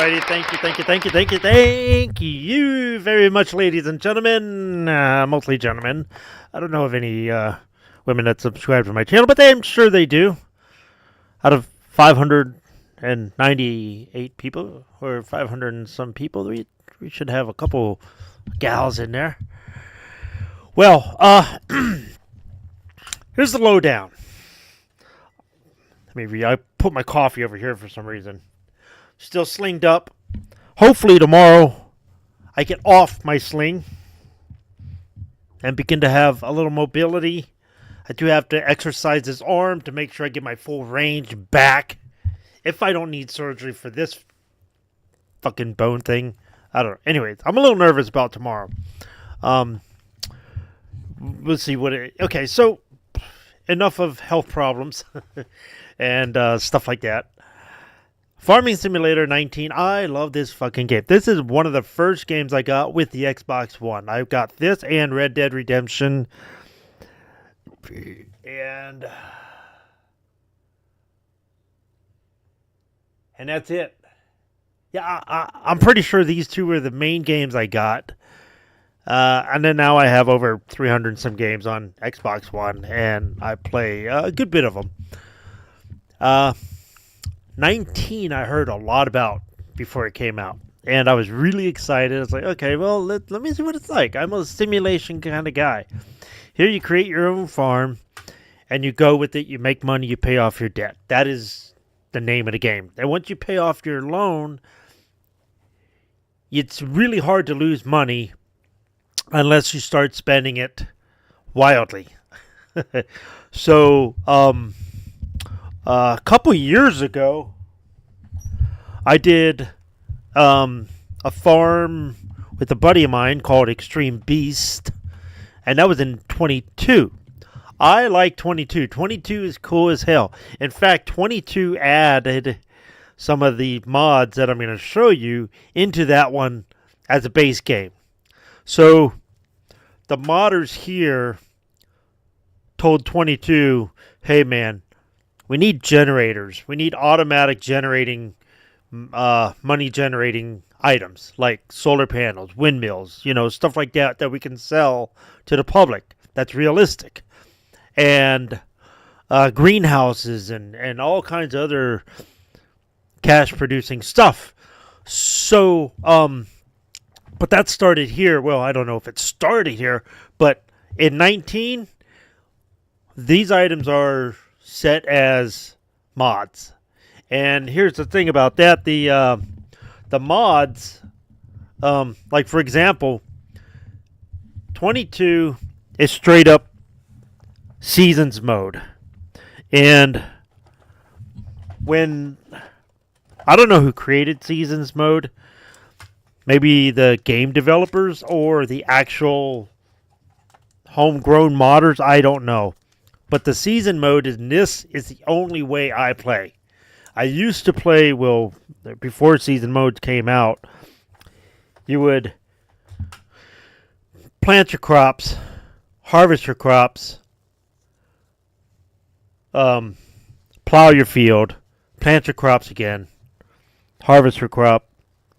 Alrighty, thank you very much, ladies and gentlemen. Mostly gentlemen. I don't know of any women that subscribe to my channel, but I'm sure they do. Out of 598 people, or 500 and some people, we should have a couple gals in there. Well, here's the lowdown. I put my coffee over here for some reason. Still slinged up. Hopefully tomorrow I get off my sling and begin to have a little mobility. I do have to exercise this arm to make sure I get my full range back. If I don't need surgery for this fucking bone thing. I don't know. Anyways, I'm a little nervous about tomorrow. We'll see what it... Okay, so enough of health problems and stuff like that. Farming Simulator 19. I love this fucking game. This is one of the first games I got with the Xbox One. I've got this and Red Dead Redemption. And that's it. Yeah, I'm pretty sure these two were the main games I got. And then now I have over 300 and some games on Xbox One, and I play a good bit of them. 19 I heard a lot about before it came out, and I was really excited. It's like, okay, well, let me see what it's like. I'm a simulation kind of guy. Here you create your own farm, and you go with it, you make money, you pay off your debt. That is the name of the game. And once you pay off your loan, it's really hard to lose money unless you start spending it wildly. So, a couple years ago, I did a farm with a buddy of mine called Extreme Beast, and that was in 22. I like 22. 22 is cool as hell. In fact, 22 added some of the mods that I'm going to show you into that one as a base game. So, the modders here told 22, hey man, we need generators. We need automatic generating, money generating items like solar panels, windmills, stuff like that we can sell to the public. That's realistic. And greenhouses and all kinds of other cash producing stuff. So, but that started here. Well, I don't know if it started here, but in 19, these items are set as mods. And here's the thing about that. The mods, like for example, 22 is straight up seasons mode. And when, I don't know who created seasons mode, maybe the game developers or the actual homegrown modders, I don't know. But the season mode in this is the only way I play. I used to play, well, before season mode came out, you would plant your crops, harvest your crops, plow your field, plant your crops again, harvest your crop,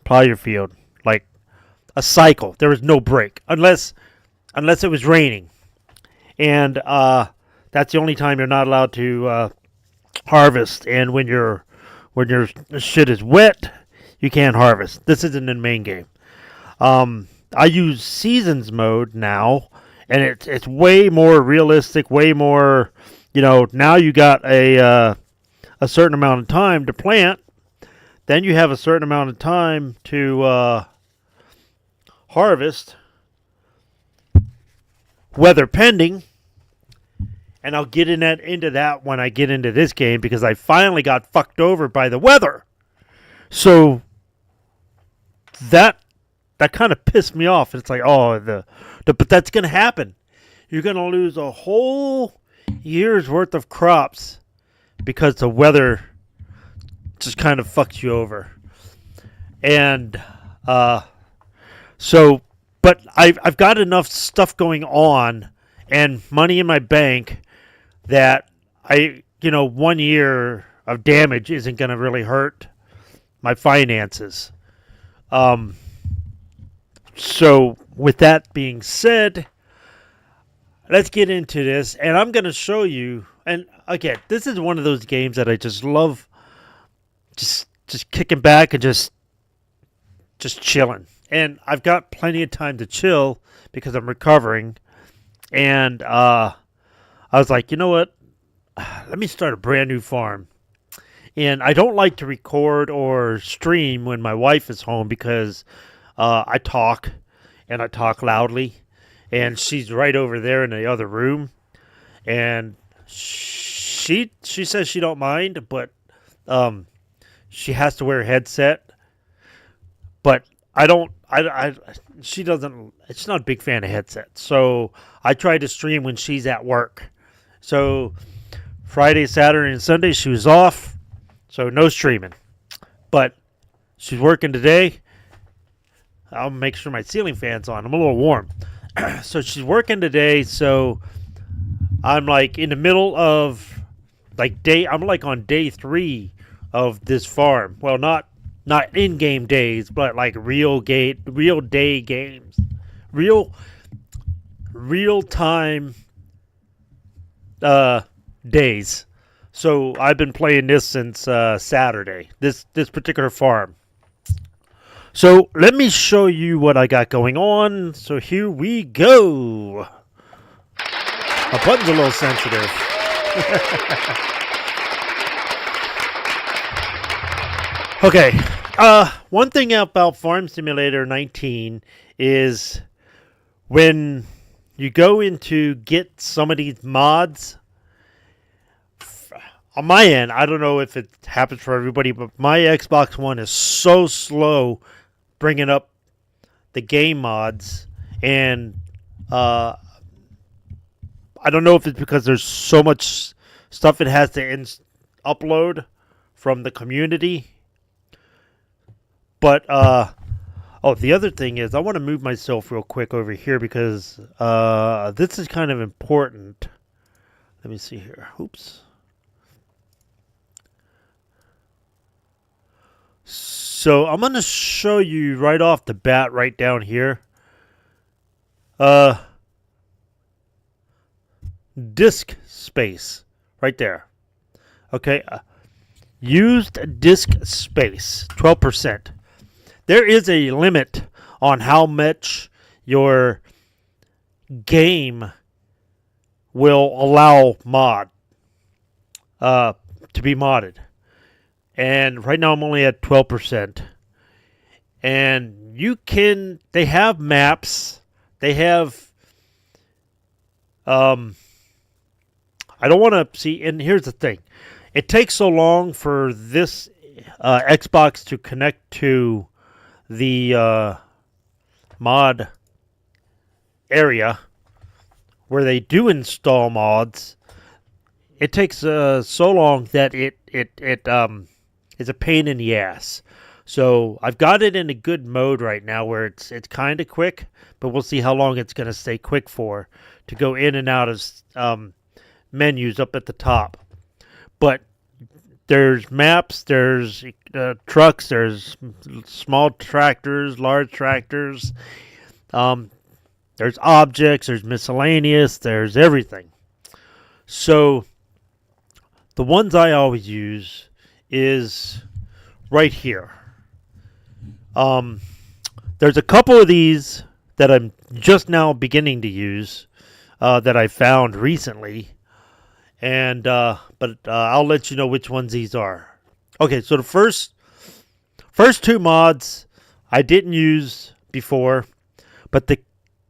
plow your field. Like a cycle. There was no break unless it was raining. And that's the only time you're not allowed to harvest. And when your shit is wet, you can't harvest. This isn't in the main game. I use seasons mode now, and it's way more realistic, way more, now you got a certain amount of time to plant, then you have a certain amount of time to harvest, weather pending. And I'll get into that when I get into this game, because I finally got fucked over by the weather. So that kind of pissed me off. It's like, but that's going to happen. You're going to lose a whole year's worth of crops because the weather just kind of fucks you over. And so, but I've got enough stuff going on and money in my bank that 1 year of damage isn't going to really hurt my finances. Um, so with that being said, let's get into this, and I'm going to show you. And again, this is one of those games that I just love, just kicking back and just chilling. And I've got plenty of time to chill because I'm recovering. And I was like, you know what? Let me start a brand new farm. And I don't like to record or stream when my wife is home because I talk and I talk loudly. And she's right over there in the other room. And she says she don't mind, but she has to wear a headset. But I don't. She doesn't. She's not a big fan of headsets. So I try to stream when she's at work. So Friday, Saturday, and Sunday she was off. So no streaming. But she's working today. I'll make sure my ceiling fan's on. I'm a little warm. So she's working today. So I'm like in the middle of I'm like on day 3 of this farm. Well, not in-game days, but like real day games, real time days. So I've been playing this since Saturday. This particular farm. So let me show you what I got going on. So here we go. My button's a little sensitive. Okay. One thing about Farm Simulator 19 is when you go into get some of these mods, on my end, I don't know if it happens for everybody, but my Xbox One is so slow bringing up the game mods, and I don't know if it's because there's so much stuff it has to upload from the community. But the other thing is I want to move myself real quick over here because this is kind of important. Let me see here. Oops. So I'm going to show you right off the bat right down here. Disk space right there. Okay. Used disk space, 12%. There is a limit on how much your game will allow to be modded. And right now I'm only at 12%. And they have maps. They have, I don't want to see, and here's the thing. It takes so long for this Xbox to connect to the mod area where they do install mods. It takes so long that it is a pain in the ass. So I've got it in a good mode right now where it's kind of quick, but we'll see how long it's going to stay quick for to go in and out of menus up at the top. But there's maps, there's trucks, there's small tractors, large tractors, there's objects, there's miscellaneous, there's everything. So the ones I always use is right here. There's a couple of these that I'm just now beginning to use that I found recently. And but I'll let you know which ones these are. Okay, so the first 2 mods I didn't use before, but the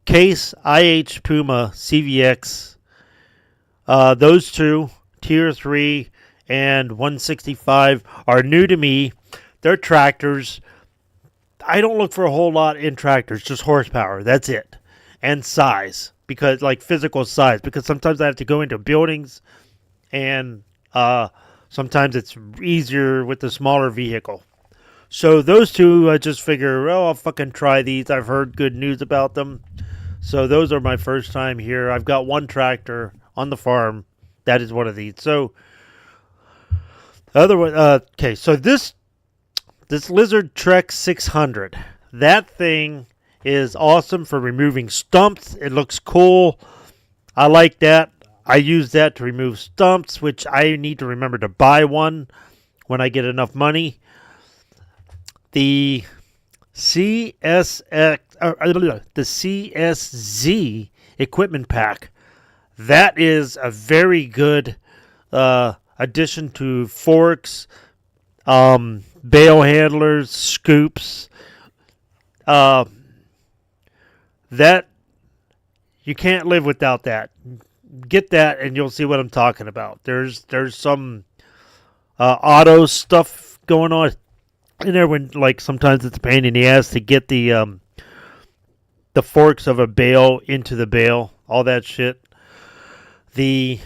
Case IH Puma CVX, those 2, Tier 3 and 165, are new to me. They're tractors. I don't look for a whole lot in tractors, just horsepower. That's it. And size. Because like physical size, because sometimes I have to go into buildings, and sometimes it's easier with the smaller vehicle. So those 2, I just figure, I'll fucking try these. I've heard good news about them. So those are my first time here. I've got 1 tractor on the farm. That is one of these. So the other one, okay. So this Lizard Trek 600. that thing is awesome for removing stumps. It looks cool. I like that. I use that to remove stumps, which I need to remember to buy one when I get enough money. The the CSZ equipment pack. That is a very good addition to forks, bail handlers, scoops. That you can't live without that. Get that, and you'll see what I'm talking about. There's some auto stuff going on in there when, like, sometimes it's a pain in the ass to get the forks of a bale into the bale, all that shit. These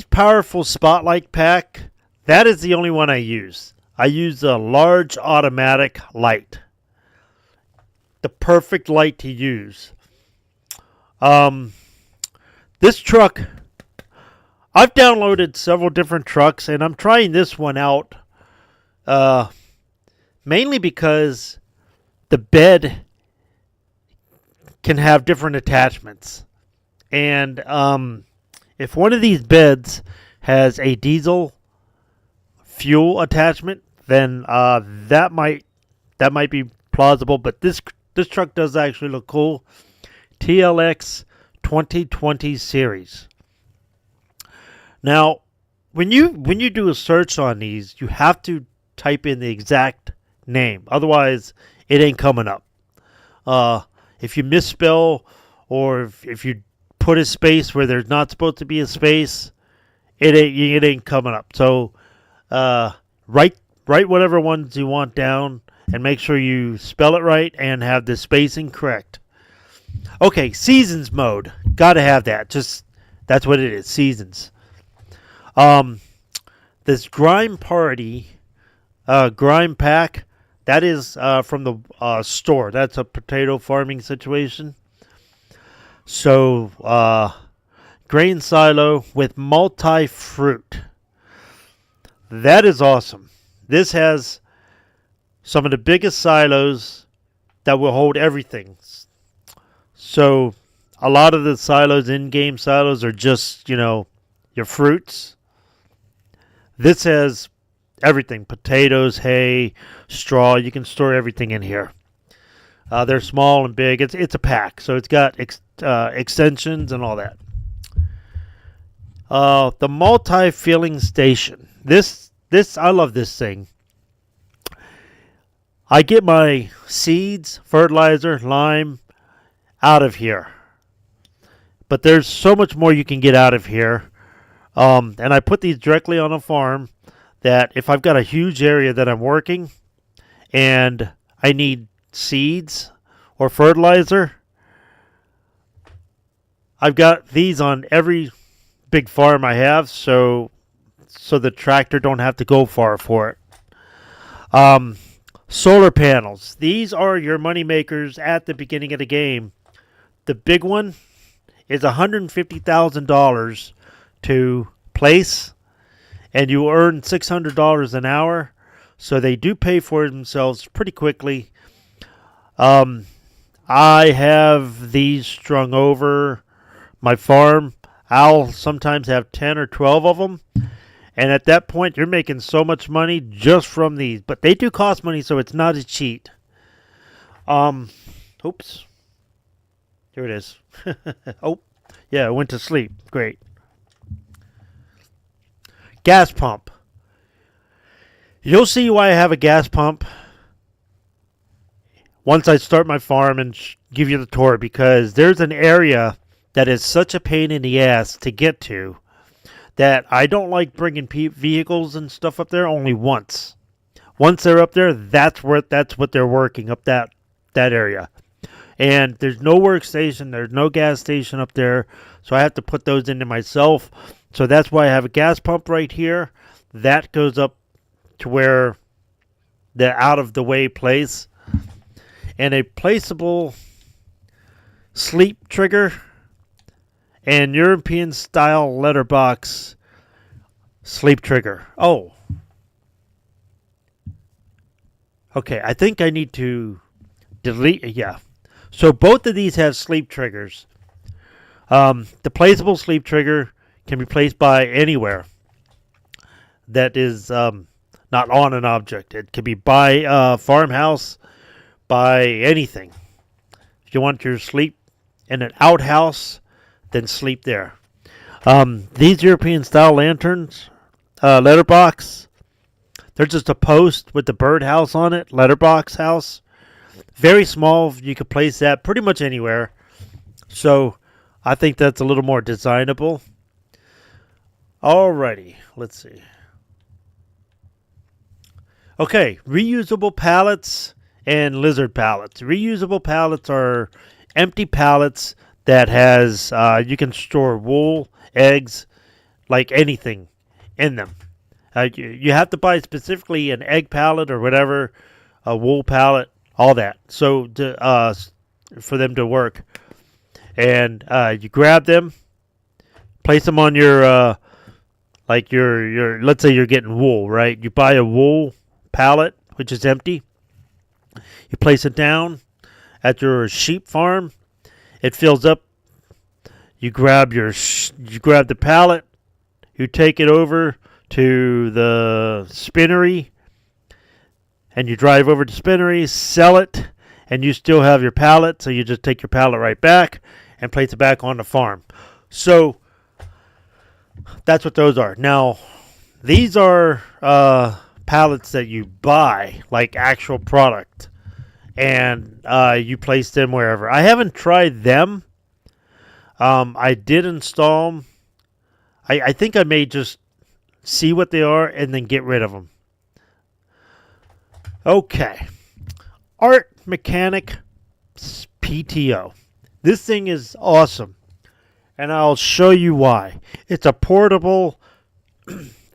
powerful spotlight pack, that is the only one I use. I use a large automatic light. The perfect light to use. This truck, I've downloaded several different trucks, and I'm trying this one out mainly because the bed can have different attachments. And if one of these beds has a diesel fuel attachment, then that might be plausible. But this truck does actually look cool. TLX 2020 series. Now, when you do a search on these, you have to type in the exact name. Otherwise, it ain't coming up. If you misspell, or if you put a space where there's not supposed to be a space, it ain't coming up. So write whatever ones you want down, and make sure you spell it right and have the spacing correct. Okay, seasons mode. Gotta have that. Just that's what it is. Seasons. This grime party, grime pack, that is from the store. That's a potato farming situation. So, grain silo with multi-fruit. That is awesome. This has some of the biggest silos that will hold everything. So, a lot of the silos, in-game silos, are just, your fruits. This has everything. Potatoes, hay, straw. You can store everything in here. They're small and big. It's a pack, so it's got extensions and all that. The multi-filling station. This I love this thing. I get my seeds, fertilizer, lime out of here. But there's so much more you can get out of here. And I put these directly on a farm that if I've got a huge area that I'm working and I need seeds or fertilizer, I've got these on every big farm I have, so the tractor don't have to go far for it. Solar panels. These are your money makers at the beginning of the game. The big one is $150,000 to place, and you earn $600 an hour. So they do pay for themselves pretty quickly. I have these strung over my farm. I'll sometimes have 10 or 12 of them. And at that point, you're making so much money just from these. But they do cost money, so it's not a cheat. Oops. Here it is. Oh, yeah, I went to sleep. Great. Gas pump. You'll see why I have a gas pump once I start my farm and give you the tour, because there's an area that is such a pain in the ass to get to that I don't like bringing vehicles and stuff up there only once. Once they're up there, that's what they're working up that area. And there's no workstation, there's no gas station up there, so I have to put those into myself. So that's why I have a gas pump right here. That goes up to where the out of the way place. And a placeable sleep trigger and European style letterbox sleep trigger. Oh. Okay, I think I need to delete. Yeah. So both of these have sleep triggers. The placeable sleep trigger can be placed by anywhere that is not on an object. It can be by a farmhouse, by anything. If you want your sleep in an outhouse, then sleep there. These European style lanterns, letterbox, they're just a post with the birdhouse on it, letterbox house. Very small. You could place that pretty much anywhere. So I think that's a little more designable. Alrighty, let's see. Okay, reusable pallets and lizard pallets. Reusable pallets are empty pallets that has you can store wool, eggs, like anything in them. You have to buy specifically an egg pallet or whatever, a wool pallet, all that. So for them to work, and you grab them, place them on your like your. Let's say you're getting wool, right? You buy a wool pallet which is empty. You place it down at your sheep farm. It fills up. You grab the pallet. You take it over to the spinnery, and you drive over to spinnery, sell it, and you still have your pallet. So you just take your pallet right back and place it back on the farm. So that's what those are. Now, these are pallets that you buy, like actual product, and you place them wherever. I haven't tried them. I did install them. I think I may just see what they are and then get rid of them. Okay. Art Mechanic PTO. This thing is awesome, and I'll show you why. It's a portable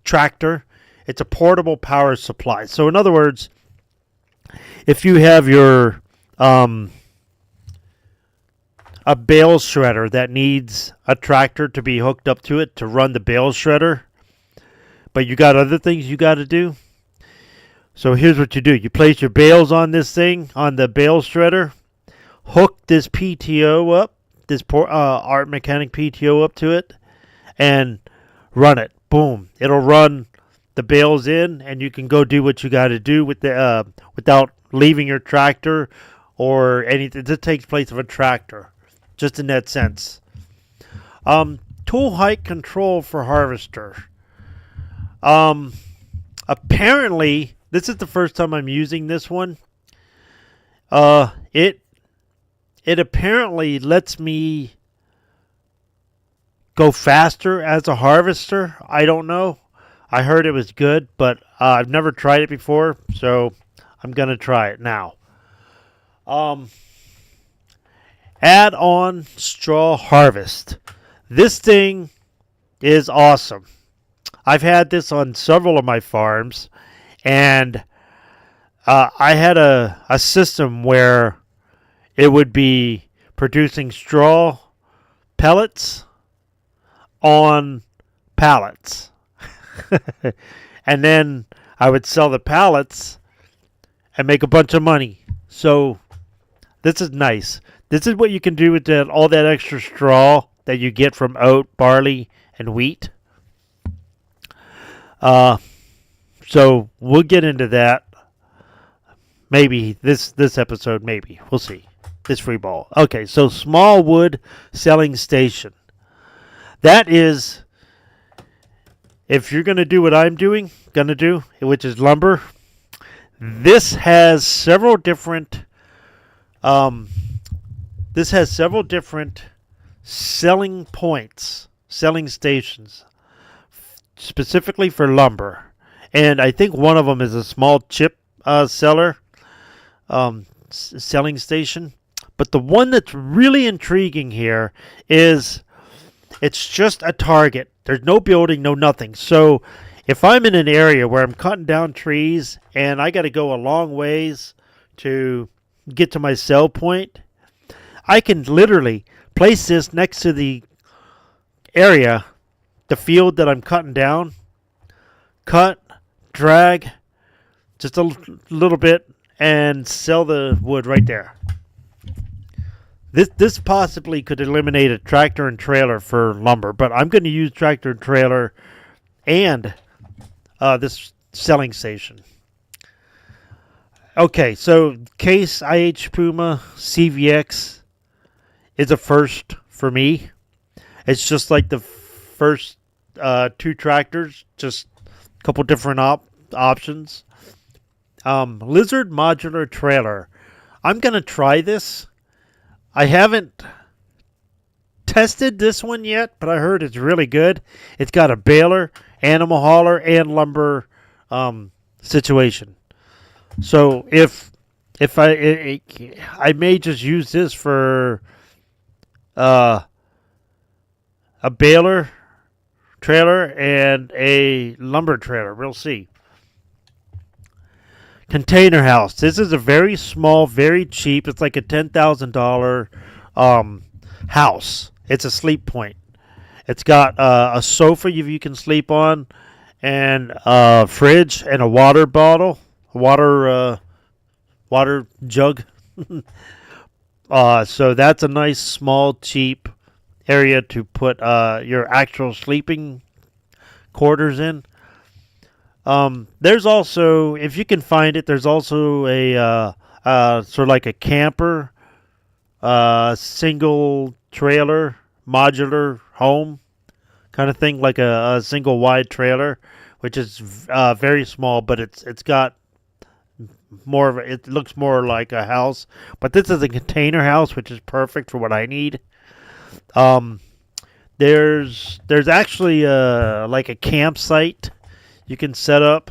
tractor. It's a portable power supply. So in other words, if you have your a bale shredder that needs a tractor to be hooked up to it to run the bale shredder, but you got other things you got to do. So here's what you do. You place your bales on this thing, on the bale shredder, hook this PTO up, this Art Mechanic PTO up to it, and run it. Boom. It'll run the bales in, and you can go do what you got to do with the without leaving your tractor or anything. This takes place of a tractor, just in that sense. Tool height control for harvester. Apparently, this is the first time I'm using this one. It apparently lets me go faster as a harvester. I don't know. I heard it was good, but I've never tried it before, so I'm going to try it now. Add-on straw harvest. This thing is awesome. I've had this on several of my farms, and I had a system where it would be producing straw pellets on pallets. And then I would sell the pallets and make a bunch of money. So this is nice. This is what you can do with all that extra straw that you get from oat, barley, and wheat. So we'll get into that. Maybe this episode, maybe. We'll see. This free ball. Okay, so small wood selling station. That is, if you're going to do what I'm going to do, which is lumber, this has several different selling points, selling stations, specifically for lumber. And I think one of them is a small chip selling station. But the one that's really intriguing here is it's just a target. There's no building, no nothing. So if I'm in an area where I'm cutting down trees and I got to go a long ways to get to my sell point, I can literally place this next to the area, the field that I'm cutting down, cut, drag just a little bit, and sell the wood right there. This possibly could eliminate a tractor and trailer for lumber, but I'm going to use tractor and trailer and this selling station. Okay, so Case IH Puma CVX is a first for me. It's just like the first two tractors, just a couple different options. Lizard modular trailer. I'm going to try this. I haven't tested this one yet, but I heard it's really good. It's got a baler, animal hauler, and lumber situation. So if I may just use this for a baler trailer and a lumber trailer. We'll see. Container house. This is a very small, very cheap. It's like a $10,000 house. It's a sleep point. It's got a sofa you can sleep on, and a fridge, and a water bottle, water jug. So that's a nice, small, cheap area to put your actual sleeping quarters in. There's also, if you can find it, there's also a sort of like a camper, single trailer, modular home kind of thing, like a single wide trailer, which is very small, but it's got more of it looks more like a house. But this is a container house, which is perfect for what I need. There's actually like a campsite you can set up,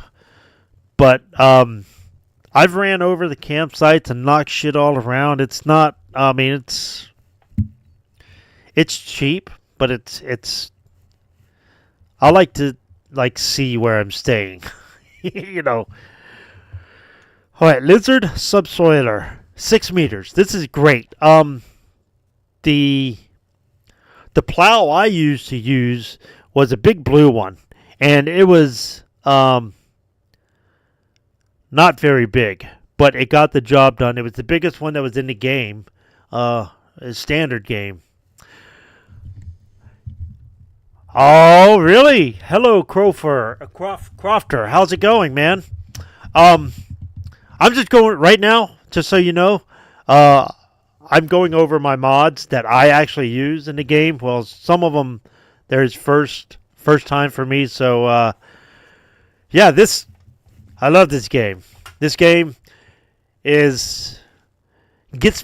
but I've ran over the campsites and knocked shit all around. It's not. I mean, it's cheap, but it's. I like to see where I'm staying, you know. All right, lizard subsoiler, 6 meters. This is great. The plow I used to use was a big blue one, and it was not very big, but it got the job done. It was the biggest one that was in the game, a standard game. Oh, really? Hello, Crofter. How's it going, man? I'm just going right now, just so you know. I'm going over my mods that I actually use in the game. Well, some of them there's first time for me. So, yeah, I love this game. This game gets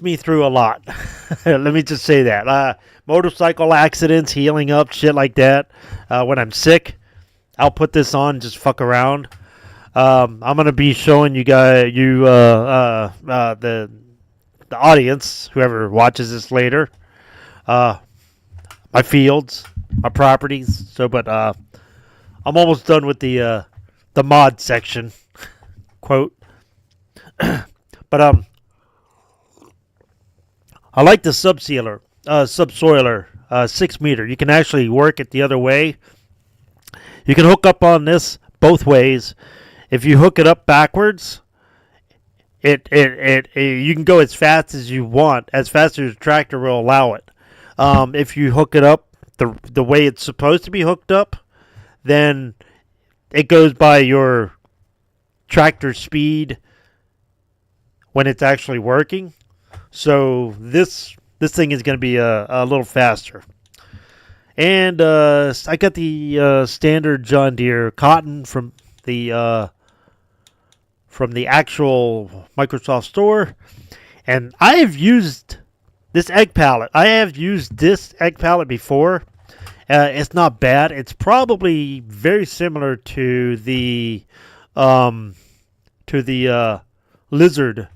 me through a lot. Let me just say that. Motorcycle accidents, healing up, shit like that. When I'm sick, I'll put this on, just fuck around. I'm gonna be showing you guys, the audience, whoever watches this later, my fields, my properties. So, but I'm almost done with the mod section, quote. But I like the subsoiler, 6 meter. You can actually work it the other way. You can hook up on this both ways. If you hook it up backwards, it you can go as fast as you want, as fast as your tractor will allow it. If you hook it up the way it's supposed to be hooked up, then it goes by your tractor speed when it's actually working. So this thing is going to be a little faster. And I got the standard John Deere cotton from the actual Microsoft store, and I have used this egg pallet. I have used this egg pallet before. It's not bad. It's probably very similar to the lizard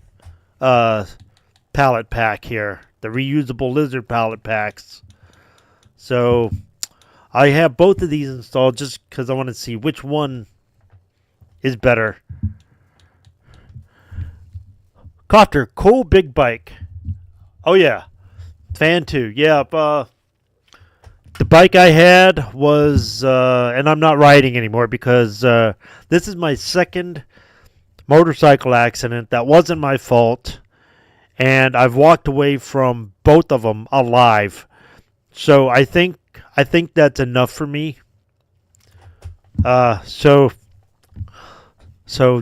pallet pack here, the reusable lizard pallet packs. So I have both of these installed just because I want to see which one is better. Copter, cool big bike. Oh yeah, fan 2. Yeah, the bike I had was, and I'm not riding anymore because this is my second motorcycle accident that wasn't my fault, and I've walked away from both of them alive. So I think that's enough for me. So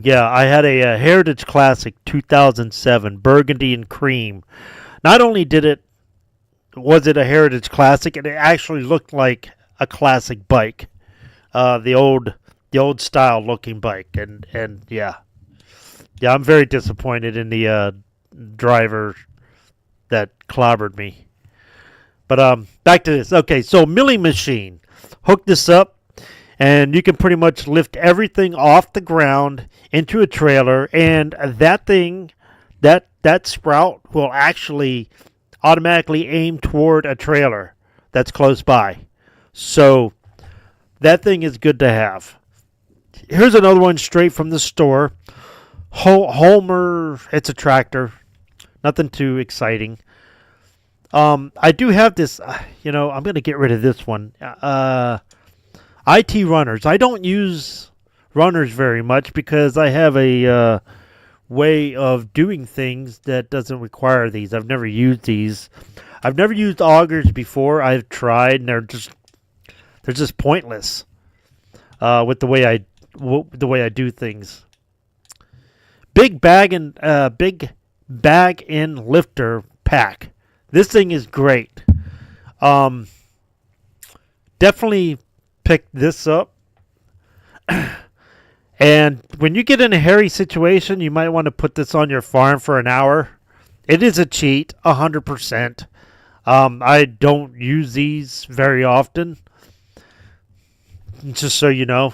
yeah, I had a Heritage Classic 2007 Burgundy and Cream. Not only was it a Heritage Classic, and it actually looked like a classic bike, the old style looking bike, and yeah, I'm very disappointed in the driver that clobbered me. But back to this. Okay, so milling machine. Hook this up, and you can pretty much lift everything off the ground into a trailer, and that thing, that sprout will actually automatically aim toward a trailer that's close by. So that thing is good to have. Here's another one straight from the store. Homer, it's a tractor. Nothing too exciting. I do have this, I'm going to get rid of this one. IT runners. I don't use runners very much because I have a way of doing things that doesn't require these. I've never used these. I've never used augers before. I've tried, and they're just pointless with the way I do things. Big bag and lifter pack. This thing is great. Definitely pick this up. And when you get in a hairy situation, you might want to put this on your farm for an hour. It is a cheat, 100%. I don't use these very often, just so you know.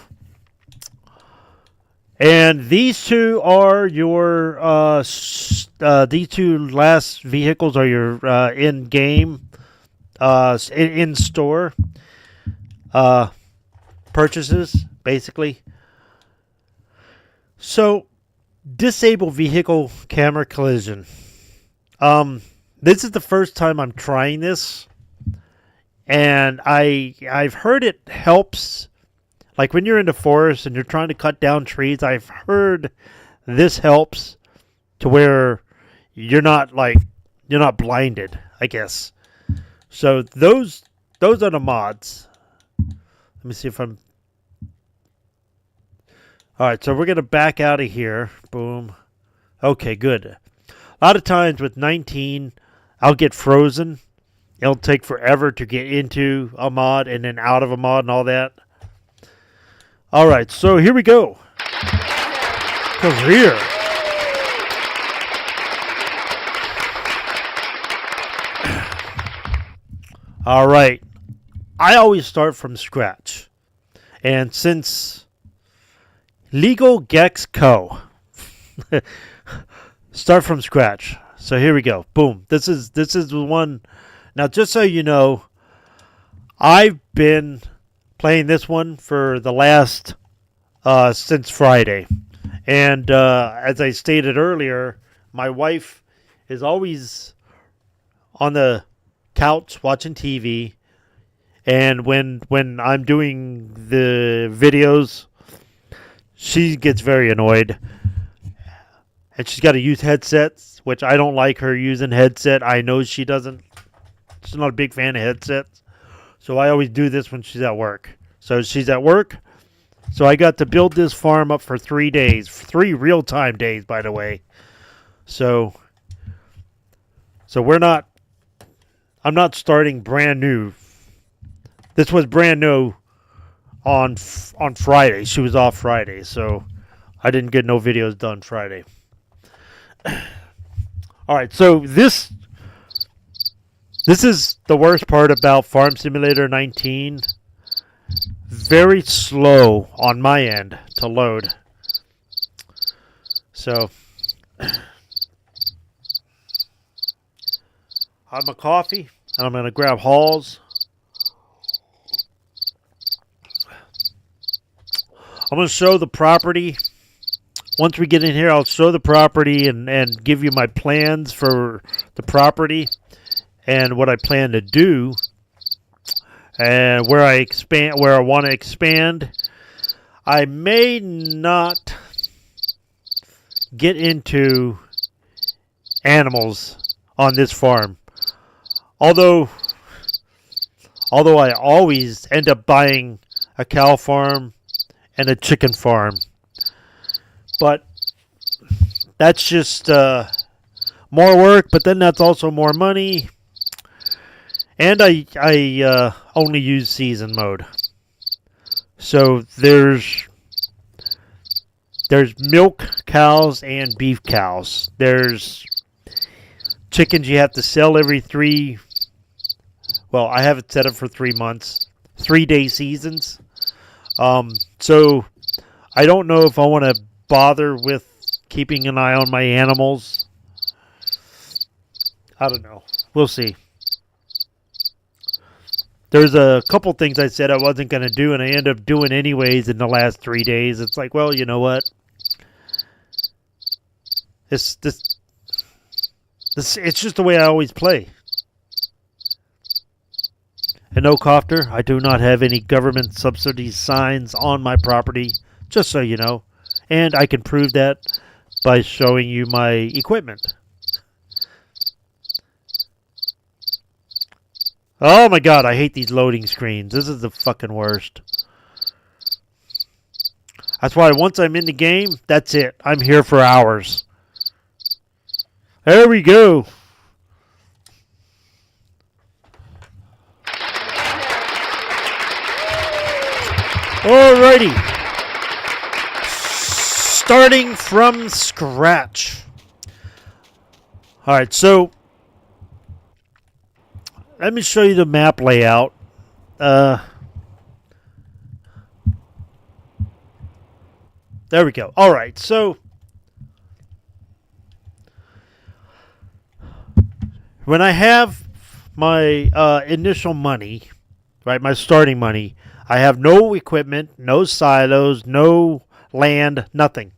And these two are your these two last vehicles are your in-game, in-store purchases, basically. So, disable vehicle camera collision. This is the first time I'm trying this, and I've heard it helps. Like when you're in the forest and you're trying to cut down trees, I've heard this helps to where you're not blinded, I guess. So those are the mods. Let me see if I'm... Alright, so we're going to back out of here. Boom. Okay, good. A lot of times with 19, I'll get frozen. It'll take forever to get into a mod and then out of a mod and all that. Alright, so here we go. Career. Alright. I always start from scratch. And since Legal Gex Co. Start from scratch. So here we go. Boom. This is the one. Now just so you know, I've been playing this one for the last since Friday. And as I stated earlier, my wife is always on the couch watching TV, and when I'm doing the videos, she gets very annoyed. And she's got to use headsets, which I don't like her using headset. I know she doesn't. She's not a big fan of headsets. So I always do this when she's at work. So she's at work. So I got to build this farm up for 3 days. 3 real-time days, by the way. So I'm not starting brand new. This was brand new on Friday. She was off Friday, so I didn't get no videos done Friday. All right, so this is the worst part about Farm Simulator 19. Very slow on my end to load. So have my coffee, and I'm going to grab Halls. I'm going to show the property. Once we get in here, I'll show the property and give you my plans for the property and what I plan to do and where I want to expand. I may not get into animals on this farm. Although I always end up buying a cow farm and a chicken farm. But that's just more work, but then that's also more money. And I only use season mode. So there's milk cows and beef cows. There's chickens you have to sell every 3. Well, I have it set up for 3 months, 3-day seasons. So I don't know if I want to bother with keeping an eye on my animals. I don't know. We'll see. There's a couple things I said I wasn't going to do, and I end up doing anyways in the last 3 days. It's like, well, you know what? It's just the way I always play. And no, Copter, I do not have any government subsidy signs on my property, just so you know. And I can prove that by showing you my equipment. Oh my god, I hate these loading screens. This is the fucking worst. That's why once I'm in the game, that's it. I'm here for hours. There we go. Alrighty. Starting from scratch. Alright, so let me show you the map layout. There we go. Alright, so when I have my initial money, right, my starting money, I have no equipment, no silos, no land, nothing.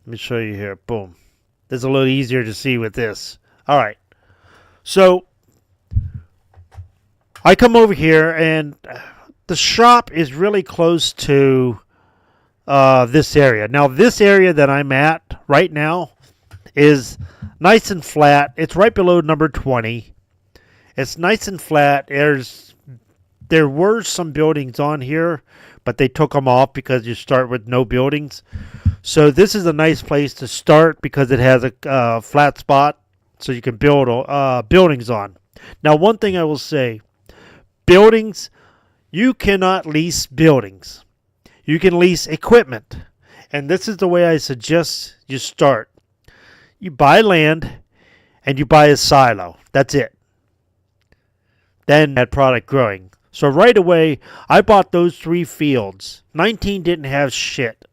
Let me show you here. Boom. This is a little easier to see with this. All right. So I come over here, and the shop is really close to this area. Now, this area that I'm at right now is nice and flat. It's right below number 20. It's nice and flat. There were some buildings on here, but they took them off because you start with no buildings. So this is a nice place to start because it has a flat spot so you can build buildings on. Now, one thing I will say, buildings, you cannot lease buildings. You can lease equipment. And this is the way I suggest you start. You buy land and you buy a silo. That's it. Then that product growing. So right away, I bought those 3 fields. 19 didn't have shit.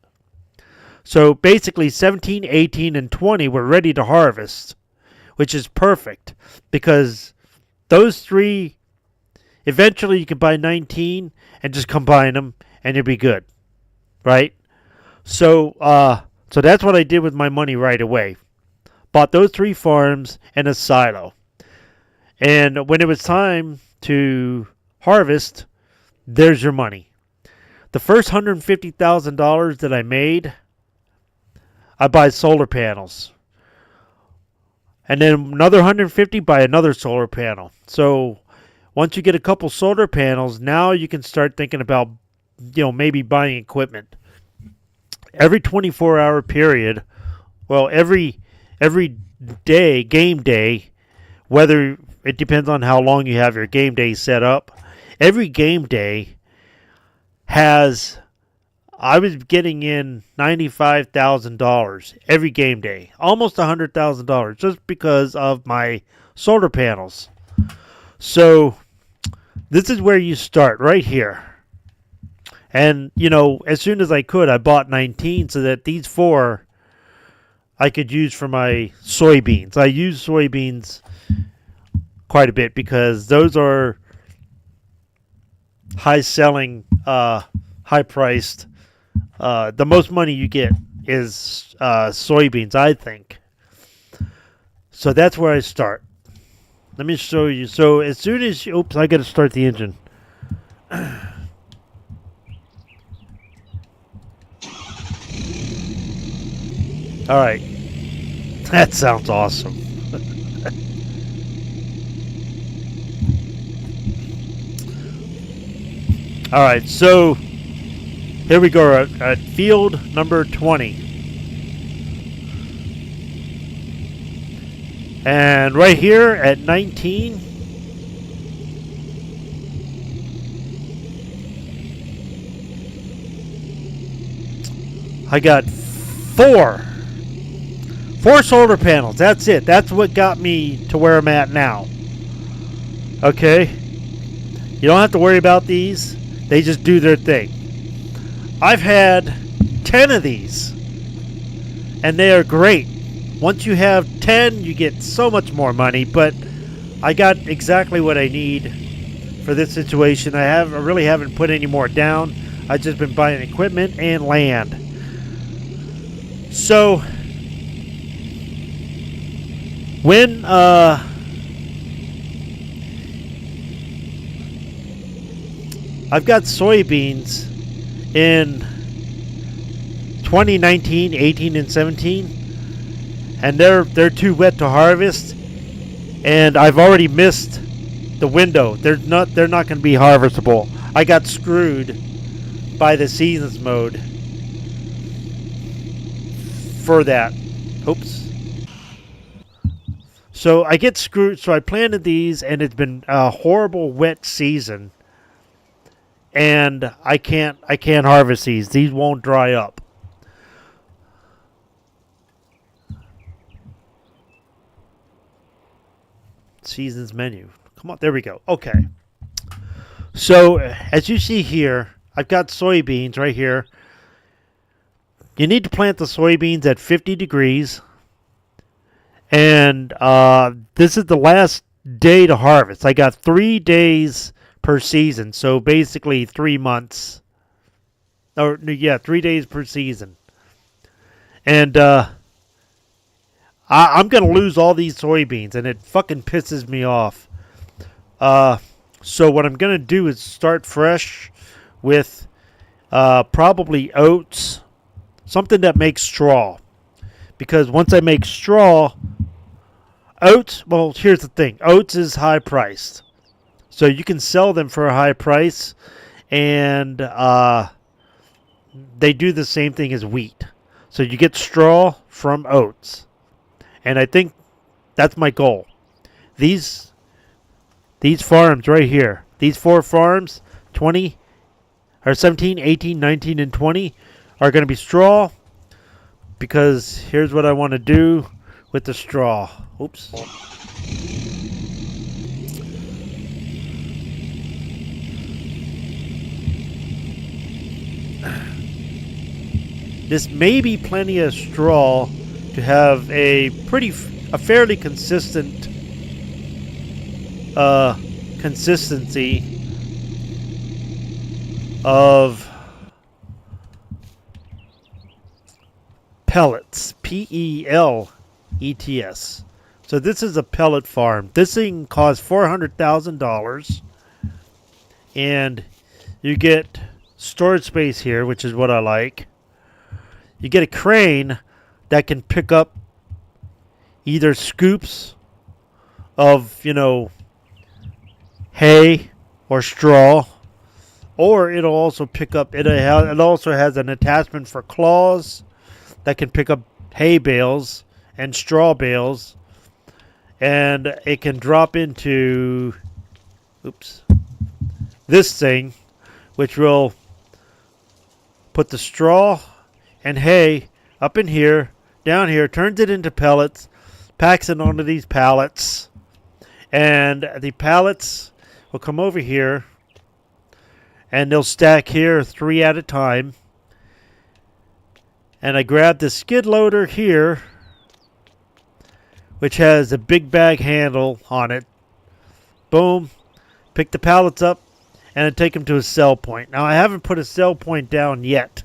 So basically 17, 18, and 20 were ready to harvest, which is perfect because those 3, eventually you can buy 19 and just combine them and you'll be good, right? So that's what I did with my money right away. Bought those 3 farms and a silo. And when it was time to harvest, there's your money. The first $150,000 that I made, I buy solar panels. And then another 150, buy another solar panel. So once you get a couple solar panels, now you can start thinking about, maybe buying equipment. Every 24-hour period, well, every day, game day, whether it depends on how long you have your game day set up, every game day has, I was getting in $95,000 every game day, almost $100,000 just because of my solar panels. So this is where you start right here. And, as soon as I could, I bought 19 so that these 4 I could use for my soybeans. I use soybeans quite a bit because those are high selling, high priced. The most money you get is soybeans, I think. So that's where I start. Let me show you. So as soon as oops, I got to start the engine. All right. That sounds awesome. All right, so here we go at field number 20. And right here at 19, I got four solar panels. That's it. That's what got me to where I'm at now. Okay? You don't have to worry about these. They just do their thing. I've had 10 of these, and they are great. Once you have 10, you get so much more money, but I got exactly what I need for this situation. I really haven't put any more down. I've just been buying equipment and land. So when I've got soybeans in 2019, 18, and 17, and they're too wet to harvest, and I've already missed the window. They're not going to be harvestable. I got screwed by the seasons mode for that. Oops. So I get screwed. So I planted these, and it's been a horrible wet season, and I can't harvest these. These won't dry up. Seasons menu. Come on, there we go. Okay. So as you see here, I've got soybeans right here. You need to plant the soybeans at 50 degrees. And this is the last day to harvest. I got 3 days per season. So basically 3 months. Or, yeah, 3 days per season. And I'm going to lose all these soybeans. And it fucking pisses me off. So what I'm going to do is start fresh with probably oats. Something that makes straw. Because once I make straw, oats, well, here's the thing. Oats is high priced. So you can sell them for a high price. And they do the same thing as wheat. So you get straw from oats. And I think that's my goal. These farms right here. These 4 farms, 20, or 17, 18, 19, and 20, are going to be straw, because here's what I want to do with the straw. Oops. This may be plenty of straw to have a fairly consistent consistency of pellets. P-E-L-E-T-S. So this is a pellet farm. This thing costs $400,000. And you get storage space here, which is what I like. You get a crane that can pick up either scoops of, hay or straw, or it'll also pick up, it also has an attachment for claws that can pick up hay bales and straw bales, and it can drop into this thing, which will put the straw and hay up in here, down here, turns it into pellets, packs it onto these pallets, and the pallets will come over here, and they'll stack here 3 at a time. And I grab the skid loader here, which has a big bag handle on it. Boom. Pick the pallets up, and I take them to a sell point. Now, I haven't put a sell point down yet.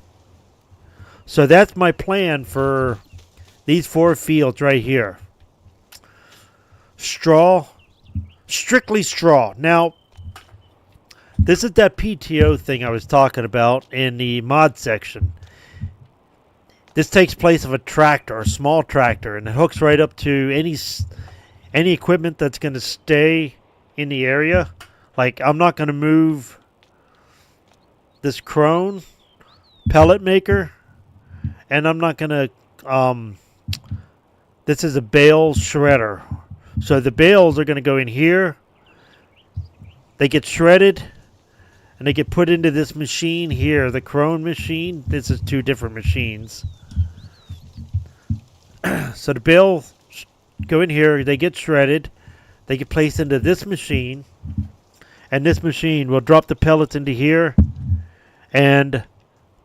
So that's my plan for these 4 fields right here. Straw. Strictly straw. Now, this is that PTO thing I was talking about in the mod section. This takes place of a tractor, a small tractor, and it hooks right up to any equipment that's going to stay in the area. Like, I'm not going to move this crone pellet maker, and I'm not going to, this is a bale shredder. So the bales are going to go in here. They get shredded, and they get put into this machine here, the crone machine. This is two different machines. So the bales go in here, they get shredded, they get placed into this machine, and this machine will drop the pellets into here, and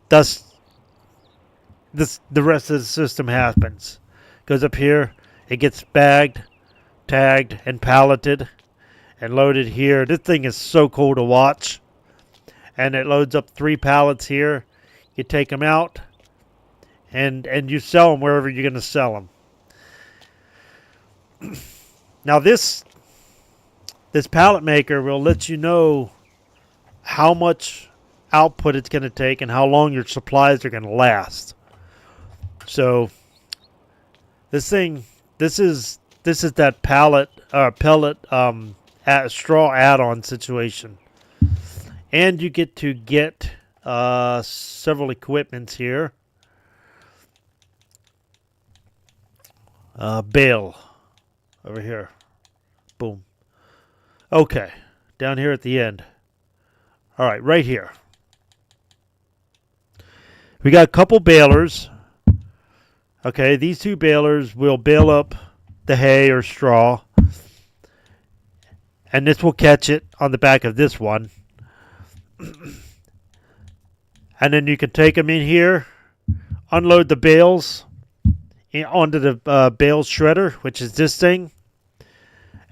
thus the rest of the system happens. Goes up here, it gets bagged, tagged, and palleted, and loaded here. This thing is so cool to watch. And it loads up 3 pallets here. You take them out, and you sell them wherever you're going to sell them. Now this pallet maker will let you know how much output it's going to take and how long your supplies are going to last. So this is that pellet straw add-on situation. And you get to get several equipments here. Bale over here. Boom. Okay. Down here at the end. All right, right here. We got a couple balers. Okay, these 2 balers will bale up the hay or straw. And this will catch it on the back of this one. And then you can take them in here, unload the bales onto the bale shredder, which is this thing.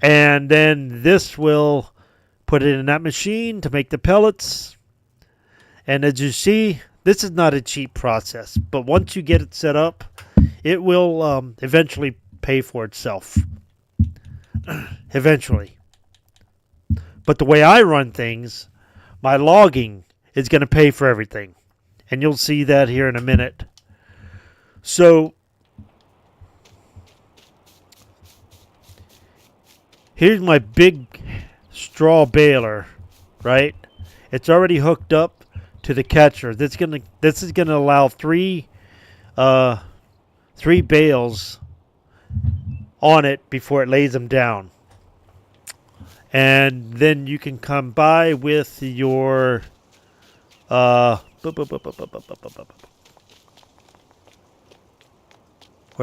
And then this will put it in that machine to make the pellets. And as you see, this is not a cheap process. But once you get it set up, it will eventually pay for itself. Eventually. But the way I run things, my logging is going to pay for everything. And you'll see that here in a minute. So, here's my big straw baler, right? It's already hooked up to the catcher. This is gonna allow 3 bales on it before it lays them down. And then you can come by with your where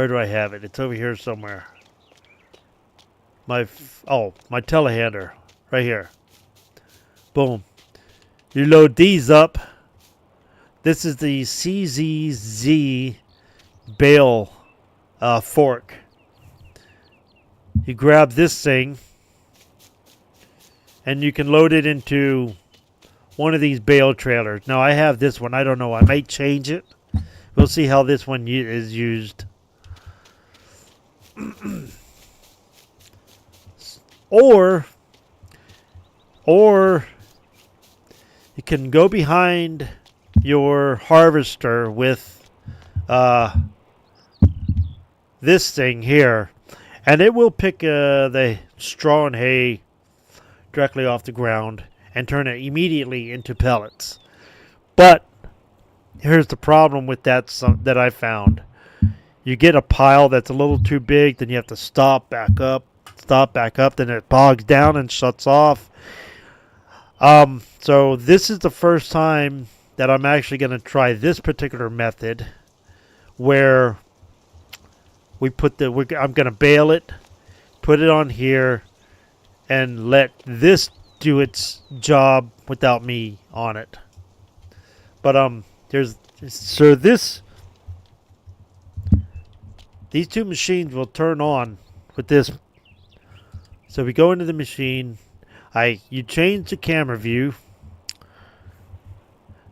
do I have it? It's over here somewhere. My telehandler right here. Boom. You load these up. This is the CZZ bale fork. You grab this thing, and you can load it into one of these bale trailers. Now, I have this one. I don't know. I may change it. We'll see how this one is used. Or you can go behind your harvester with this thing here, and it will pick the straw and hay directly off the ground and turn it immediately into pellets. But here's the problem with that I found. You get a pile that's a little too big, then you have to stop, back up, then it bogs down and shuts off. So this is the first time that I'm actually going to try this particular method, where I'm going to bale it, put it on here, and let this do its job without me on it. But these 2 machines will turn on with this. So we go into the machine. You change the camera view.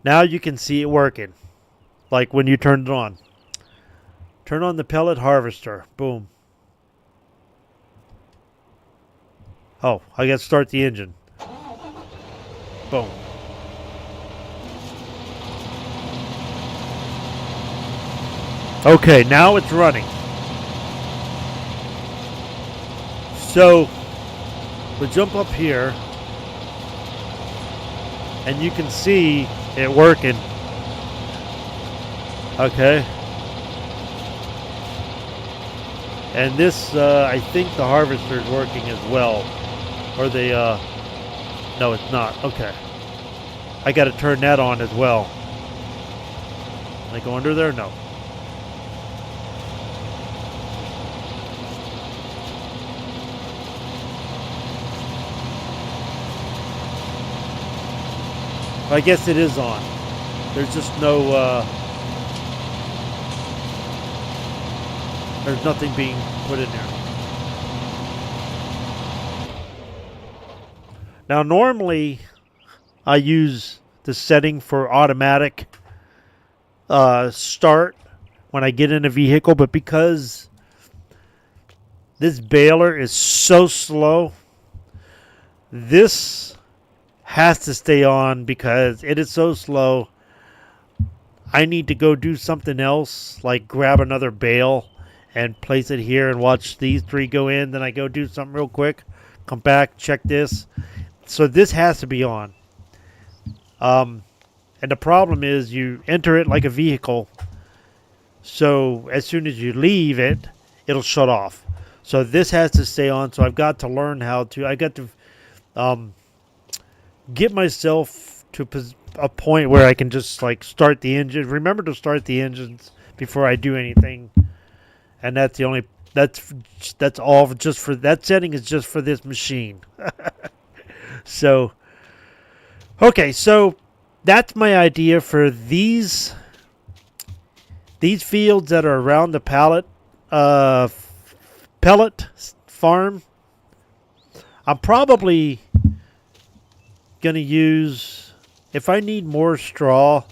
Now you can see it working, like when you turn it on. Turn on the pellet harvester. Boom. Oh, I got to start the engine. Boom. Okay, now it's running. So we'll jump up here and you can see it working. Okay. And this, I think the harvester is working as well. Or the, no, it's not. Okay. I got to turn that on as well. Can I go under there? No. I guess it is on. There's just no, there's nothing being put in there. Now, normally, I use the setting for automatic start when I get in a vehicle, but because this baler is so slow, this has to stay on because it is so slow. I need to go do something else, like grab another bale and place it here and watch these three go in. Then I go do something real quick, come back, check this. So this has to be on. And the problem is you enter it like a vehicle. So as soon as you leave it, it'll shut off. So this has to stay on. So I've got to learn how to, I got to get myself to a point where I can just like start the engine. Remember to start the engines before I do anything. And that's the only, that's all just for, that setting is just for this machine. So, okay, so that's my idea for these fields that are around the pellet farm. I'm probably going to use, if I need more straw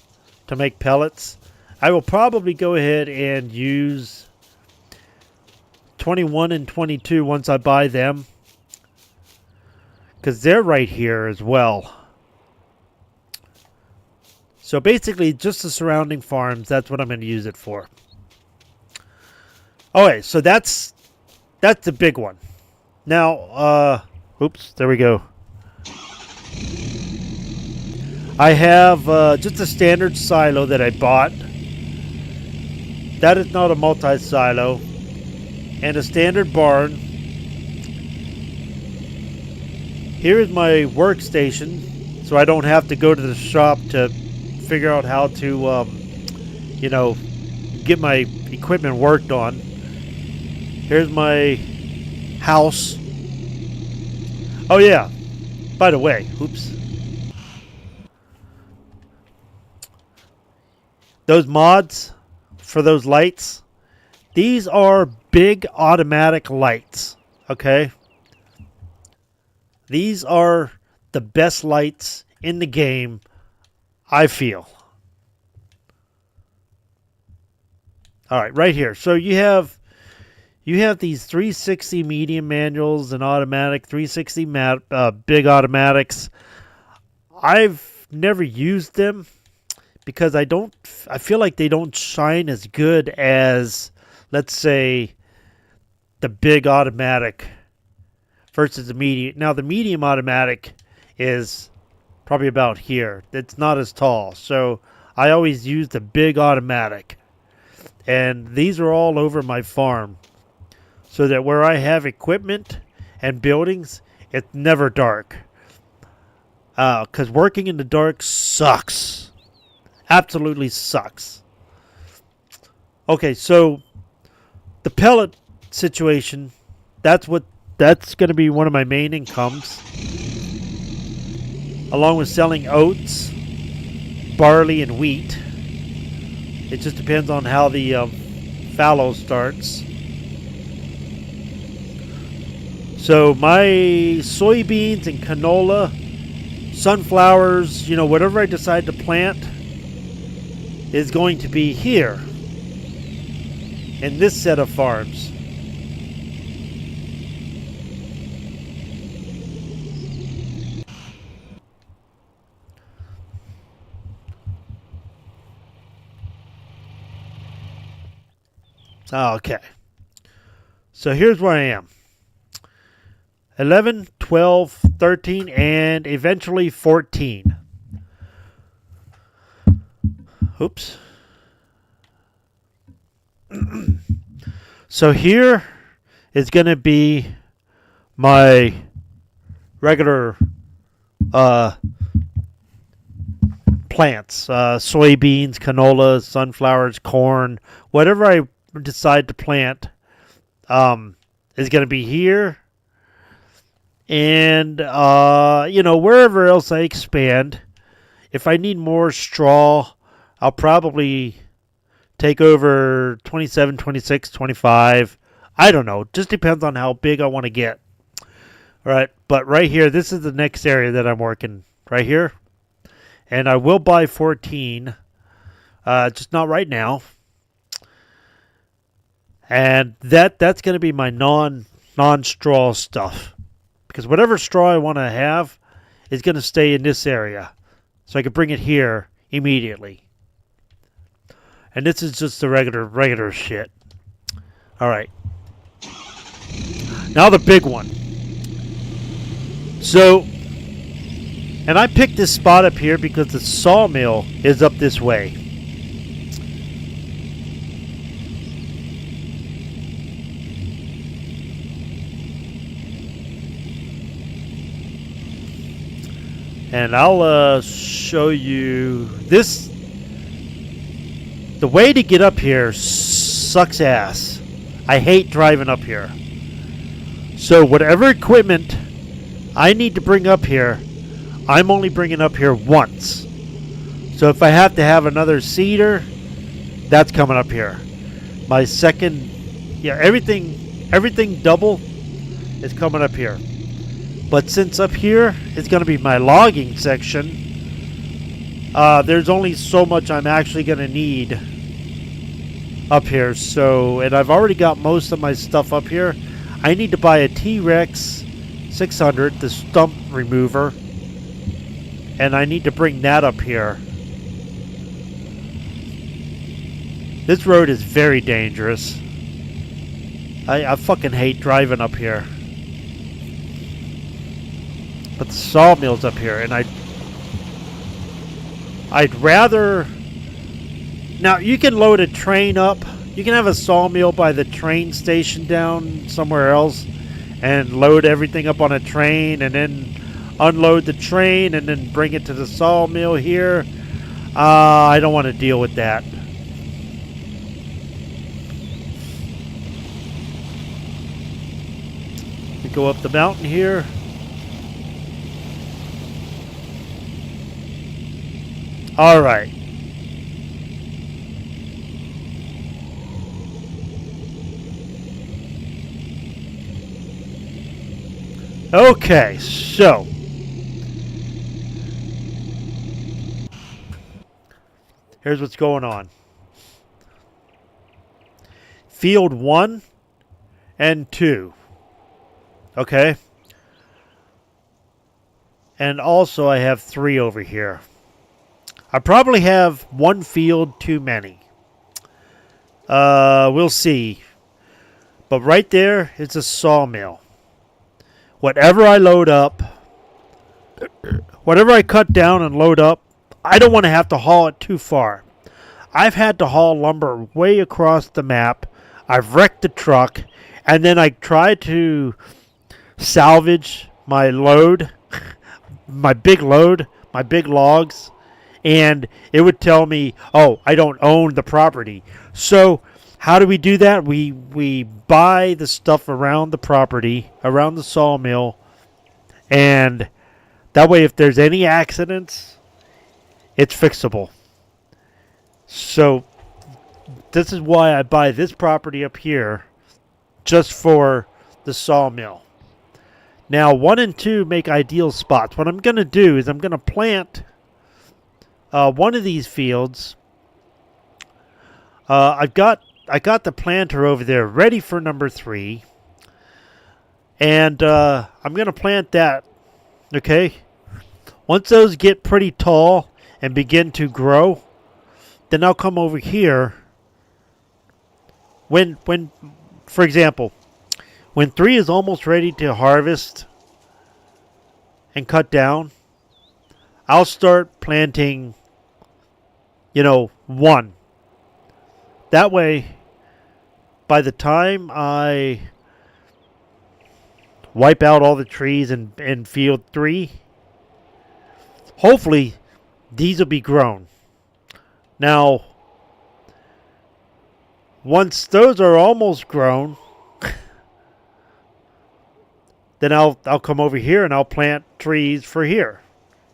to make pellets, I will probably go ahead and use 21 and 22 once I buy them, because they're right here as well. So basically just the surrounding farms, that's what I'm going to use it for. Okay, so that's the big one. Now, oops, there we go. I have just a standard silo that I bought. That is not a multi-silo. And a standard barn. Here is my workstation, so I don't have to go to the shop to figure out how to, you know, get my equipment worked on. Here's my house. Oh yeah, by the way, oops. Those mods for those lights, these are big automatic lights, okay? These are the best lights in the game, I feel. All right, right here. So you have these 360 medium manuals and automatic 360 big automatics. I've never used them because I feel like they don't shine as good as, let's say, the big automatic versus the medium. Now, the medium automatic is probably about here. It's not as tall. So I always use the big automatic. And these are all over my farm. So that where I have equipment and buildings, it's never dark. Because working in the dark sucks. Absolutely sucks. Okay, so the pellet situation, that's going to be one of my main incomes, along with selling oats, barley, and wheat. It just depends on how the fallow starts. So my soybeans and canola, sunflowers, you know, whatever I decide to plant is going to be here in this set of farms. Okay. So here's where I am. 11, 12, 13, and eventually 14. Oops. So here is going to be my regular plants. Soybeans, canola, sunflowers, corn. Whatever I decide to plant is going to be here. And, wherever else I expand. If I need more straw, I'll probably take over 27, 26, 25. I don't know. Just depends on how big I want to get. All right. But right here, this is the next area that I'm working. Right here. And I will buy 14. Just not right now. And that's going to be my non-straw stuff. Because whatever straw I want to have is going to stay in this area. So I can bring it here immediately. And this is just the regular shit. Alright. Now the big one. So, and I picked this spot up here because the sawmill is up this way. And I'll show you this. The way to get up here sucks ass. I hate driving up here. So whatever equipment I need to bring up here, I'm only bringing up here once. So if I have to have another seeder, that's coming up here. My second, everything double is coming up here. But since up here is going to be my logging section, there's only so much I'm actually going to need up here. So, and I've already got most of my stuff up here. I need to buy a T-Rex 600, the stump remover. And I need to bring that up here. This road is very dangerous. I fucking hate driving up here. But the sawmill's up here, and I'd rather... Now, you can load a train up. You can have a sawmill by the train station down somewhere else and load everything up on a train and then unload the train and then bring it to the sawmill here. I don't want to deal with that. We go up the mountain here. All right. Okay, so here's what's going on. Field 1 and 2. Okay. And also I have 3 over here. I probably have one field too many. We'll see. But right there is a sawmill. Whatever I load up, whatever I cut down and load up, I don't want to have to haul it too far. I've had to haul lumber way across the map. I've wrecked the truck. And then I tried to salvage my load, my big logs. And it would tell me, oh, I don't own the property. So how do we do that? We buy the stuff around the property, around the sawmill. And that way, if there's any accidents, it's fixable. So this is why I buy this property up here, just for the sawmill. Now, 1 and 2 make ideal spots. What I'm going to do is I'm going to plant... one of these fields, I got the planter over there ready for number 3, and I'm going to plant that, okay? Once those get pretty tall and begin to grow, then I'll come over here when for example, when 3 is almost ready to harvest and cut down, I'll start planting, 1. That way, by the time I wipe out all the trees in field 3, hopefully these will be grown. Now, once those are almost grown, then I'll come over here and I'll plant trees for here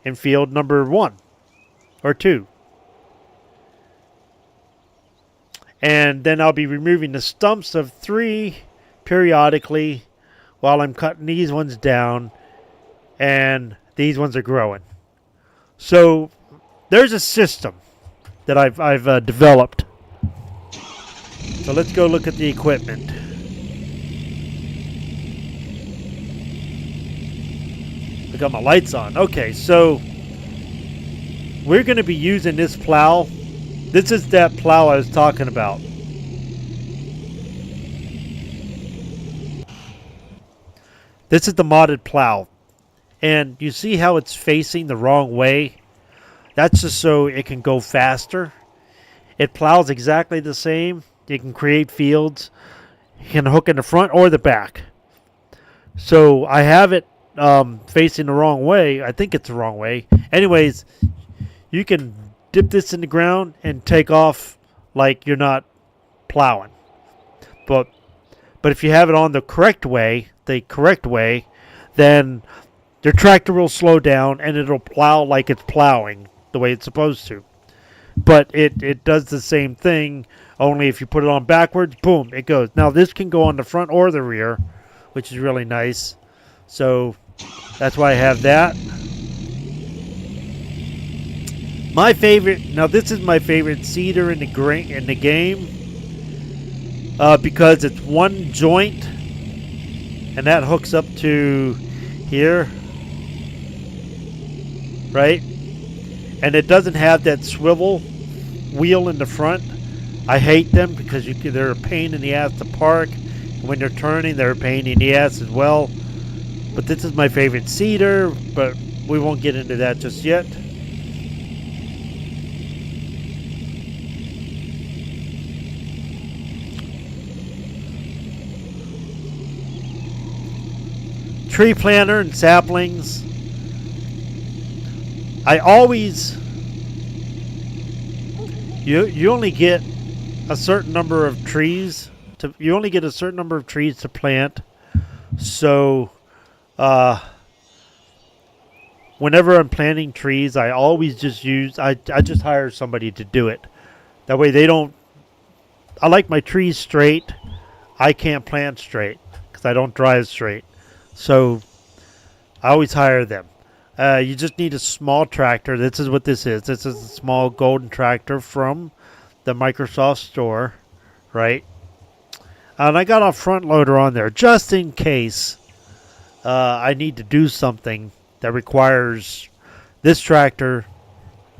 in field number 1 or 2. And then I'll be removing the stumps of 3 periodically while I'm cutting these ones down, and these ones are growing. So there's a system that I've developed. So let's go look at the equipment. I got my lights on. Okay, so we're going to be using this plow. This is that plow I was talking about. This is the modded plow. And you see how it's facing the wrong way? That's just so it can go faster. It plows exactly the same. You can create fields. You can hook in the front or the back. So I have it facing the wrong way. I think it's the wrong way. Anyways, you can dip this in the ground and take off like you're not plowing. But if you have it on the correct way, then your tractor will slow down and it'll plow like it's plowing the way it's supposed to. But it does the same thing, only if you put it on backwards, boom, it goes. Now this can go on the front or the rear, which is really nice. So that's why I have that. My favorite, now this is my favorite seeder in the game, because it's one joint, and that hooks up to here, right? And it doesn't have that swivel wheel in the front. I hate them because they're a pain in the ass to park. When you're turning, they're a pain in the ass as well. But this is my favorite seeder, but we won't get into that just yet. Tree planter and saplings. I always, you only get a certain number of trees to plant. So whenever I'm planting trees, I always just I just hire somebody to do it. That way I like my trees straight. I can't plant straight because I don't drive straight. So I always hire them. You just need a small tractor. This is what this is. This is a small golden tractor from the Microsoft store, right? And I got a front loader on there just in case I need to do something that requires this tractor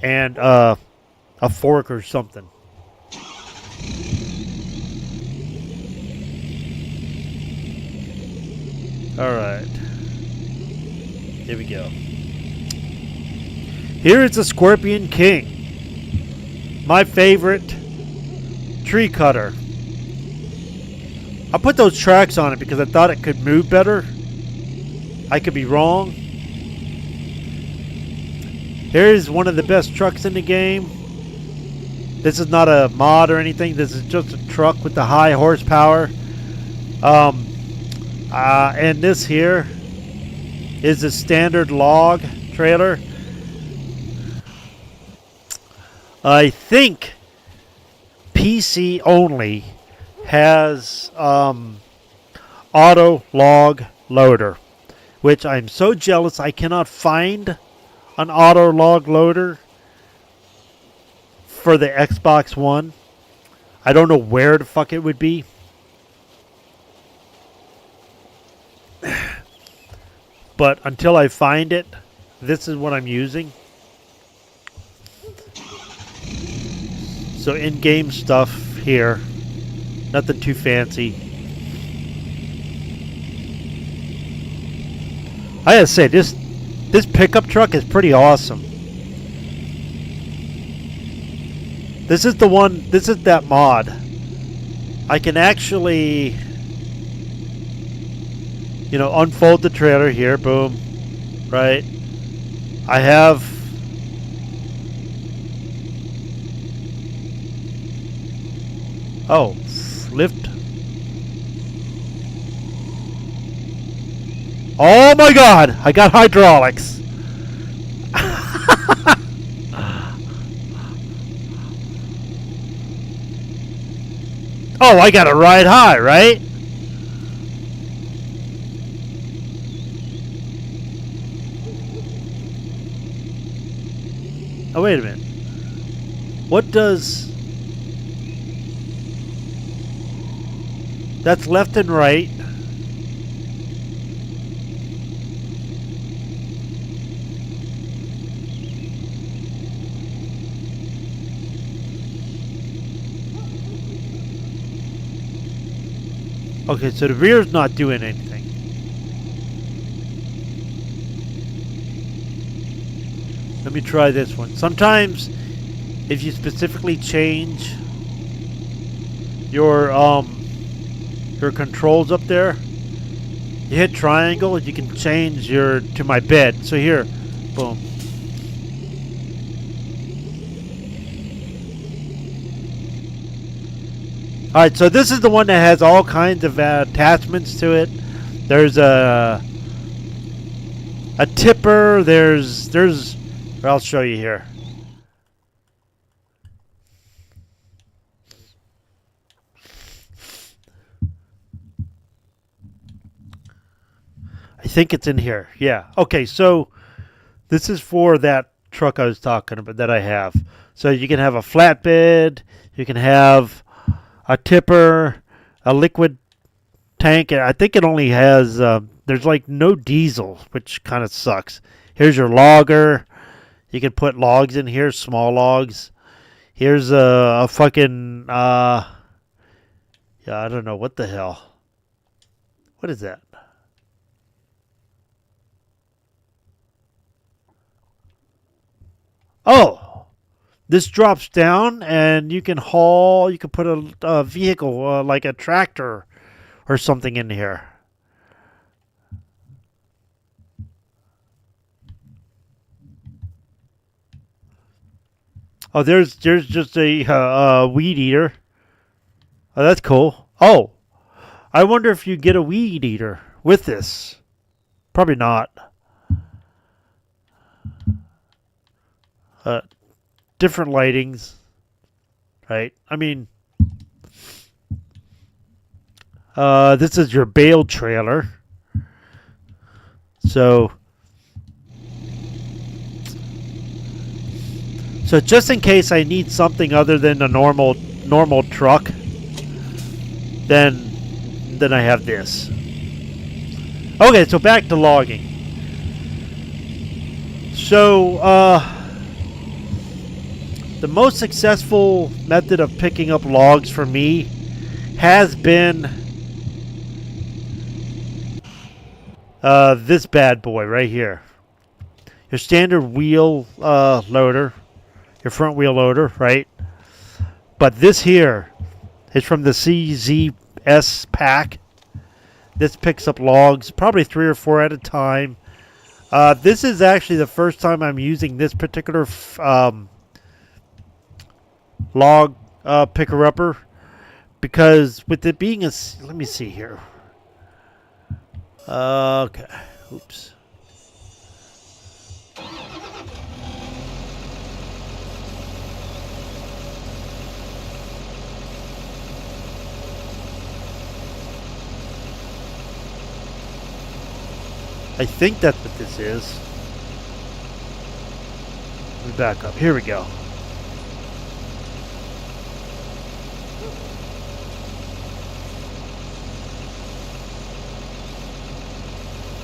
and a fork or something. All right. Here we go. Here is the Scorpion King. My favorite tree cutter. I put those tracks on it because I thought it could move better. I could be wrong. Here's one of the best trucks in the game. This is not a mod or anything. This is just a truck with the high horsepower. And this here is a standard log trailer. I think PC only has auto log loader, which I'm so jealous I cannot find an auto log loader for the Xbox One. I don't know where the fuck it would be. But until I find it, this is what I'm using. So in-game stuff here. Nothing too fancy. I gotta say, this pickup truck is pretty awesome. This is the one. This is that mod. I can actually, unfold the trailer here. Boom. Right. I have. Oh, lift. Oh my God! I got hydraulics. Oh, I got to ride high, right? Oh, wait a minute. What does... That's left and right. Okay, so the rear's not doing anything. Let me try this one. Sometimes, if you specifically change your controls up there, you hit triangle, you can change to my bed. So here, boom. Alright, so this is the one that has all kinds of attachments to it. There's a tipper, I'll show you here. I think it's in here. Yeah. Okay, so this is for that truck I was talking about that I have. So you can have a flatbed, you can have a tipper, a liquid tank. I think it only has, there's like no diesel, which kind of sucks. Here's your logger. You can put logs in here, small logs. Here's a fucking, yeah, I don't know, what the hell. What is that? Oh! This drops down, and you can put a vehicle, like a tractor or something in here. Oh, there's just a weed eater. Oh, that's cool. Oh, I wonder if you get a weed eater with this. Probably not. Different lightings, right? I mean, this is your bale trailer. So just in case I need something other than a normal truck, then I have this. Okay, so back to logging. So, the most successful method of picking up logs for me has been this bad boy right here. Your standard wheel loader, your front wheel loader, right? But this here is from the CZS pack. This picks up logs, probably 3 or 4 at a time. This is actually the first time I'm using this particular log picker-upper, because with it being a... Let me see here. Okay. Oops. I think that's what this is. Let me back up. Here we go.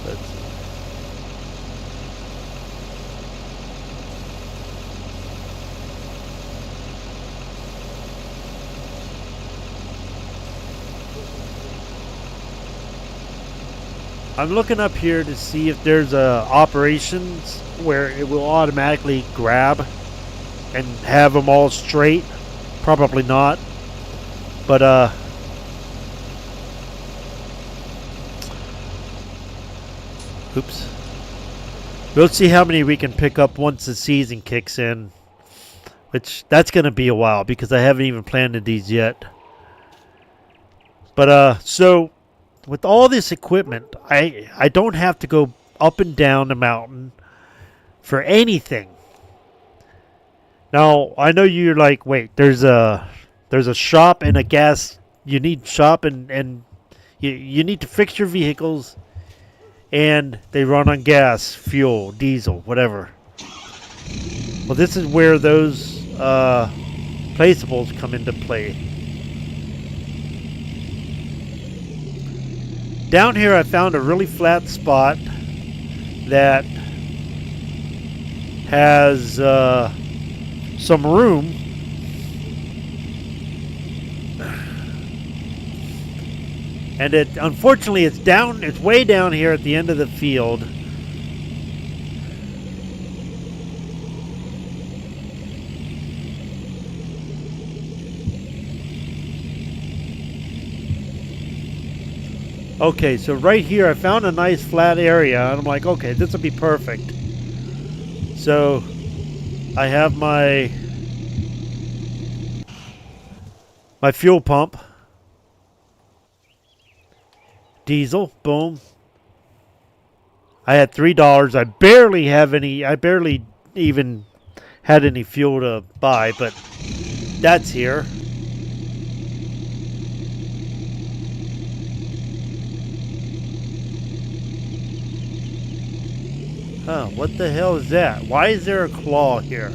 Let's see. I'm looking up here to see if there's operations where it will automatically grab and have them all straight. Probably not. But oops. We'll see how many we can pick up once the season kicks in. Which, that's going to be a while because I haven't even planted these yet. But, so, with all this equipment, I don't have to go up and down the mountain for anything. Now, I know you're like, wait, there's a shop and a gas. You need shop and you need to fix your vehicles. And they run on gas, fuel, diesel, whatever. Well, this is where those placeables come into play. Down here I found a really flat spot that has some room. And unfortunately it's way down here at the end of the field. Okay, so right here I found a nice flat area and I'm like, okay, this will be perfect. So I have my fuel pump. Diesel, boom. I had $3. I barely even had any fuel to buy, but that's here. Huh, what the hell is that? Why is there a claw here?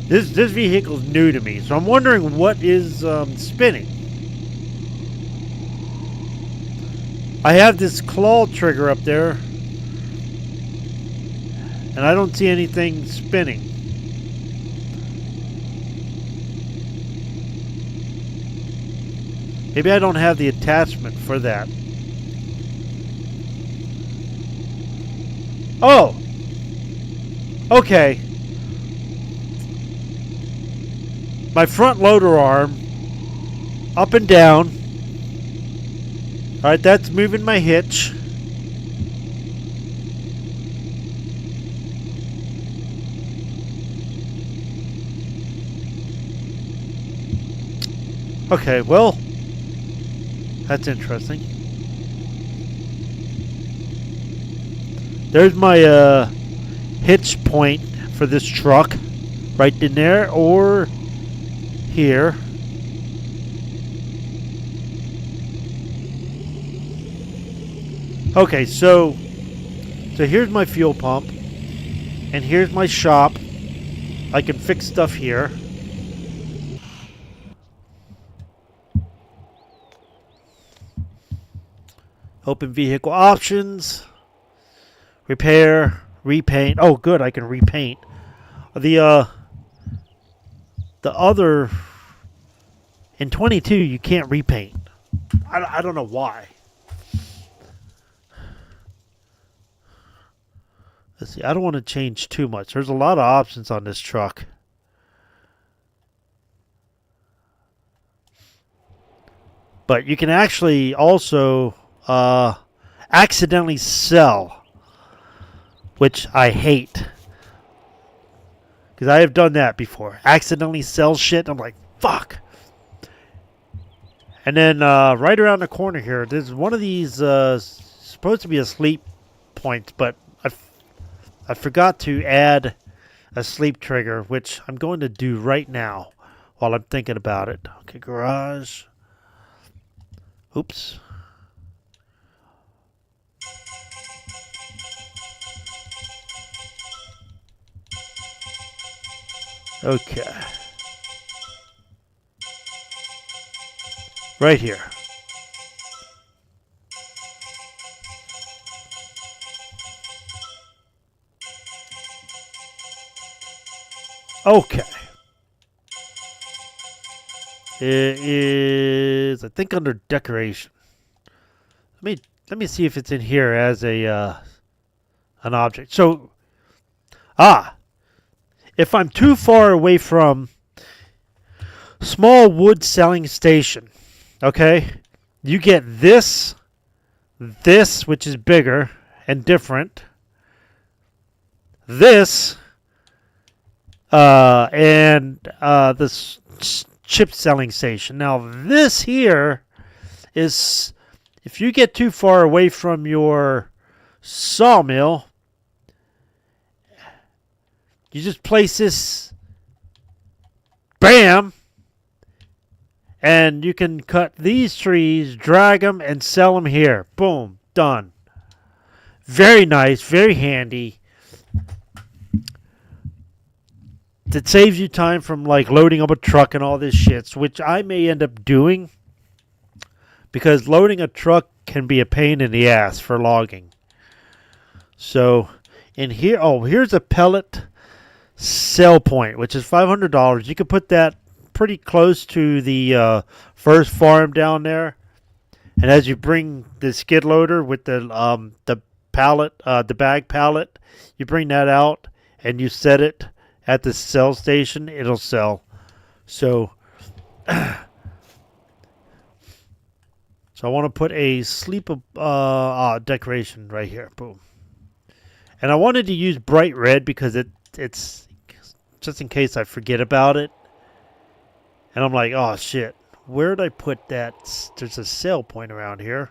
This vehicle's new to me, so I'm wondering what is spinning. I have this claw trigger up there, and I don't see anything spinning. Maybe I don't have the attachment for that. Oh! Okay. My front loader arm, up and down. Alright, that's moving my hitch. Okay, well, that's interesting. There's my hitch point for this truck. Right in there, or here. Okay, so here's my fuel pump, and here's my shop. I can fix stuff here. Open vehicle options, repair, repaint. Oh, good, I can repaint. The other in 22 you can't repaint. I don't know why. Let's see. I don't want to change too much. There's a lot of options on this truck. But you can actually also accidentally sell, which I hate. Because I have done that before. Accidentally sell shit. I'm like, fuck. And then right around the corner here, there's one of these supposed to be a sleep point, but I forgot to add a sleep trigger, which I'm going to do right now while I'm thinking about it. Okay, garage. Oops. Okay. Right here. Okay. It is, I think, under decoration. Let me see if it's in here as a an object. So, if I'm too far away from small wood selling station, okay, you get this, which is bigger and different, this, and this chip selling station. Now, this here is, if you get too far away from your sawmill, you just place this, bam, and you can cut these trees, drag them, and sell them here. Boom, done. Very nice, very handy. It saves you time from like loading up a truck and all this shit, which I may end up doing because loading a truck can be a pain in the ass for logging. So in here, here's a pellet sell point, which is $500. You could put that pretty close to the first farm down there, and as you bring the skid loader with the pallet, the bag pallet, you bring that out and you set it at the sell station, it'll sell. So so I want to put a sleep decoration right here. Boom. And I wanted to use bright red because it's just in case I forget about it. And I'm like, oh shit, where'd I put that? There's a sale point around here.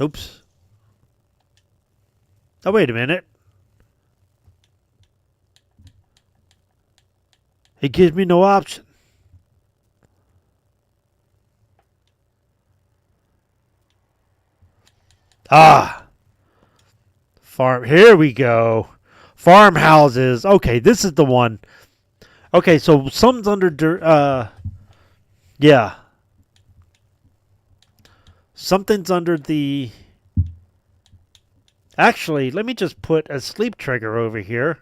Oops. Oh, wait a minute. It gives me no option. Farm. Here we go. Farmhouses. Okay, this is the one. Okay, so some's under... yeah. Something's under the... Actually, let me just put a sleep trigger over here.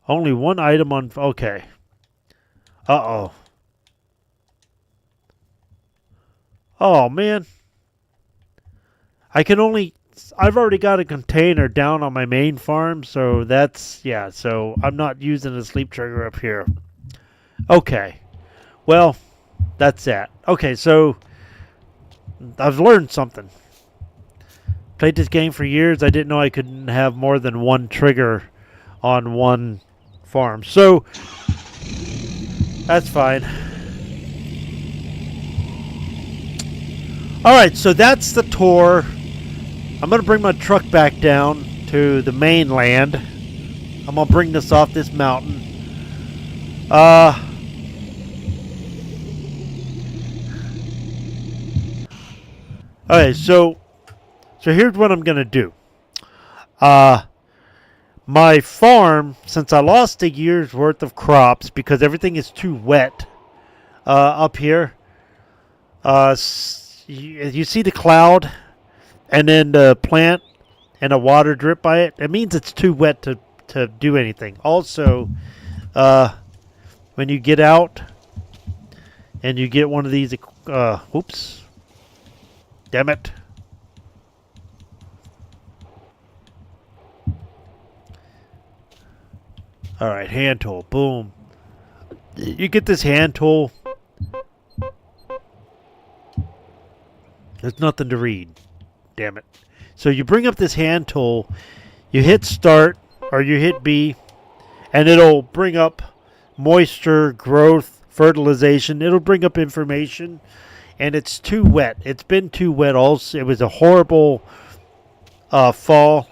Only one item on... Okay. Uh-oh. Oh, man. I've already got a container down on my main farm, so that's... Yeah, so I'm not using the sleep trigger up here. Okay. Well, that's that. Okay, so... I've learned something. Played this game for years. I didn't know I couldn't have more than one trigger on one farm. So, that's fine. Alright, so that's the tour. I'm going to bring my truck back down to the mainland. I'm going to bring this off this mountain. Okay, so here's what I'm going to do. My farm, since I lost a year's worth of crops because everything is too wet up here, you see the cloud and then the plant and the water drip by it? It means it's too wet to do anything. Also, when you get out and you get one of these... oops. Damn it. Alright, hand tool. Boom. You get this hand tool. There's nothing to read. Damn it. So you bring up this hand tool. You hit start or you hit B. And it'll bring up moisture, growth, fertilization. It'll bring up information. And it's too wet. It's been too wet also. It was a horrible fall.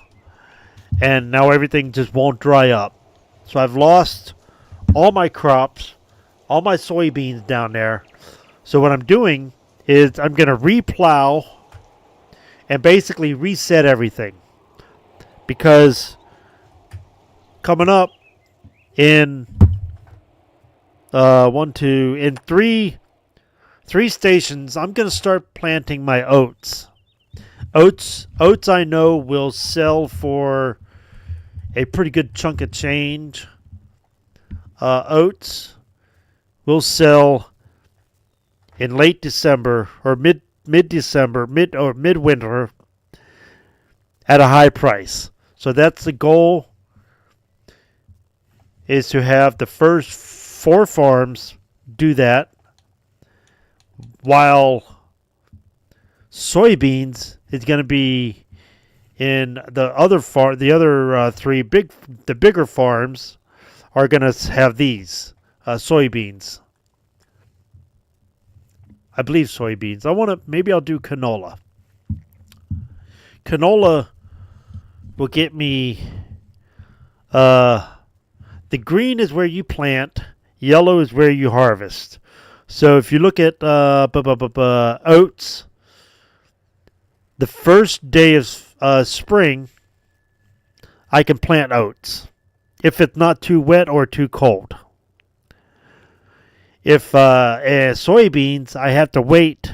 and now everything just won't dry up. So I've lost all my crops, all my soybeans down there. So what I'm doing is I'm going to replow and basically reset everything, because coming up in in three stations, I'm going to start planting my oats. Oats I know will sell for a pretty good chunk of change. Oats will sell in late December or mid-December, midwinter at a high price. So that's the goal, is to have the first 4 farms do that, while soybeans is going to be in the other the bigger farms are going to have these soybeans. I believe soybeans. Maybe I'll do canola. Canola will get me, the green is where you plant, yellow is where you harvest. So if you look at oats, the first day of spring, I can plant oats if it's not too wet or too cold. If soybeans, I have to wait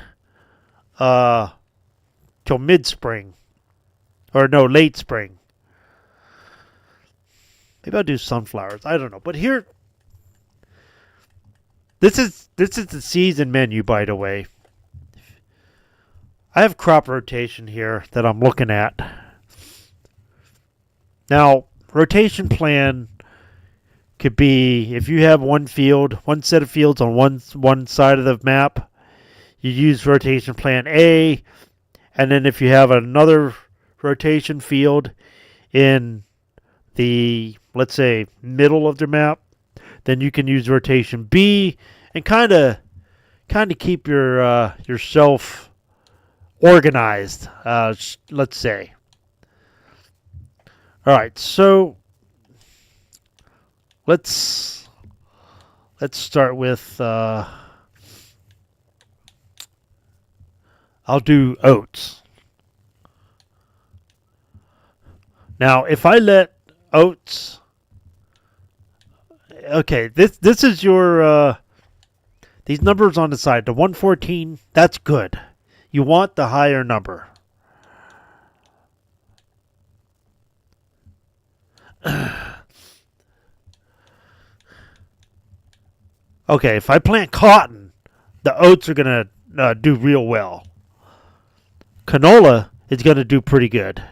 till mid-spring, or no, late spring. Maybe I'll do sunflowers. I don't know. But here, this is the season menu, by the way. I have crop rotation here that I'm looking at. Now, rotation plan could be, if you have one set of fields on one side of the map, you use rotation plan A, and then if you have another rotation field in the, let's say, middle of the map, then you can use rotation B, and kind of keep yourself organized, let's say. All right, so let's start with, I'll do oats. Now, if I let oats, okay, this is your, these numbers on the side, the 114, that's good. You want the higher number. Okay, if I plant cotton, the oats are going to do real well. Canola is going to do pretty good.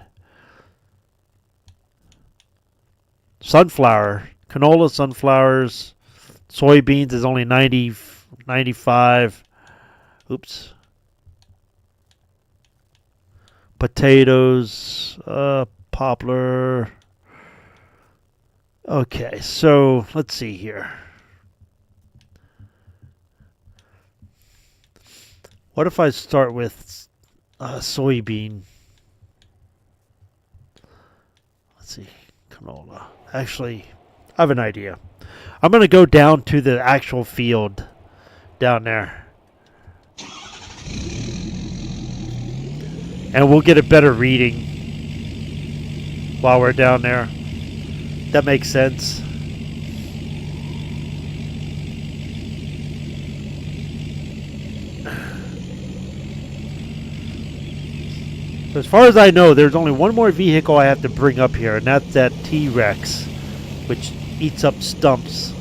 Canola, sunflowers, soybeans is only 90, 95. Oops. Potatoes, poplar. Okay, so let's see here. What if I start with soybean? Let's see, canola. Actually, I have an idea. I'm going to go down to the actual field down there, and we'll get a better reading while we're down there. That makes sense. So as far as I know, there's only one more vehicle I have to bring up here, and that's that T-Rex, which eats up stumps.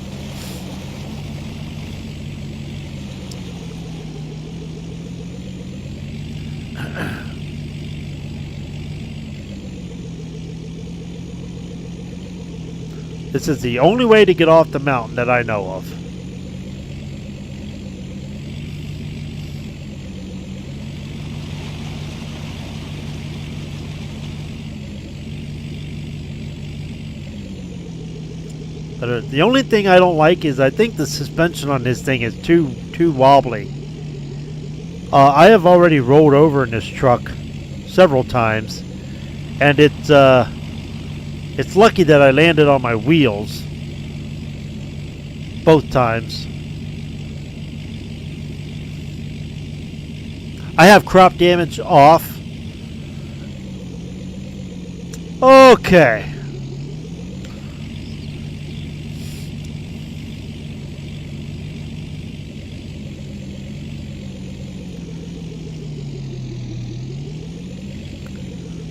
This is the only way to get off the mountain that I know of. But the only thing I don't like is I think the suspension on this thing is too wobbly. I have already rolled over in this truck several times, and it's It's lucky that I landed on my wheels both times. I have crop damage off. Okay.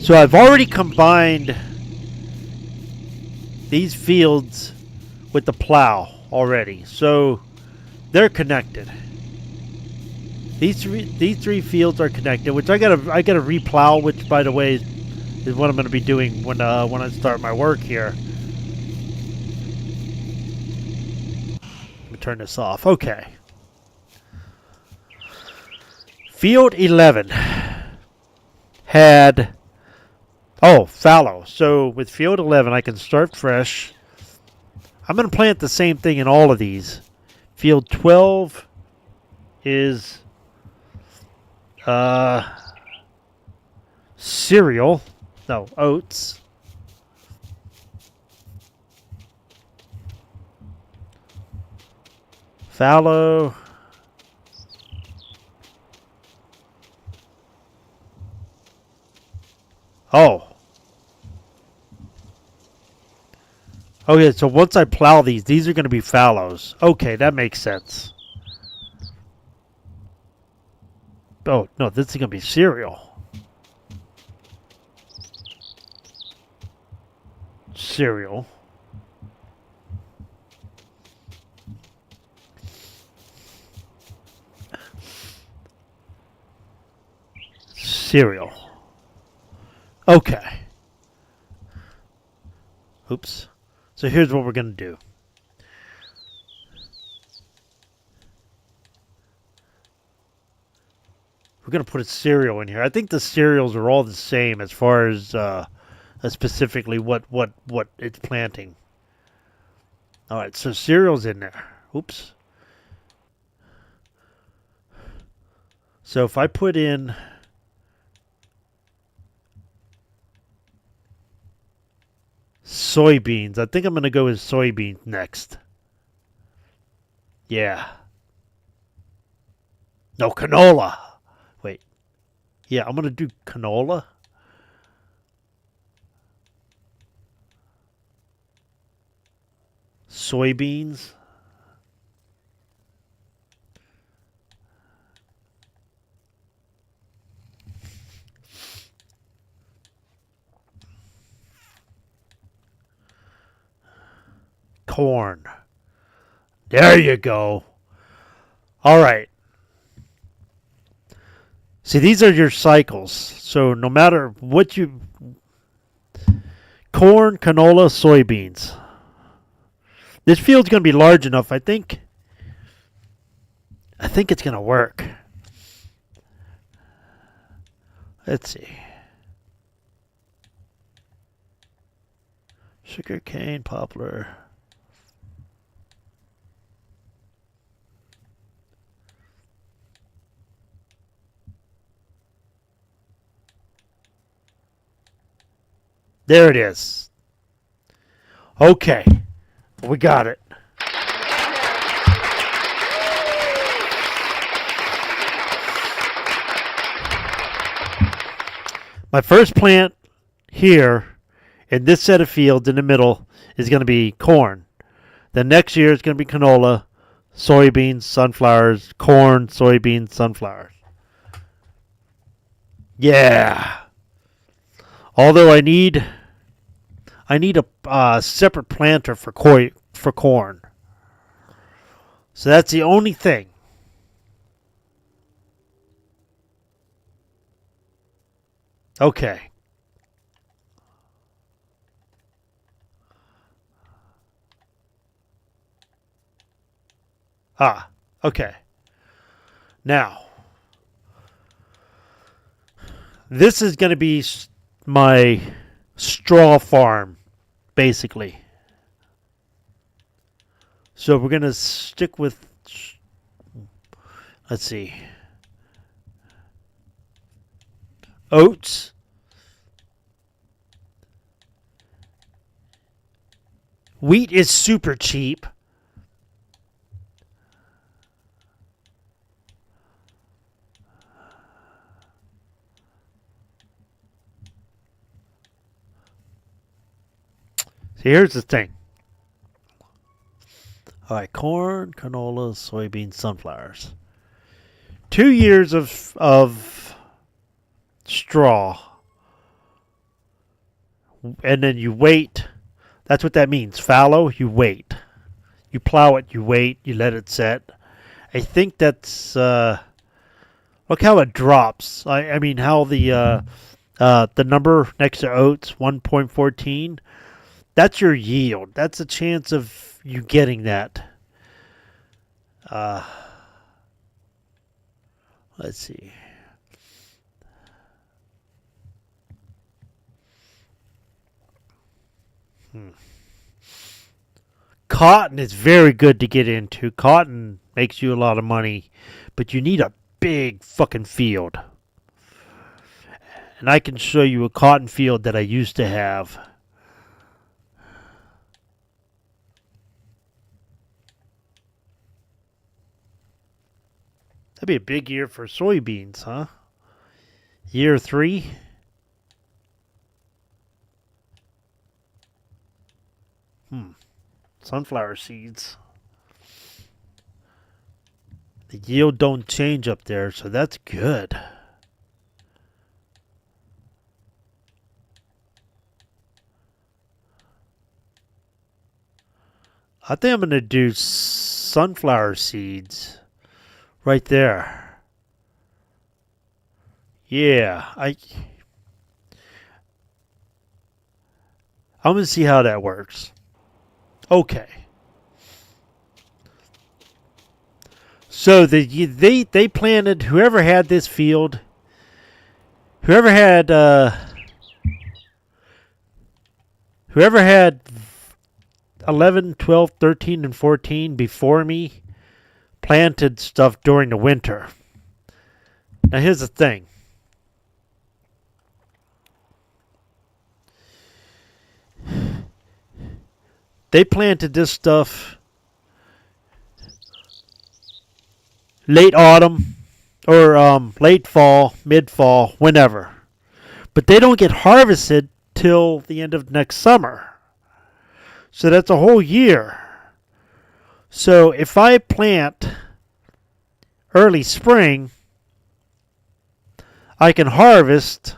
So I've already combined these fields with the plow already. So they're connected. These three fields are connected, which I gotta replow, which by the way is what I'm gonna be doing when I start my work here. Let me turn this off. Okay. Field 11 had fallow. So with field 11 I can start fresh. I'm gonna plant the same thing in all of these. Field 12 is cereal. No, oats. Fallow. Oh. Okay, so once I plow these are going to be fallows. Okay, that makes sense. Oh, no, this is going to be cereal. Cereal. Cereal. Okay. Oops. So here's what we're going to do. We're going to put a cereal in here. I think the cereals are all the same as far as specifically what it's planting. All right, so cereal's in there. Oops. So if I put in soybeans, I think I'm going to go with soybeans next. Yeah. No, canola. Wait. Yeah, I'm going to do canola. Soybeans. Corn. There you go. All right. See, these are your cycles. So no matter what you... Corn, canola, soybeans. This field's going to be large enough, I think. I think it's going to work. Let's see. Sugar cane, poplar. There it is. Okay. We got it. My first plant here in this set of fields in the middle is going to be corn. Then next year it's going to be canola, soybeans, sunflowers, corn, soybeans, sunflowers. Yeah. Although I need a separate planter for corn. So that's the only thing. Okay. Okay. Now, this is going to be my straw farm, basically. So we're going to stick with, let's see, oats, Wheat is super cheap. See, here's the thing. All right, corn, canola, soybeans, sunflowers. 2 years of straw, and then you wait. That's what that means. Fallow, you wait. You plow it, you wait, you let it set. I think that's look how it drops. I mean how the number next to oats 1.14. That's your yield. That's a chance of you getting that. Let's see. Cotton is very good to get into. Cotton makes you a lot of money, but you need a big fucking field. And I can show you a cotton field that I used to have. That'd be a big year for soybeans, huh? Year 3. Sunflower seeds. The yield don't change up there, so that's good. I think I'm going to do sunflower seeds right there. Yeah, I'm going to see how that works. Okay. So they planted, whoever had this field, whoever had 11, 12, 13, and 14 before me planted stuff during the winter. Now here's the thing. They planted this stuff late autumn or late fall, mid-fall, whenever. But they don't get harvested till the end of next summer. So that's a whole year. So if I plant early spring, I can harvest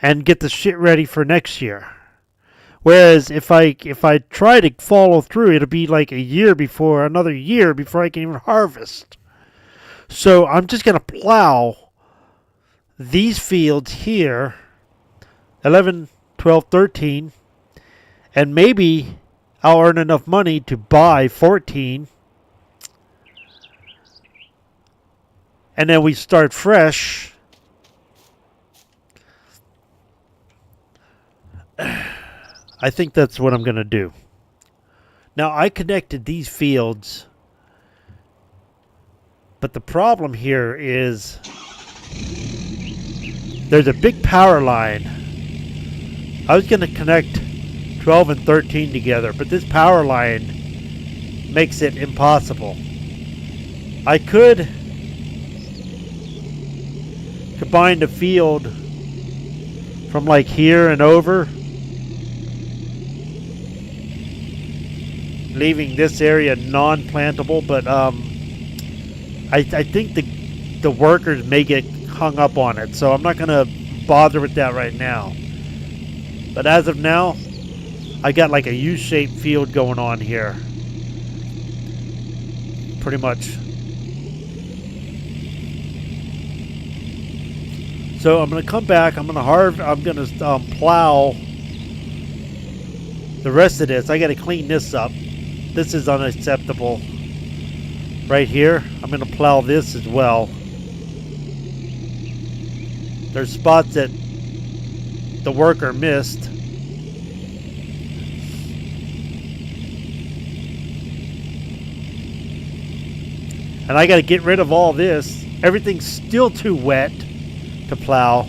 and get the shit ready for next year. Whereas if I try to follow through, it'll be like another year before I can even harvest. So I'm just going to plow these fields here, 11, 12, 13, and maybe I'll earn enough money to buy 14. And then we start fresh. I think that's what I'm going to do. Now, I connected these fields, but the problem here is there's a big power line. I was going to connect 12 and 13 together, but this power line makes it impossible. I could combine the field from like here and over, leaving this area non-plantable, but I think the workers may get hung up on it, so I'm not going to bother with that right now. But as of now, I got like a U-shaped field going on here, pretty much. So I'm going to come back. I'm going to plow the rest of this. I got to clean this up. This is unacceptable. Right here, I'm going to plow this as well. There's spots that the worker missed. And I got to get rid of all this. Everything's still too wet to plow.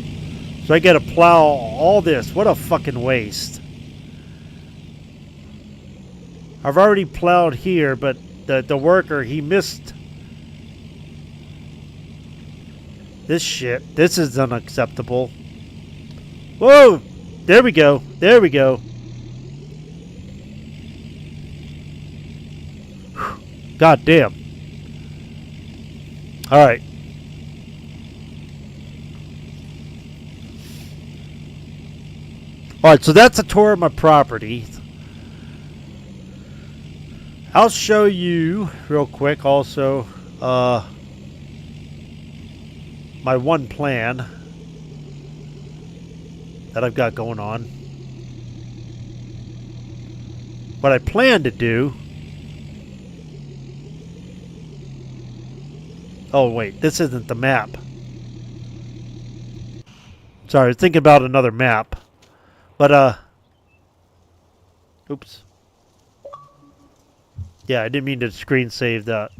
So I got to plow all this. What a fucking waste. I've already plowed here, but the worker, he missed this shit. This is unacceptable. Whoa! There we go. There we go. God damn. Alright. Alright, so that's a tour of my property. I'll show you real quick also my one plan that I've got going on. What I plan to do. Oh wait, this isn't the map. Sorry, I was thinking about another map. But oops. Yeah, I didn't mean to screen save that.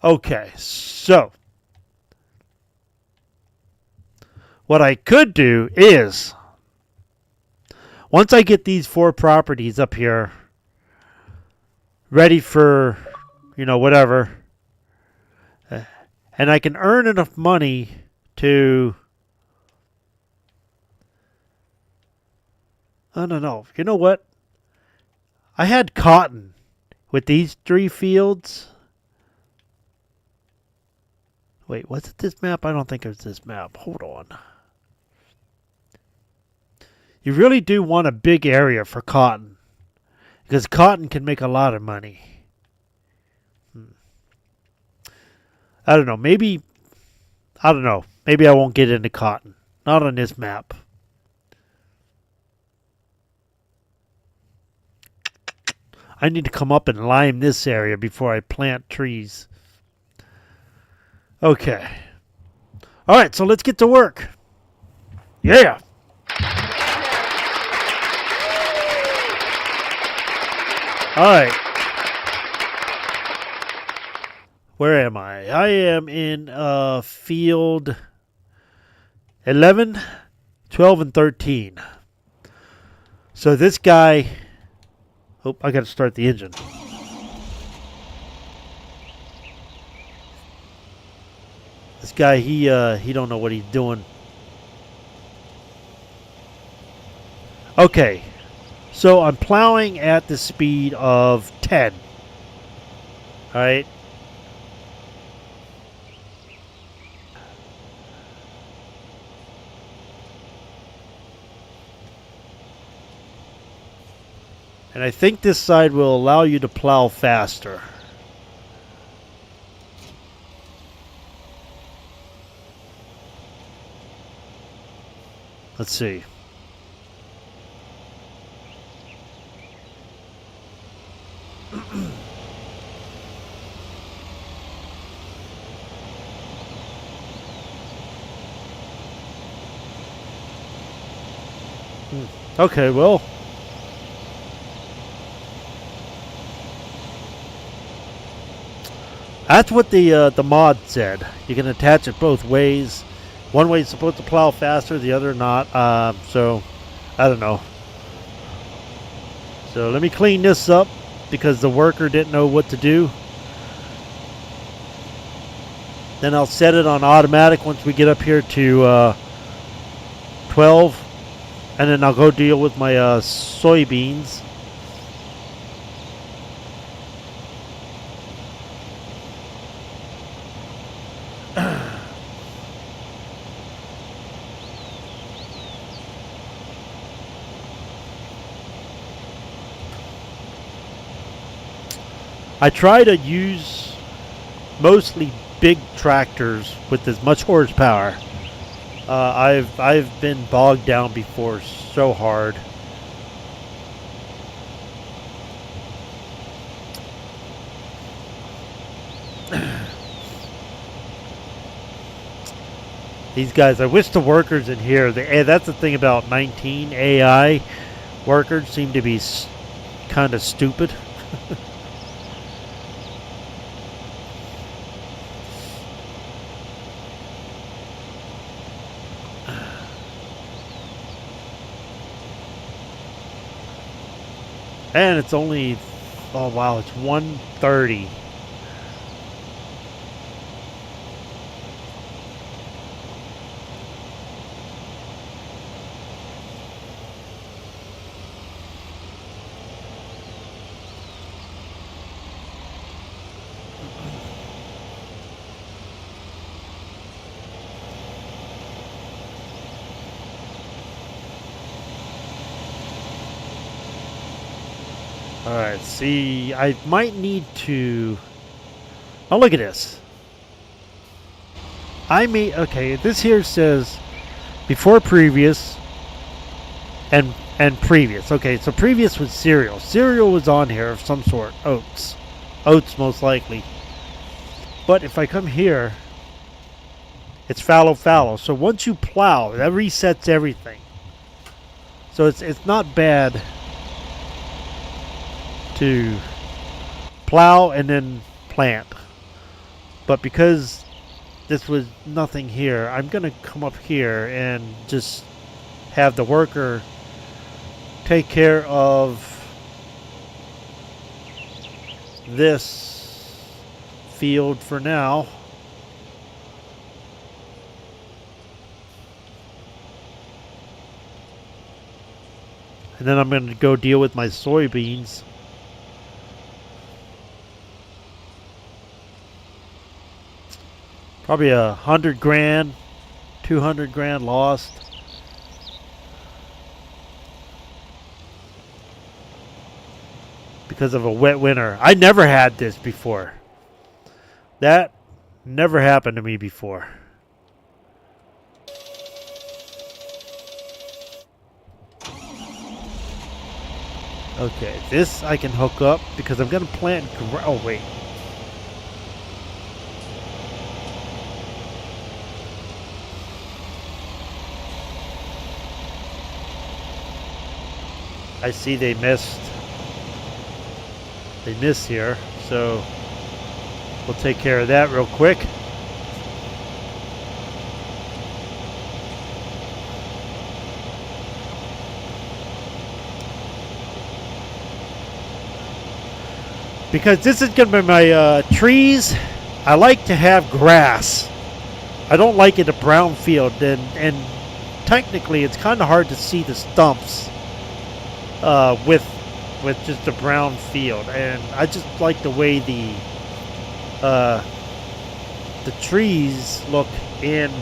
Okay, so what I could do is, once I get these 4 properties up here ready for, you know, whatever, and I can earn enough money to, I don't know, you know what? I had cotton with these 3 fields. Wait, was it this map? I don't think it was this map. Hold on. You really do want a big area for cotton, because cotton can make a lot of money. I don't know. Maybe, I don't know. Maybe I won't get into cotton. Not on this map. I need to come up and lime this area before I plant trees. Okay. Alright, so let's get to work. Yeah! Alright. Where am I? I am in field 11, 12, and 13. So this guy... Oh, I gotta start the engine. This guy, he don't know what he's doing. Okay, so I'm plowing at the speed of 10. All right. And I think this side will allow you to plow faster. Let's see. Okay, well. That's what the mod said. You can attach it both ways. One way is supposed to plow faster, the other not. So, I don't know. So let me clean this up because the worker didn't know what to do. Then I'll set it on automatic once we get up here to 12. And then I'll go deal with my soybeans. I try to use mostly big tractors with as much horsepower. I've been bogged down before so hard. These guys, I wish the workers in here, that's the thing about 19 AI workers seem to be kind of stupid. And it's only, oh wow, it's 1:30. Alright, see, I might need to... Oh, look at this. Okay, this here says before previous and previous. Okay, so previous was cereal. Cereal was on here of some sort. Oats. Oats most likely. But if I come here, it's fallow fallow. So once you plow, that resets everything. So it's not bad to plow and then plant. But because this was nothing here, I'm gonna come up here and just have the worker take care of this field for now. And then I'm gonna go deal with my soybeans. Probably 100 grand, 200 grand lost. Because of a wet winter. I never had this before. That never happened to me before. Okay, this I can hook up because I'm going to plant... Oh, wait. I see they missed. They missed here, so we'll take care of that real quick. Because this is going to be my trees, I like to have grass. I don't like it a brown field, and technically it's kind of hard to see the stumps with just a brown field, and I just like the way the trees look in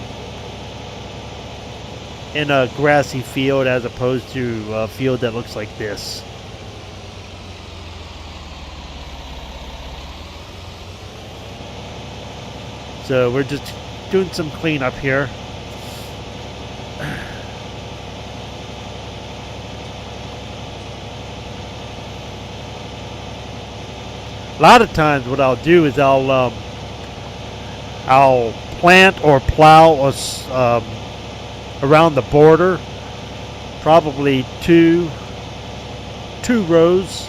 a grassy field as opposed to a field that looks like this. So we're just doing some cleanup here. A lot of times what I'll do is I'll plant or plow around the border, probably two rows.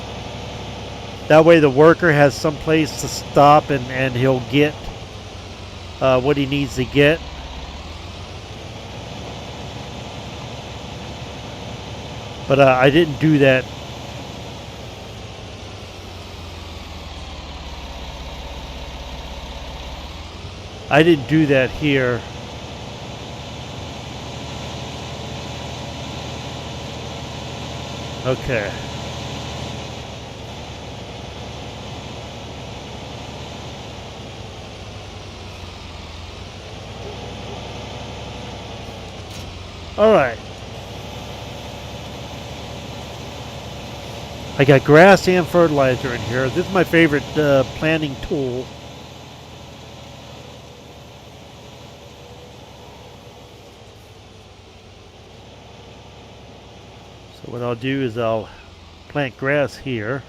That way the worker has some place to stop and he'll get what he needs to get. But I didn't do that. I didn't do that here. Okay. All right. I got grass and fertilizer in here. This is my favorite planting tool. So what I'll do is I'll plant grass here.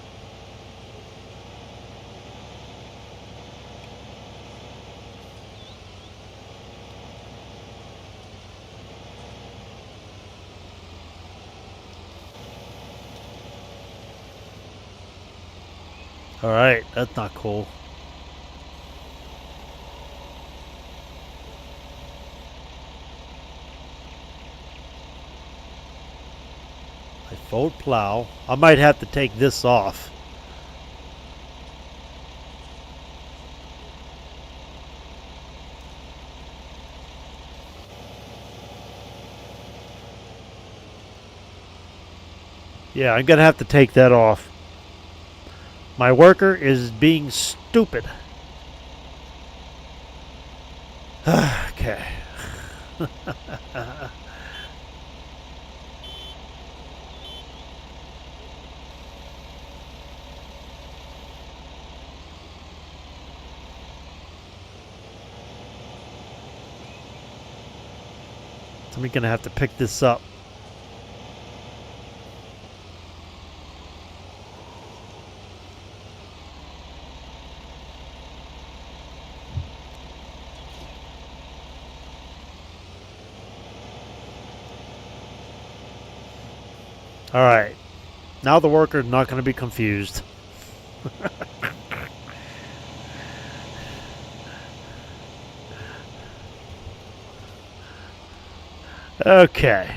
Alright, that's not cool. I Fold plow. I might have to take this off. Yeah, I'm gonna have to take that off. My worker is being stupid. Okay. So I'm gonna have to pick this up. All right. Now the worker's not going to be confused. Okay.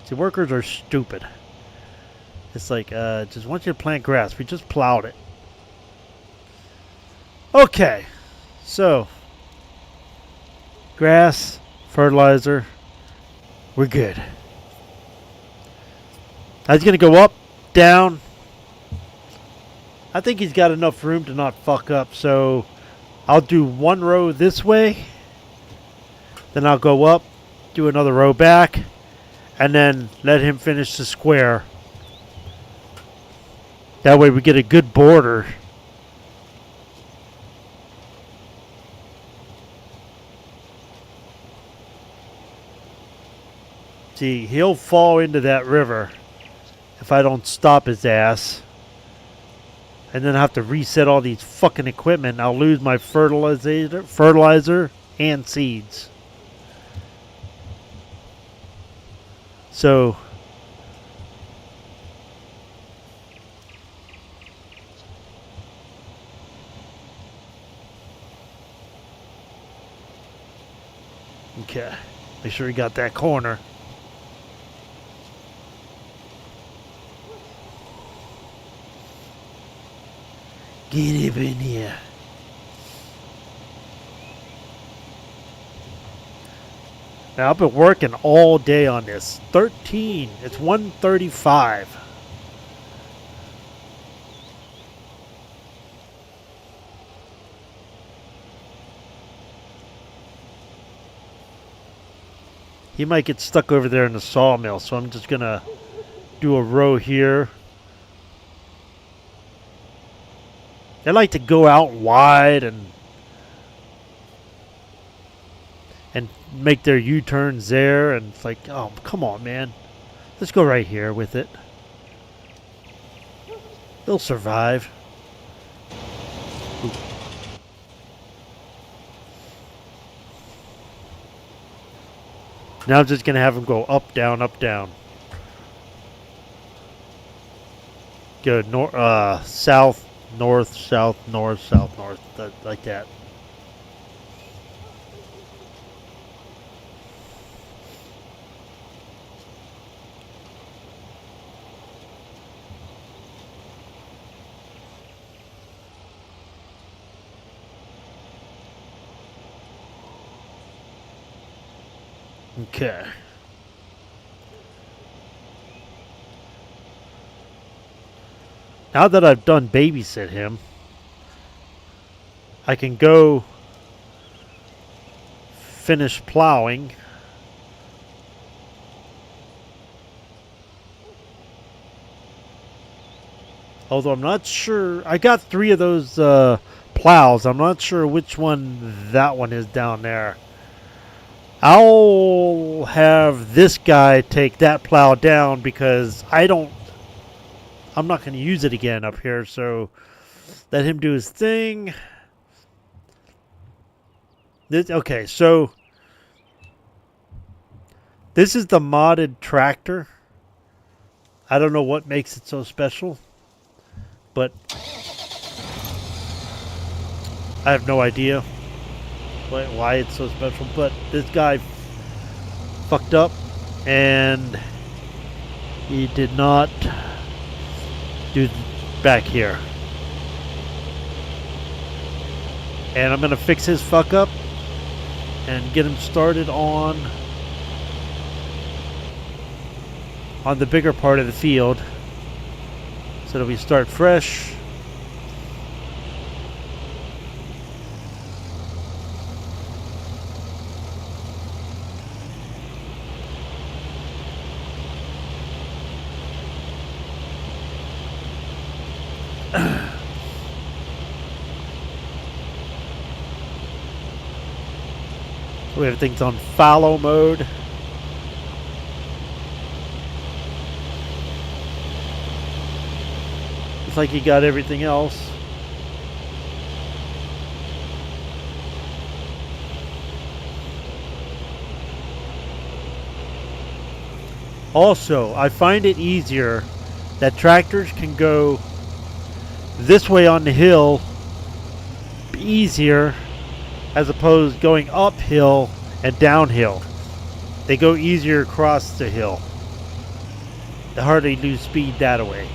See, workers are stupid. It's like, just want you to plant grass. We just plowed it. Okay. So, grass, fertilizer, we're good. I was going to go up, down. I think he's got enough room to not fuck up, so I'll do one row this way. Then I'll go up, do another row back, and then let him finish the square. That way we get a good border. See, he'll fall into that river if I don't stop his ass. And then I have to reset all these fucking equipment. I'll lose my fertilizer and seeds. So okay. Make sure he got that corner. Get up in here. Now I've been working all day on this. 13. It's 1:35. He might get stuck over there in the sawmill, so I'm just gonna do a row here. They like to go out wide and make their U-turns there, and it's like, oh, come on, man. Let's go right here with it. They'll survive. Ooh. Now I'm just going to have them go up, down, up, down. Go south, north, south, north, south, north, like that. Okay. Now that I've done babysit him, I can go finish plowing. Although I'm not sure. I got 3 of those plows. I'm not sure which one that one is down there. I'll have this guy take that plow down because I'm not going to use it again up here, so let him do his thing. Okay, so this is the modded tractor. I don't know what makes it so special, but I have no idea why it's so special. But this guy fucked up, and he did not do back here. And I'm gonna fix his fuck up and get him started on the bigger part of the field, so that we start fresh. We have things on fallow mode. It's like you got everything else. Also, I find it easier that tractors can go this way on the hill easier, as opposed to going uphill and downhill. They go easier across the hill. They hardly lose speed that way.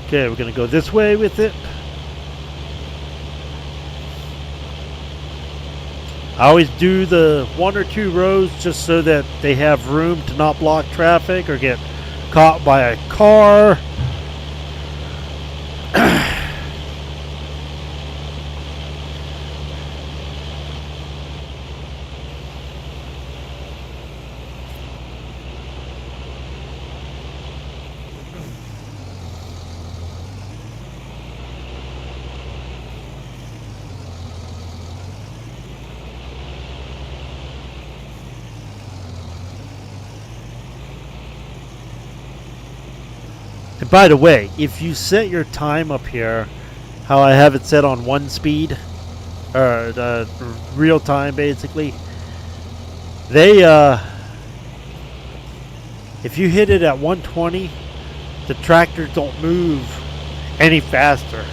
Okay, we're going to go this way with it. I always do the 1 or 2 rows just so that they have room to not block traffic or get caught by a car. And by the way, if you set your time up here, how I have it set on 1 speed, or the real time basically, they if you hit it at 120, the tractors don't move any faster.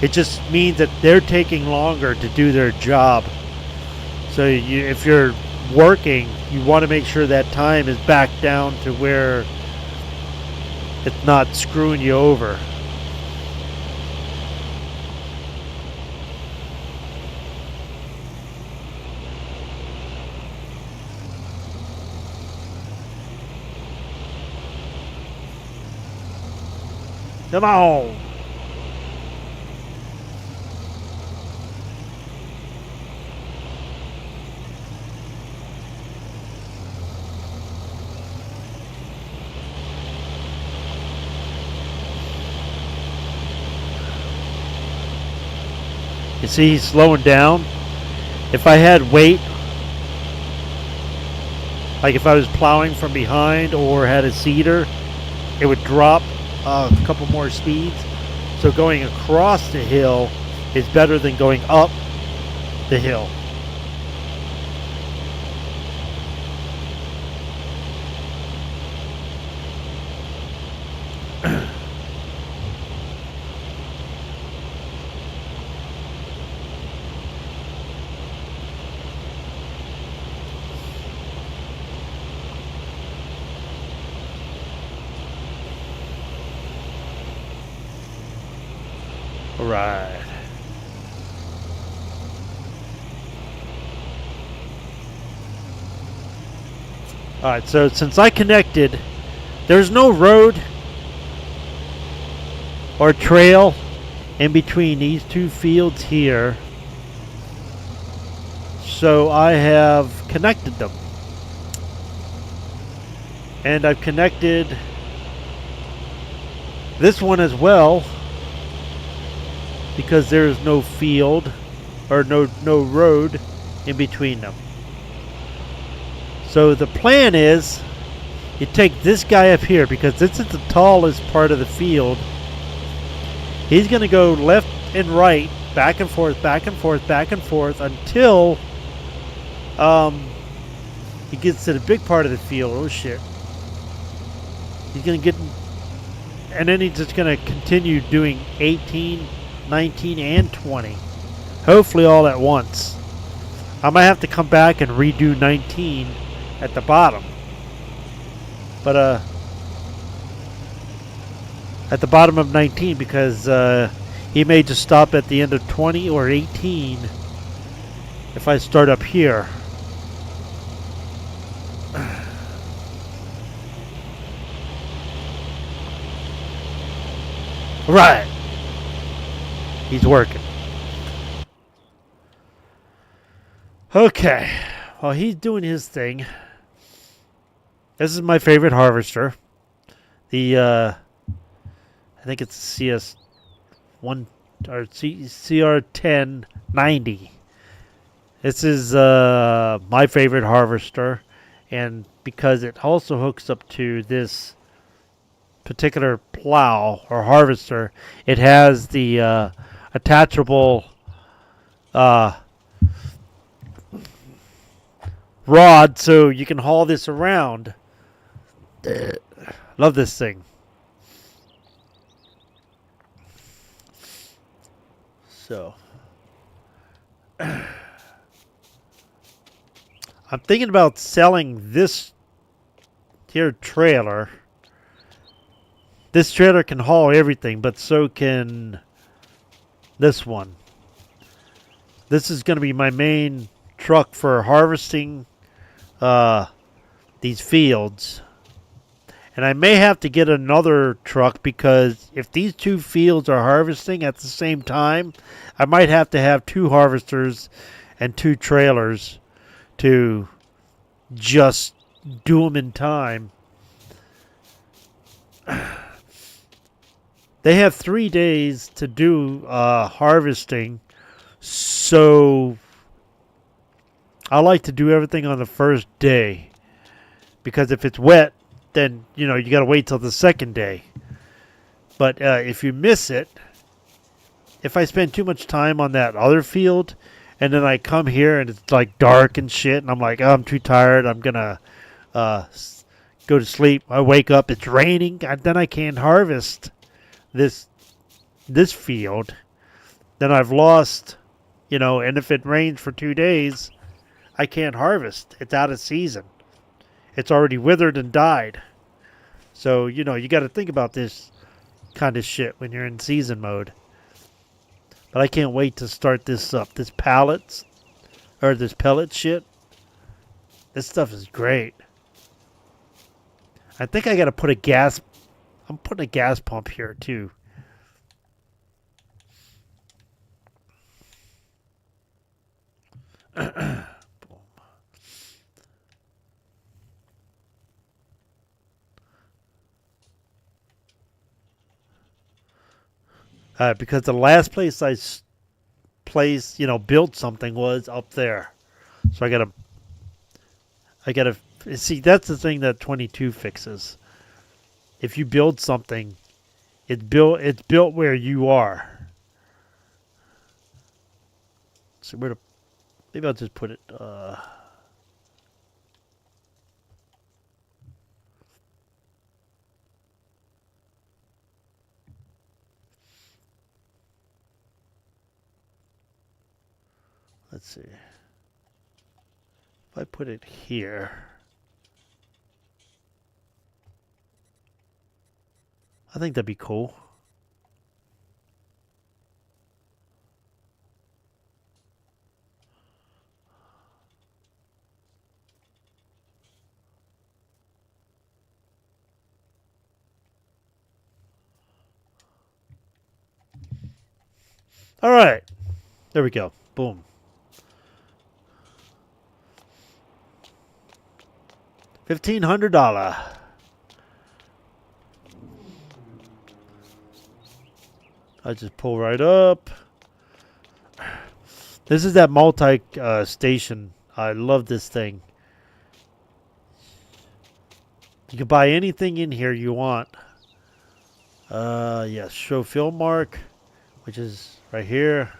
It just means that they're taking longer to do their job. So if you're working, you want to make sure that time is back down to where it's not screwing you over. Come on. You see he's slowing down. If I had weight, like if I was plowing from behind or had a seeder, it would drop a couple more speeds. So going across the hill is better than going up the hill. Right. Alright, so since I connected, there's no road or trail in between these 2 fields here. So I have connected them. And I've connected this one as well, because there is no field or no road in between them. So the plan is you take this guy up here, because this is the tallest part of the field. He's going to go left and right back and forth, back and forth, back and forth until he gets to the big part of the field. Oh shit. He's going to get, and then he's just going to continue doing 18, 19, and 20. Hopefully all at once. I might have to come back and redo 19 at the bottom. But at the bottom of 19, because he may just stop at the end of 20 or 18 if I start up here. Right. He's working. Okay. While he's doing his thing, this is my favorite harvester. The I think it's CS1 or CR1090. This is my favorite harvester, and because it also hooks up to this particular plow or harvester, it has the attachable rod, so you can haul this around. Love this thing. So I'm thinking about selling this here trailer. This trailer can haul everything, but so can this one. This is going to be my main truck for harvesting these fields. And I may have to get another truck, because if these two fields are harvesting at the same time, I might have to have two harvesters and two trailers to just do them in time. They have 3 days to do harvesting, so I like to do everything on the first day, because if it's wet, then you got to wait till the second day. But if you miss it, if I spend too much time on that other field, and then I come here and it's like dark and shit, and I'm like, oh, I'm too tired, I'm gonna go to sleep. I wake up, it's raining, and then I can't harvest this field. Then I've lost, and if it rains for 2 days, I can't harvest. It's out of season. It's already withered and died. So, you got to think about this kind of shit when you're in season mode. But I can't wait to start this up. This pellet shit. This stuff is great. I think I got to put I'm putting a gas pump here too. Because the last place I built something was up there. So I gotta see, that's the thing that 22 fixes. If you build something, it's built where you are. So maybe I'll just put it let's see. If I put it here, I think that'd be cool. All right. There we go. Boom. $1,500. I just pull right up. This is that multi station. I love this thing. You can buy anything in here you want. Yes, show field mark, which is right here.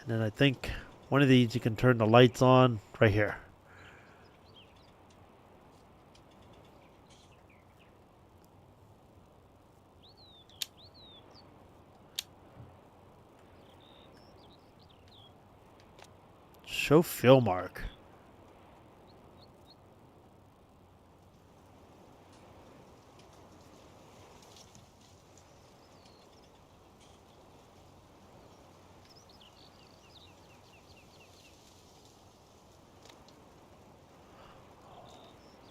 And then I think one of these you can turn the lights on right here. Show fill mark.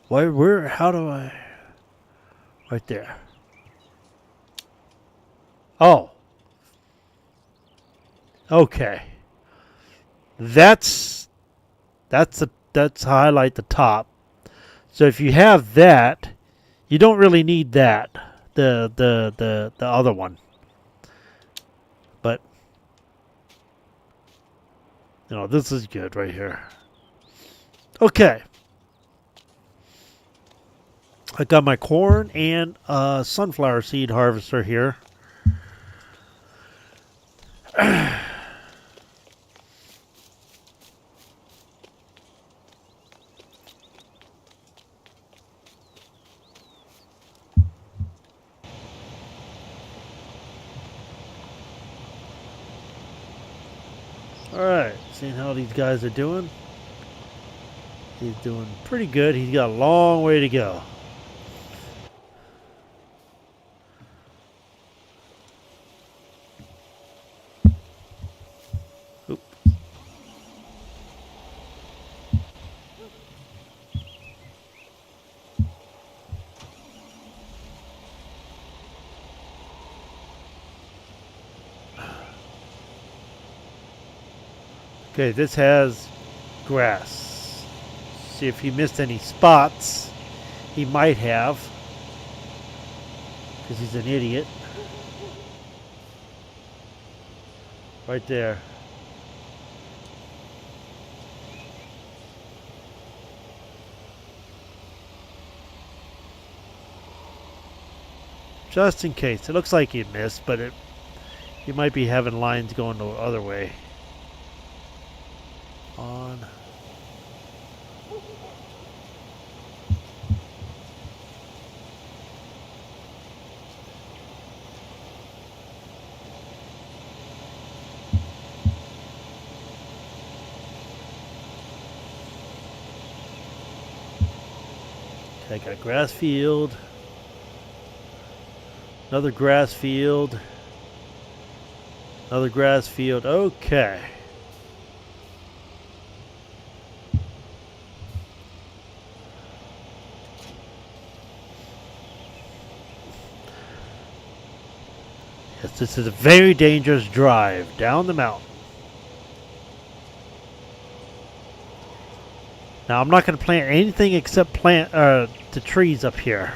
Where, how do I? Right there. Oh. Okay. That's highlight the top. So if you have that, you don't really need that. The other one. But you know, this is good right here. Okay. I got my corn and sunflower seed harvester here. Alright, seeing how these guys are doing. He's doing pretty good. He's got a long way to go. Oop. Okay, this has grass. See if he missed any spots. He might have, because he's an idiot. Right there. Just in case. It looks like he missed, but he might be having lines going the other way. On. Okay, I got a grass field. Another grass field. Another grass field. Okay. Yes, this is a very dangerous drive down the mountain. Now I'm not going to plant anything except plant the trees up here.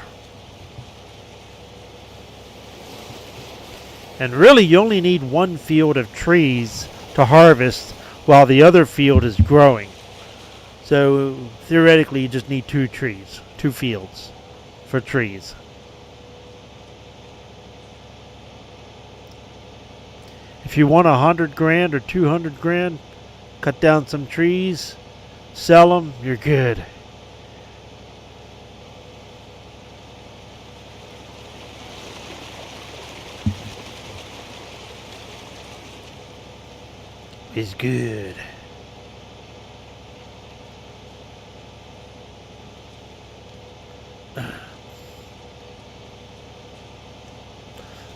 And really you only need one field of trees to harvest while the other field is growing. So theoretically you just need two fields for trees. If you want 100 grand or 200 grand, cut down some trees, sell them, you're good. It's good.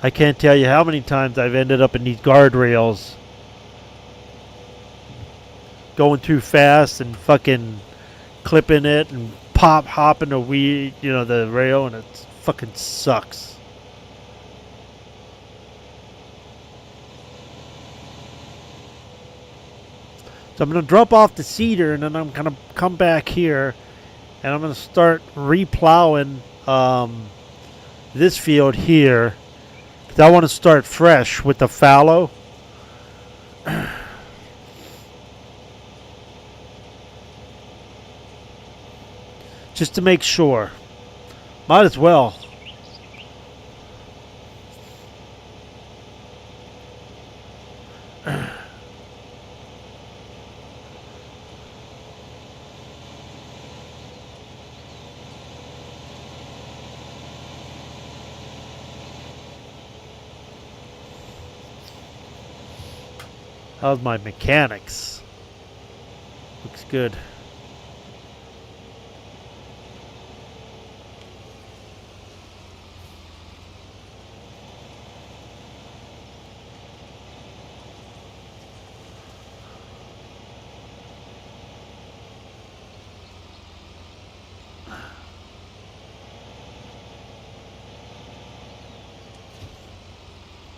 I can't tell you how many times I've ended up in these guardrails going too fast and fucking clipping it and hopping the rail, and it fucking sucks. So I'm going to drop off the cedar, and then I'm going to come back here and I'm going to start replowing this field here. I want to start fresh with the fallow. Just to make sure. Might as well. How's my mechanics? Looks good.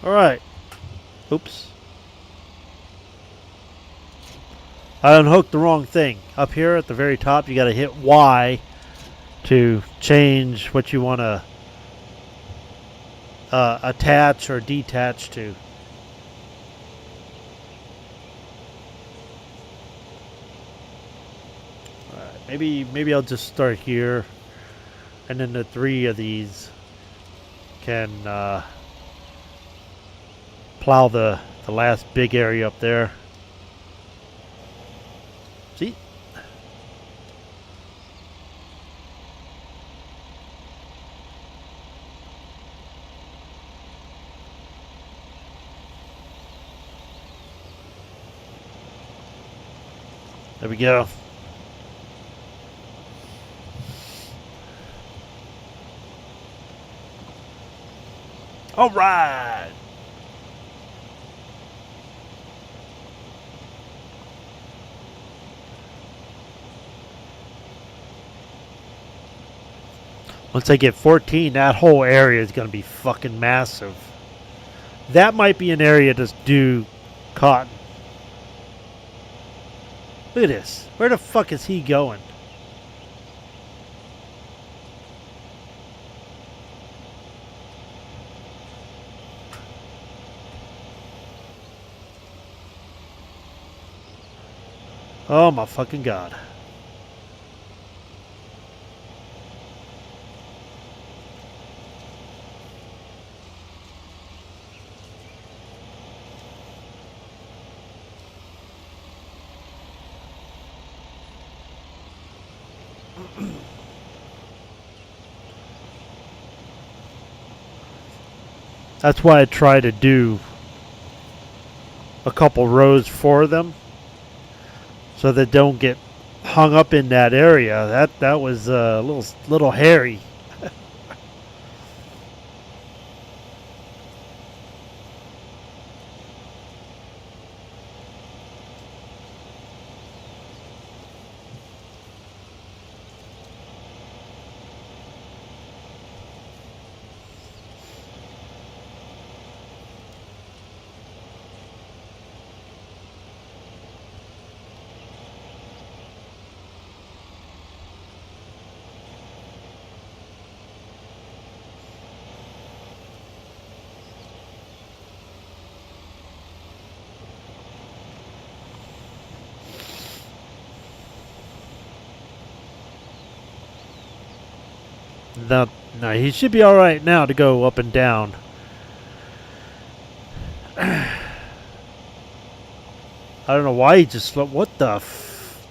Alright. Oops. I unhooked the wrong thing. Up here at the very top, you gotta hit Y to change what you want to attach or detach to. Alright, maybe I'll just start here, and then the 3 of these can plow the last big area up there. See? There we go. All right. Once I get 14, that whole area is going to be fucking massive. That might be an area to do cotton. Look at this. Where the fuck is he going? Oh my fucking god. That's why I try to do a couple rows for them, so they don't get hung up in that area. That was a little hairy. No, he should be all right now to go up and down. I don't know why he just slowed. What the f...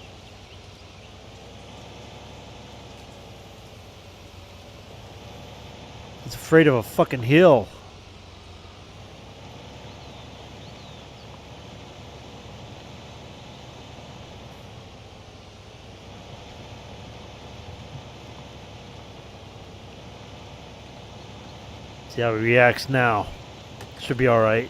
He's afraid of a fucking hill. See how he reacts now. Should be alright.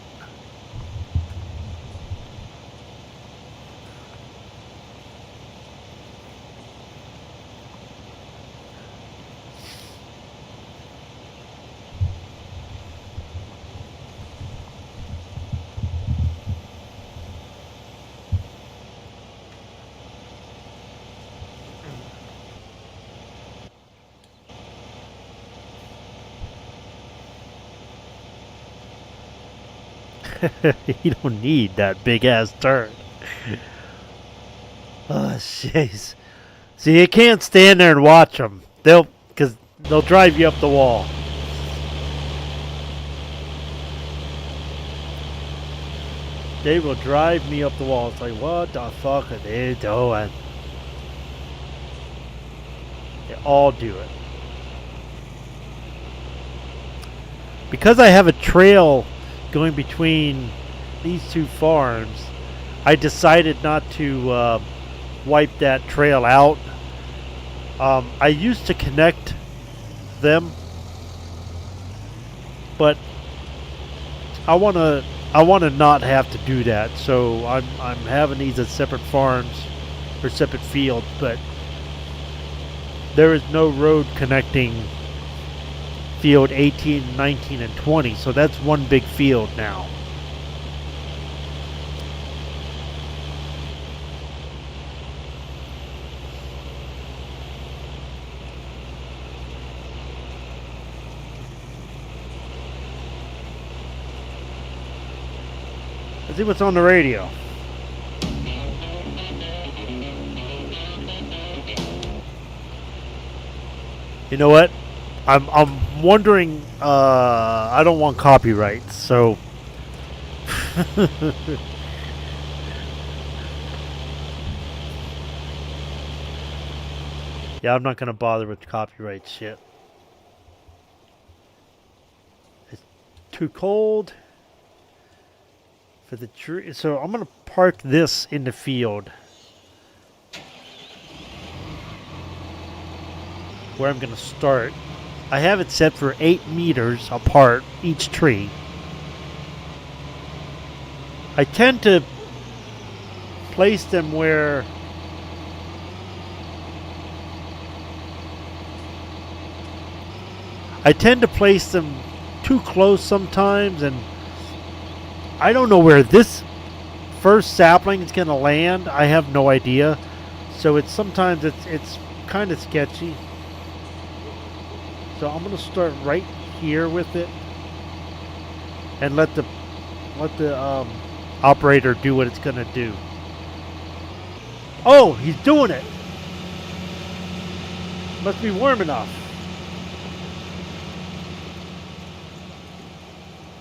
You don't need that big ass turn. Oh, jeez. See, you can't stand there and watch them. Because they'll drive you up the wall. They will drive me up the wall. It's like, what the fuck are they doing? They all do it. Because I have a trail going between these two farms, I decided not to wipe that trail out. I used to connect them, but I wanna not have to do that. So I'm having these as separate farms or separate fields, but there is no road connecting field 18, 19, and 20. So that's one big field now. Let's see what's on the radio. You know what? I'm wondering. I don't want copyrights, so. Yeah, I'm not gonna bother with copyright shit. It's too cold for the tree, so I'm gonna park this in the field where I'm gonna start. I have it set for 8 meters apart each tree. I tend to place them where too close sometimes, and I don't know where this first sapling is going to land. I have no idea. So it's kind of sketchy. So I'm going to start right here with it and let the operator do what it's going to do. Oh, he's doing it. Must be warm enough.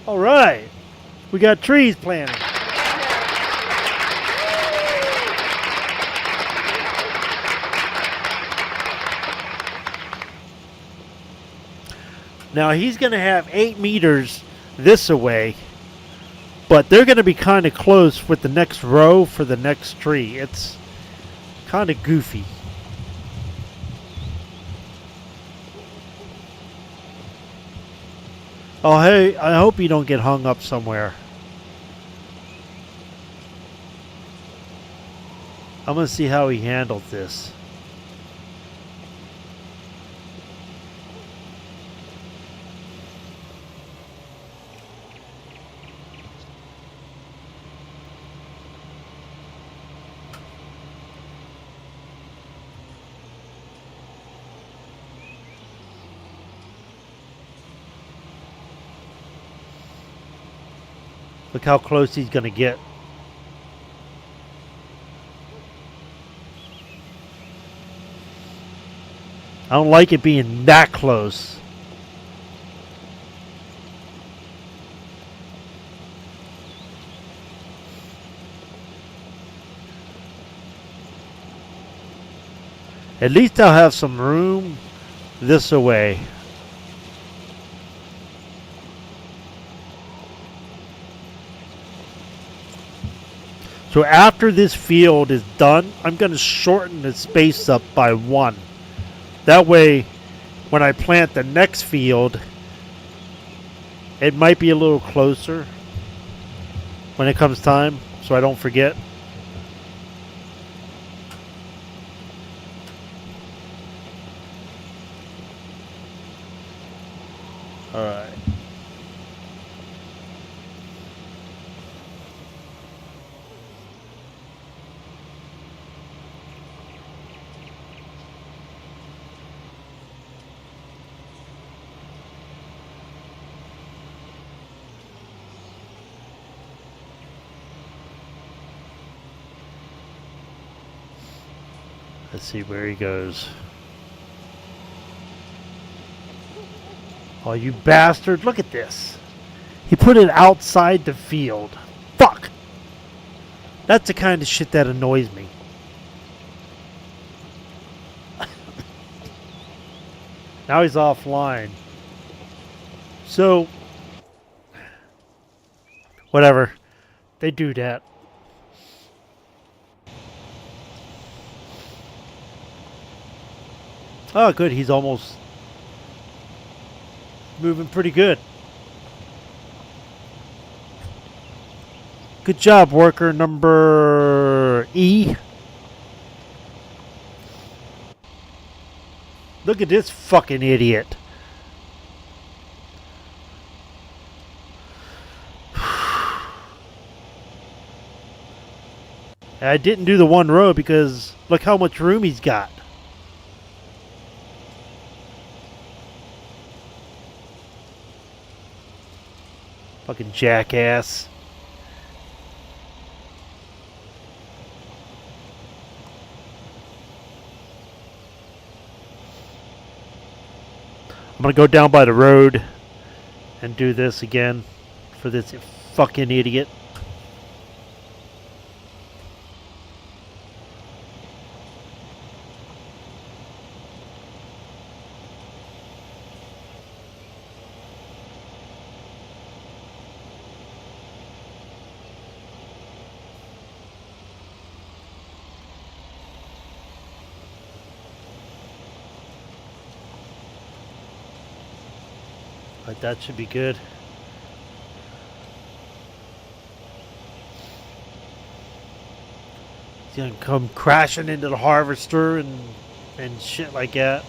All right. We got trees planted. Now he's going to have 8 meters this away, but they're going to be kind of close with the next row for the next tree. It's kind of goofy. Oh, hey, I hope you don't get hung up somewhere. I'm going to see how he handled this. Look how close he's going to get. I don't like it being that close. At least I'll have some room this away. So after this field is done, I'm going to shorten the space up by 1. That way, when I plant the next field, it might be a little closer when it comes time, so I don't forget. All right. Let's see where he goes. Oh, you bastard. Look at this. He put it outside the field. Fuck. That's the kind of shit that annoys me. Now he's offline. So, whatever. They do that. Oh, good. He's almost moving pretty good. Good job, worker number E. Look at this fucking idiot. I didn't do the one row because look how much room he's got. Fucking jackass. I'm gonna go down by the road and do this again for this fucking idiot. But that should be good. He's gonna come crashing into the harvester and shit like that.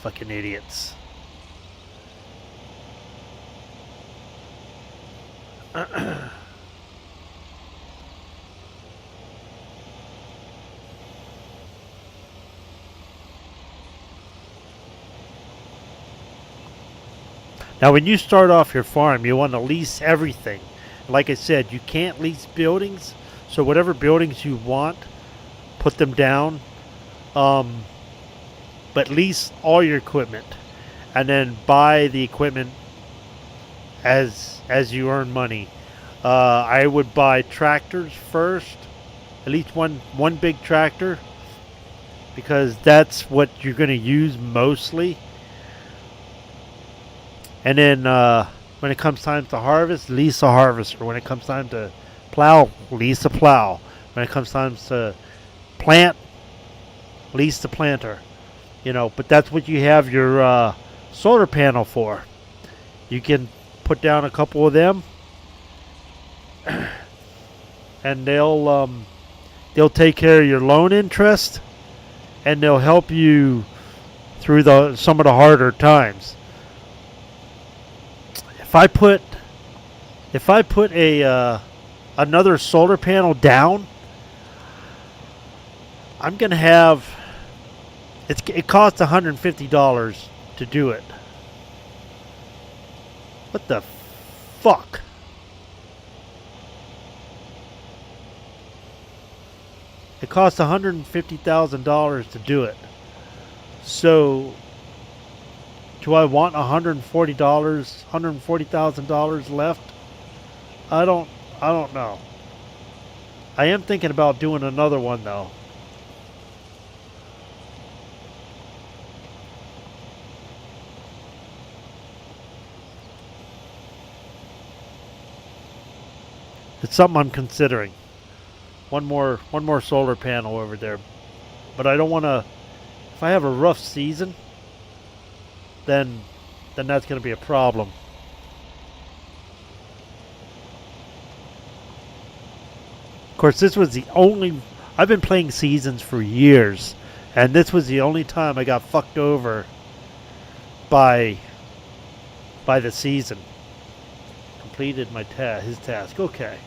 Fucking idiots. Now, when you start off your farm, you want to lease everything. Like I said, you can't lease buildings. So whatever buildings you want, put them down. But lease all your equipment. And then buy the equipment as you earn money. I would buy tractors first. At least one big tractor. Because that's what you're going to use mostly. And then when it comes time to harvest, lease a harvester. When it comes time to plow, lease a plow. When it comes time to plant, lease the planter. You know, but that's what you have your solar panel for. You can put down a couple of them, and they'll take care of your loan interest, and they'll help you through some of the harder times. If I put a another solar panel down, I'm gonna have it costs $150 to do it. What the fuck? It costs $150,000 to do it. So do I want $140,000 left? I don't know. I am thinking about doing another one though. It's something I'm considering. One more solar panel over there. But I don't want to. If I have a rough season, then that's going to be a problem. Of course, this was the only. I've been playing seasons for years, and this was the only time I got fucked over by the season. Completed my his task. Okay.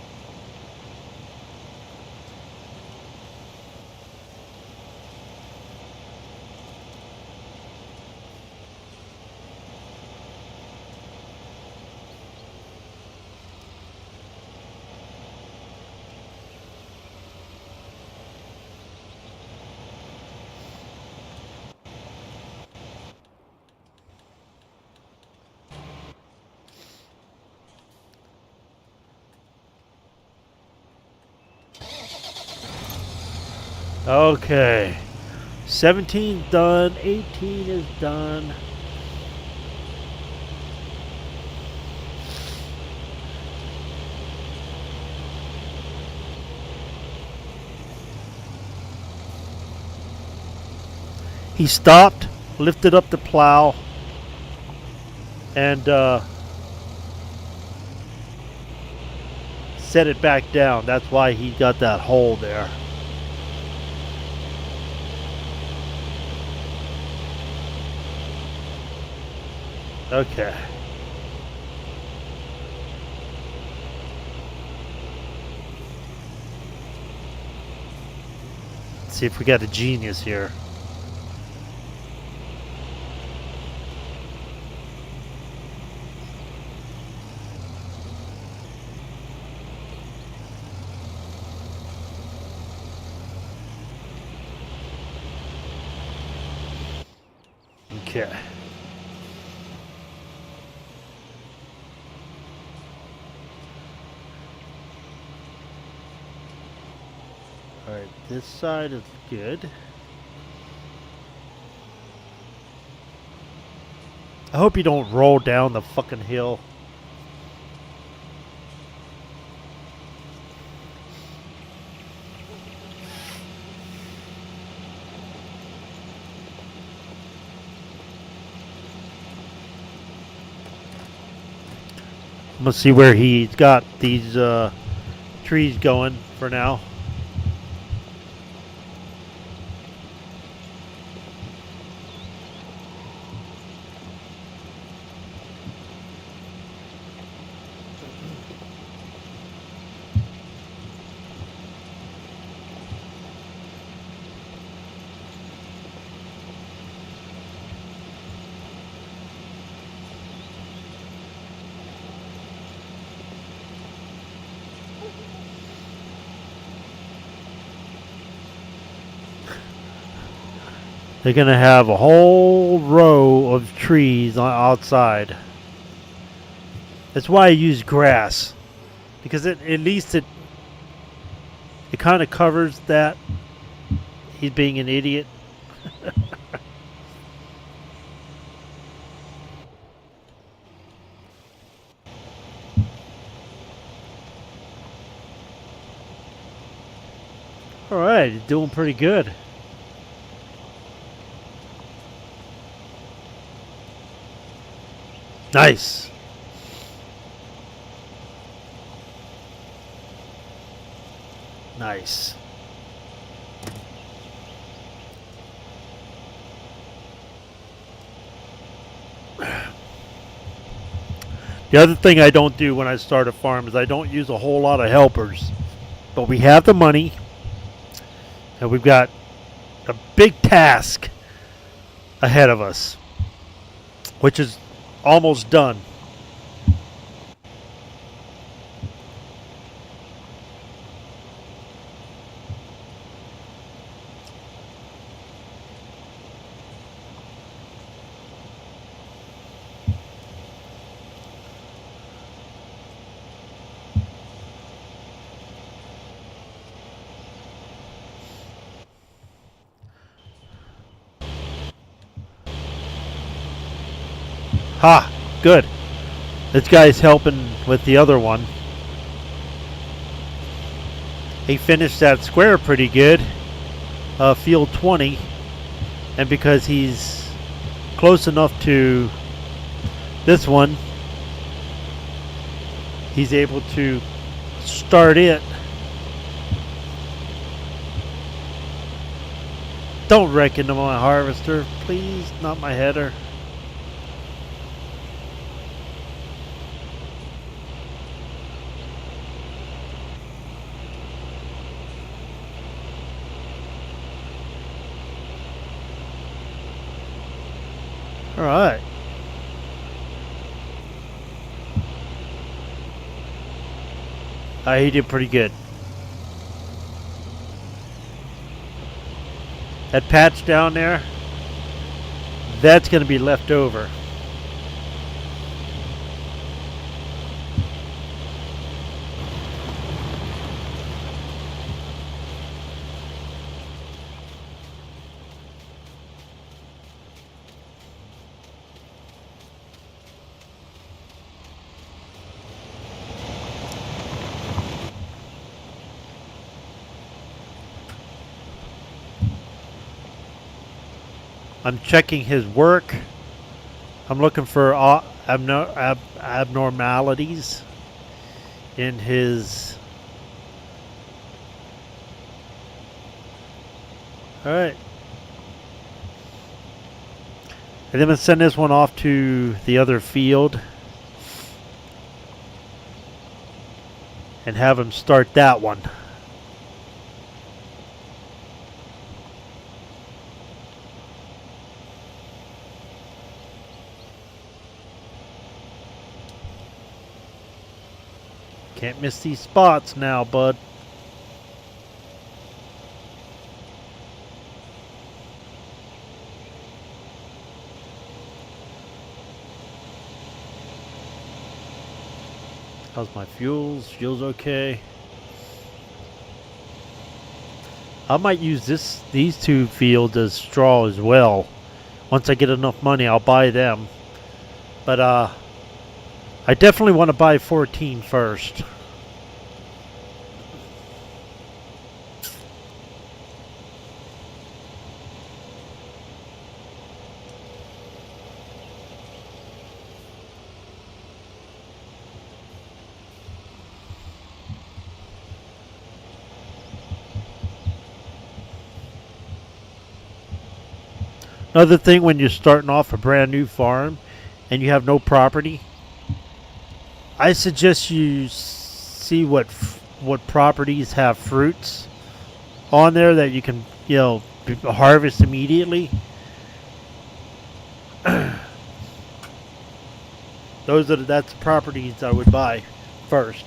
Okay. 17's done. 18 is done. He stopped, lifted up the plow, and set it back down. That's why he got that hole there. Okay. Let's see if we got a genius here. Okay. Alright, this side is good. I hope you don't roll down the fucking hill. I'm gonna see where he's got these trees going for now. They're going to have a whole row of trees outside. That's why I use grass. Because at least it kind of covers that. He's being an idiot. Alright, he's doing pretty good. Nice. Nice. The other thing I don't do when I start a farm is I don't use a whole lot of helpers. But we have the money. And we've got a big task ahead of us. Which is almost done. Ha! Good. This guy's helping with the other one. He finished that square pretty good. Field 20. And because he's close enough to this one, he's able to start it. Don't wreck into my harvester, please. Not my header. Alright. He did pretty good. That patch down there, that's going to be left over. I'm checking his work. I'm looking for abnormalities in his. Alright. And then I'm going to send this one off to the other field. And have him start that one. Can't miss these spots now, bud. How's my fuels? Fuel's okay. I might use these two fields as straw as well. Once I get enough money, I'll buy them. But I definitely want to buy 14 first. Another thing when you're starting off a brand new farm and you have no property, I suggest you see what properties have fruits on there that you can, harvest immediately. That's the properties I would buy first.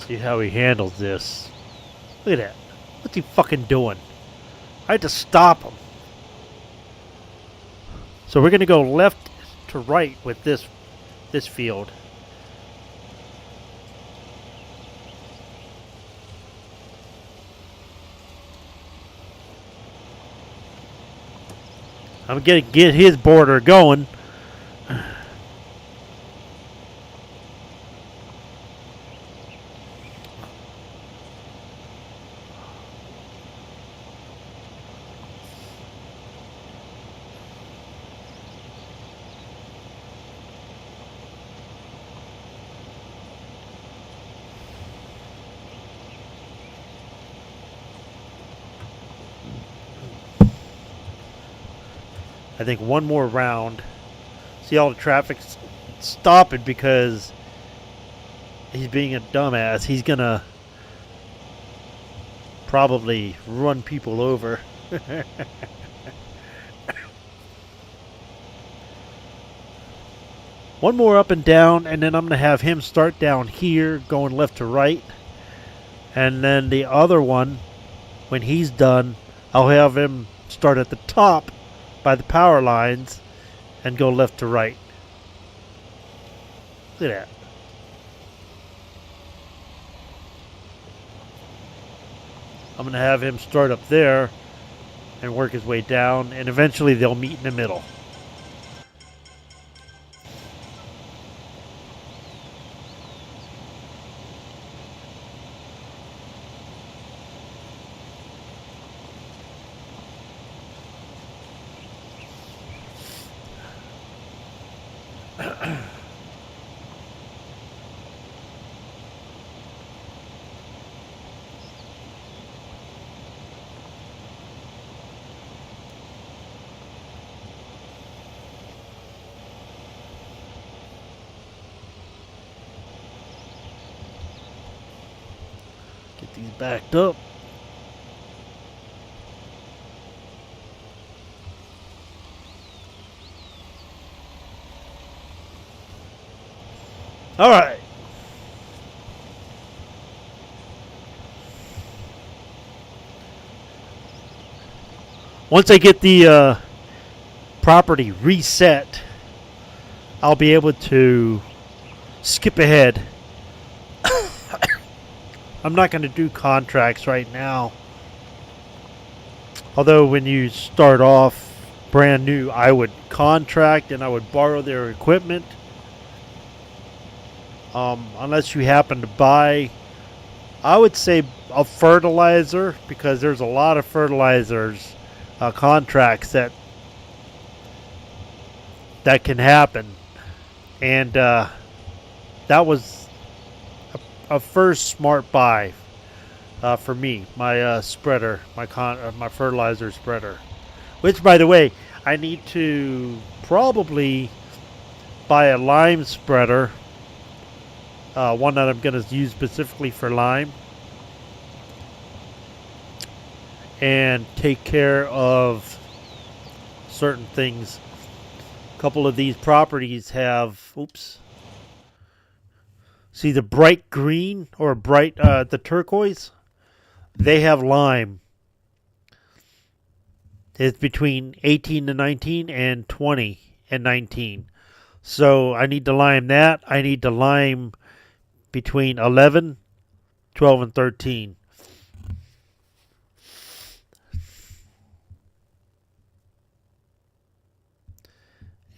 See how he handles this. Look at that. What's he fucking doing? I had to stop him. So we're going to go left to right with this field. I'm going to get his border going. I think one more round. See all the traffic stopping because he's being a dumbass. He's gonna probably run people over. One more up and down, and then I'm gonna have him start down here, going left to right. And then the other one, when he's done, I'll have him start at the top by the power lines and go left to right. Look at that. I'm going to have him start up there and work his way down, and eventually they'll meet in the middle. Get these backed up. All right. Once I get the property reset, I'll be able to skip ahead I'm not going to do contracts right now. Although when you start off brand new, I would contract and I would borrow their equipment. Unless you happen to buy, I would say a fertilizer, because there's a lot of fertilizers contracts that can happen. And that was a first smart buy for me. My spreader, my fertilizer spreader. Which, by the way, I need to probably buy a lime spreader. One that I'm going to use specifically for lime. And take care of certain things. A couple of these properties have, oops. See the bright green or bright, the turquoise? They have lime. It's between 18 to 19 and 20 and 19. So I need to lime that. I need to lime between 11, 12, and 13.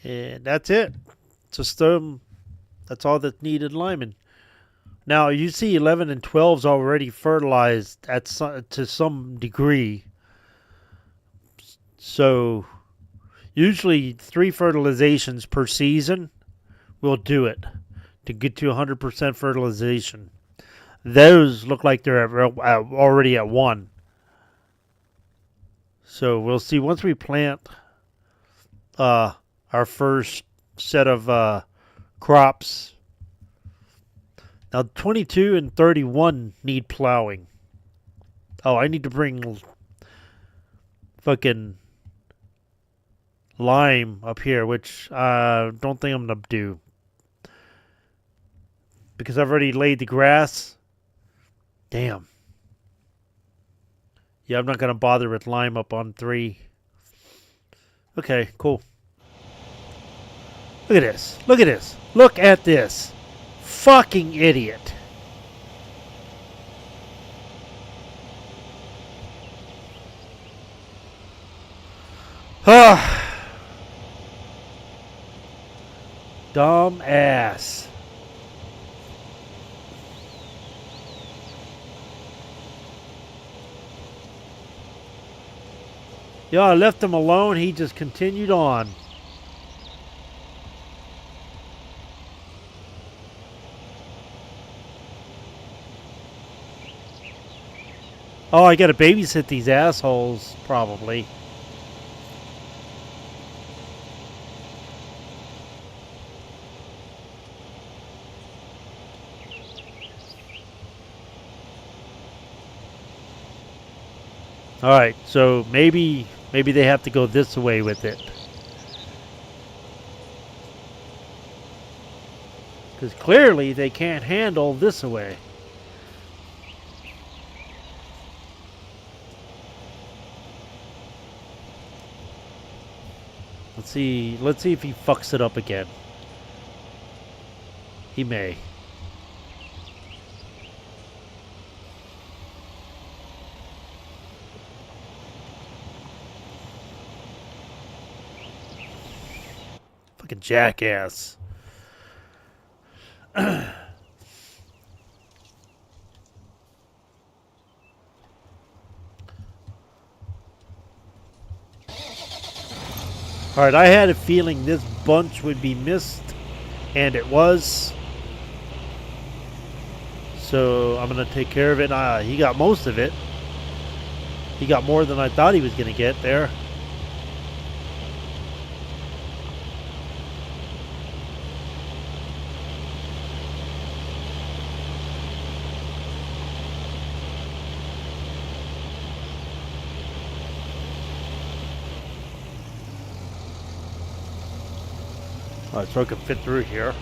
And that's it. Just that's all that's needed liming. Now you see 11 and 12 is already fertilized to some degree. So usually 3 fertilizations per season will do it to get to 100% fertilization. Those look like they're already at 1. So we'll see once we plant our first set of crops. Now 22 and 31 need plowing. Oh, I need to bring fucking lime up here, which I don't think I'm going to do. Because I've already laid the grass. Damn. Yeah, I'm not going to bother with lime up on 3. Okay, cool. Look at this. Look at this. Look at this. Fucking idiot. Dumb ass. Yeah, I left him alone. He just continued on. Oh, I gotta babysit these assholes, probably. Alright, so maybe they have to go this way with it. Because clearly they can't handle this way. Let's see if he fucks it up again. He may. Fucking jackass. Alright, I had a feeling this bunch would be missed, and it was. So I'm going to take care of it. He got most of it. He got more than I thought he was going to get there. Alright, so I can fit through here.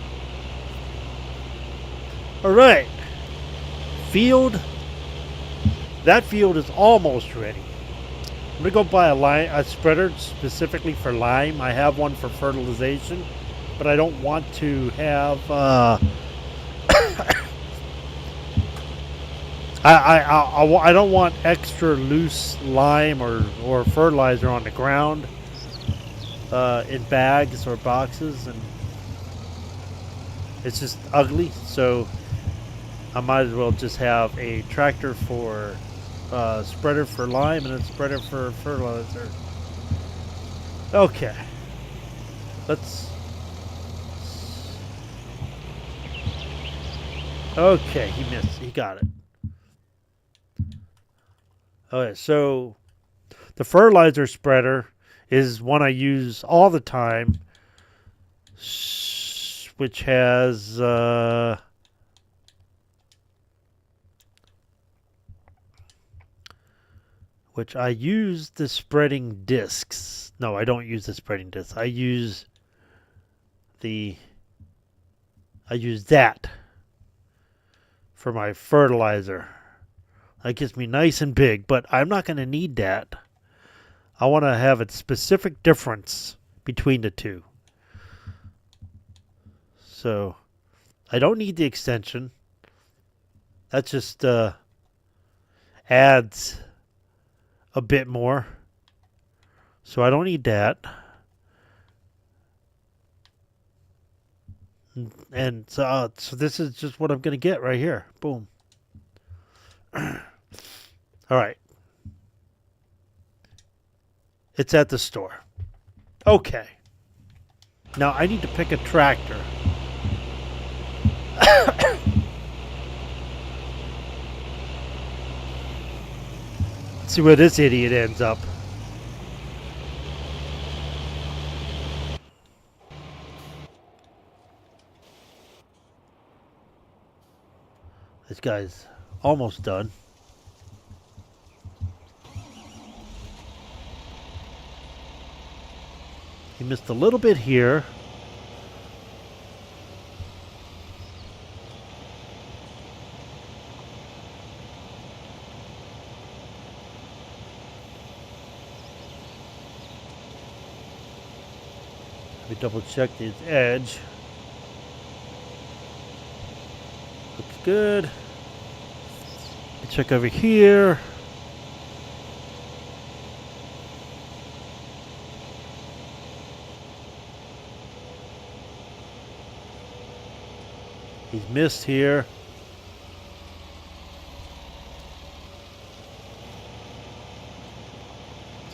Alright. Field. That field is almost ready. I'm going to go buy a spreader specifically for lime. I have one for fertilization, but I don't want to have... I don't want extra loose lime or fertilizer on the ground in bags or boxes, and it's just ugly. So I might as well just have a tractor for spreader for lime and a spreader for fertilizer. Okay, let's. Okay, he missed. He got it. Okay, so the fertilizer spreader is one I use all the time, which has which I use the spreading discs. No, I don't use the spreading discs. I use that for my fertilizer. That gets me nice and big, but I'm not going to need that. I want to have a specific difference between the two. So I don't need the extension. That just adds a bit more. So I don't need that. And so this is just what I'm going to get right here. Boom. All right. It's at the store. Okay. Now I need to pick a tractor. Let's see where this idiot ends up. This guy's almost done. He missed a little bit here. Let me double check his edge. Looks good. Check over here. He's missed here.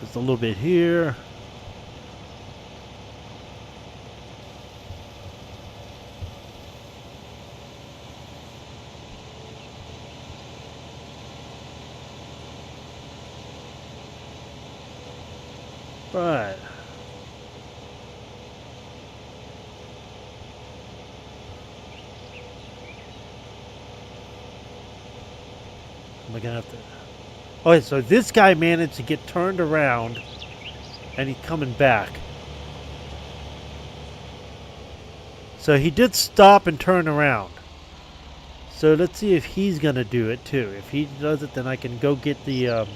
Just a little bit here. Right. Am I gonna have to? Okay, so this guy managed to get turned around, and he's coming back. So he did stop and turn around. So let's see if he's gonna do it too. If he does it, then I can go get the.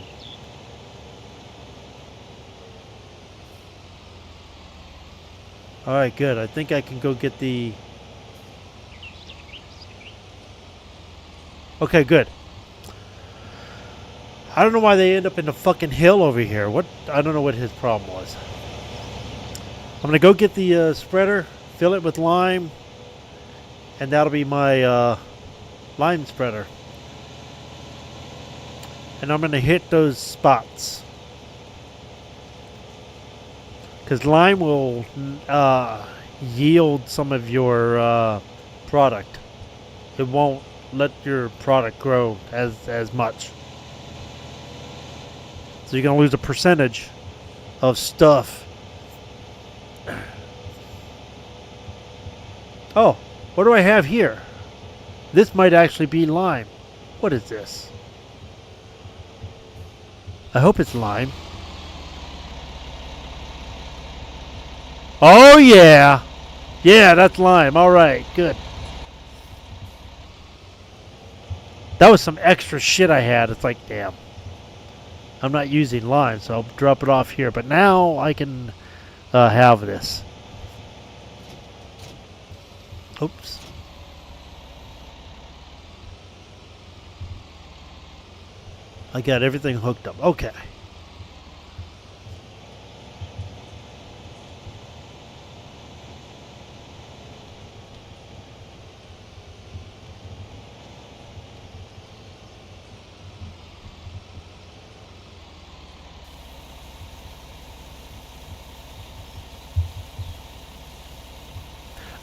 All right, good. I think I can go get the. Okay, good. I don't know why they end up in the fucking hill over here. What? I don't know what his problem was. I'm gonna go get the spreader, fill it with lime, and that'll be my lime spreader. And I'm gonna hit those spots. Because lime will yield some of your product. It won't let your product grow as much. So you're going to lose a percentage of stuff. Oh, what do I have here? This might actually be lime. What is this? I hope it's lime. Oh, yeah. Yeah, that's lime. All right, good. That was some extra shit I had. It's like, damn. I'm not using lime, so I'll drop it off here. But now I can have this. Oops. I got everything hooked up. Okay.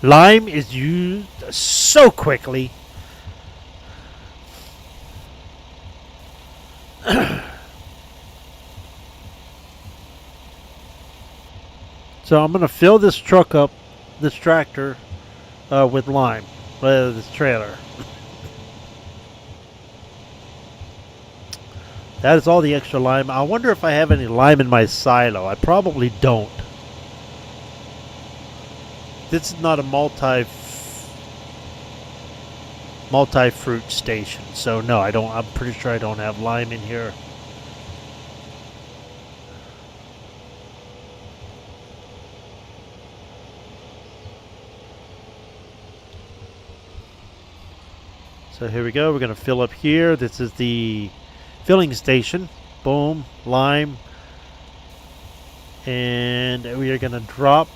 Lime is used so quickly. So I'm going to fill this truck up, this tractor, with lime. This trailer. That is all the extra lime. I wonder if I have any lime in my silo. I probably don't. This is not a multi-fruit station, so no, I don't. I'm pretty sure I don't have lime in here. So here we go. We're going to fill up here. This is the filling station. Boom, lime. And we are going to drop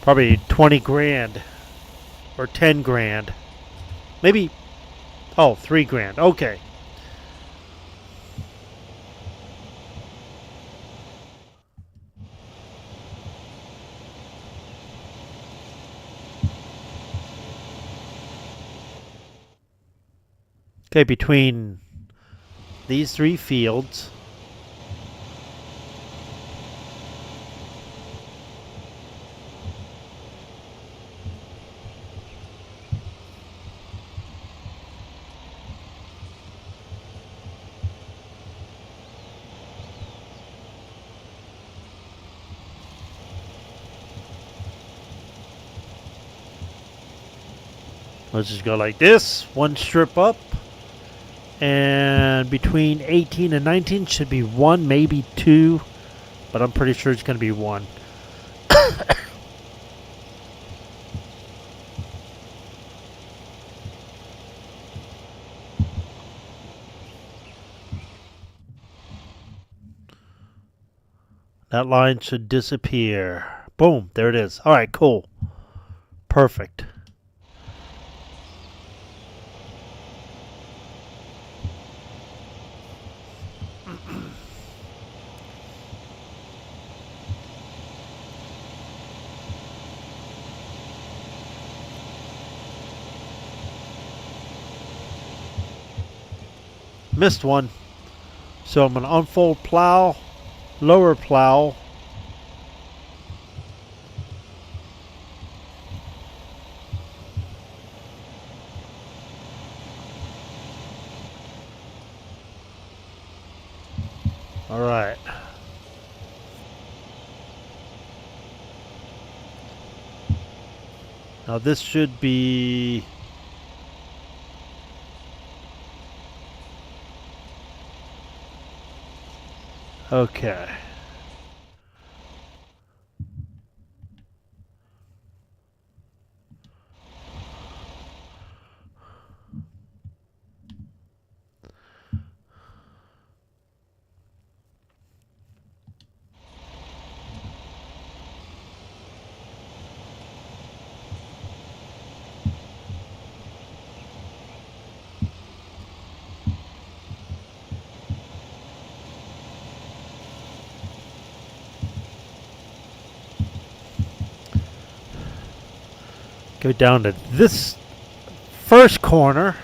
probably 20 grand or 10 grand. Maybe, 3 grand. Okay. Okay, between these 3 fields, let's just go like this, one strip up. And between 18 and 19 should be 1, maybe 2, but I'm pretty sure it's going to be 1. That line should disappear. Boom, there it is. All right, cool. Perfect. Missed one. So I'm going to unfold plow, lower plow. All right. Now this should be okay. Go down to this first corner,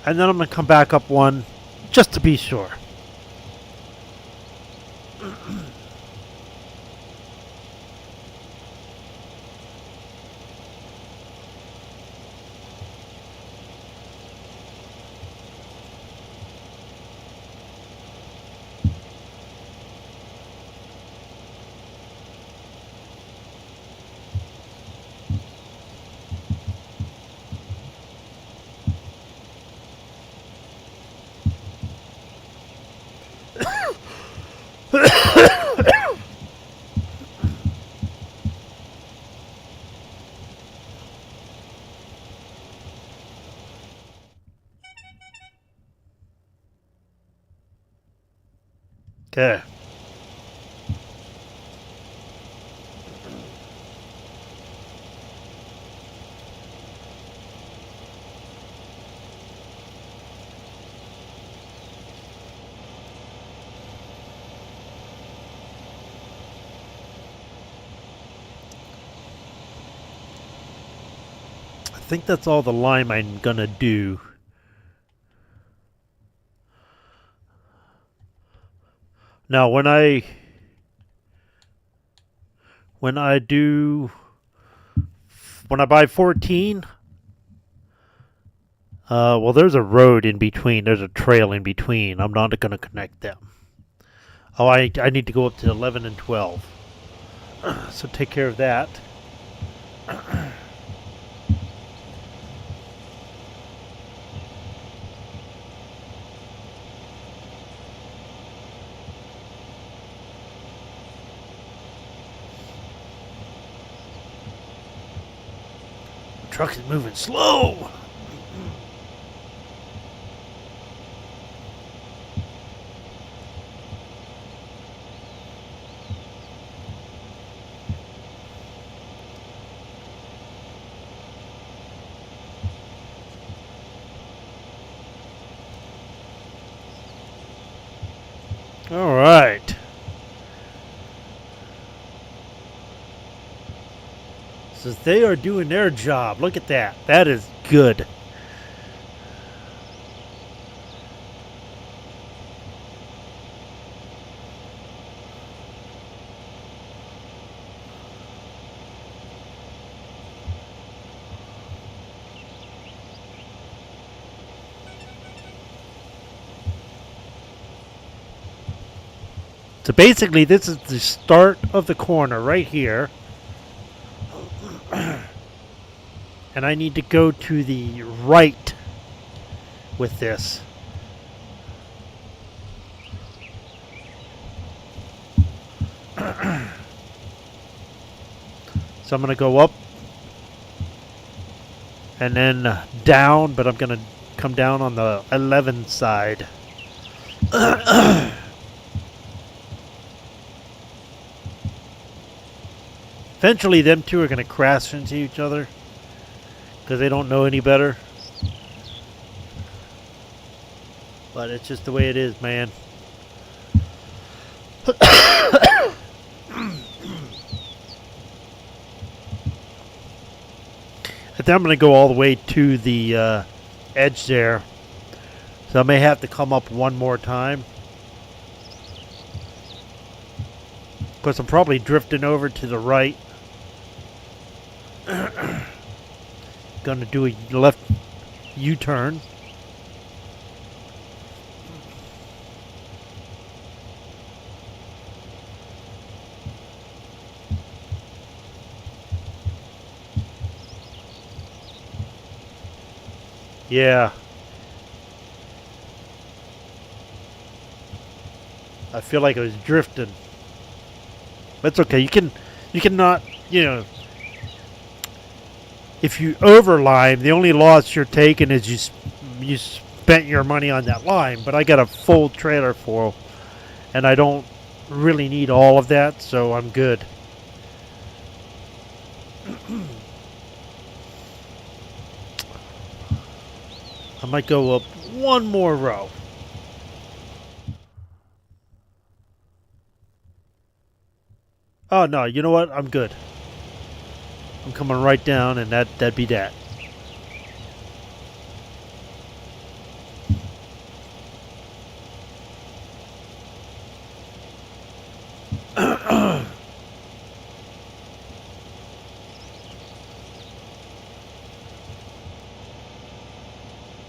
and then I'm going to come back up one just to be sure. Okay. I think that's all the lime I'm gonna do. Now when I buy 14, well, there's a road in between. There's a trail in between. I'm not going to connect them. Oh, I need to go up to 11 and 12. So take care of that. The truck is moving slow. All right. So they are doing their job. Look at that. That is good. So basically, this is the start of the corner right here. And I need to go to the right with this. So I'm going to go up and then down, but I'm going to come down on the 11 side. Eventually, them two are going to crash into each other because they don't know any better. But it's just the way it is, man. I think I'm going to go all the way to the edge there. So I may have to come up one more time. Because I'm probably drifting over to the right. Gonna do a left U-turn. Yeah. I feel like I was drifting. That's okay. You cannot, if you over lime, the only loss you're taking is you spent your money on that lime. But I got a full trailer full, and I don't really need all of that, so I'm good. I might go up one more row. Oh no, you know what? I'm good. I'm coming right down, and that'd be that.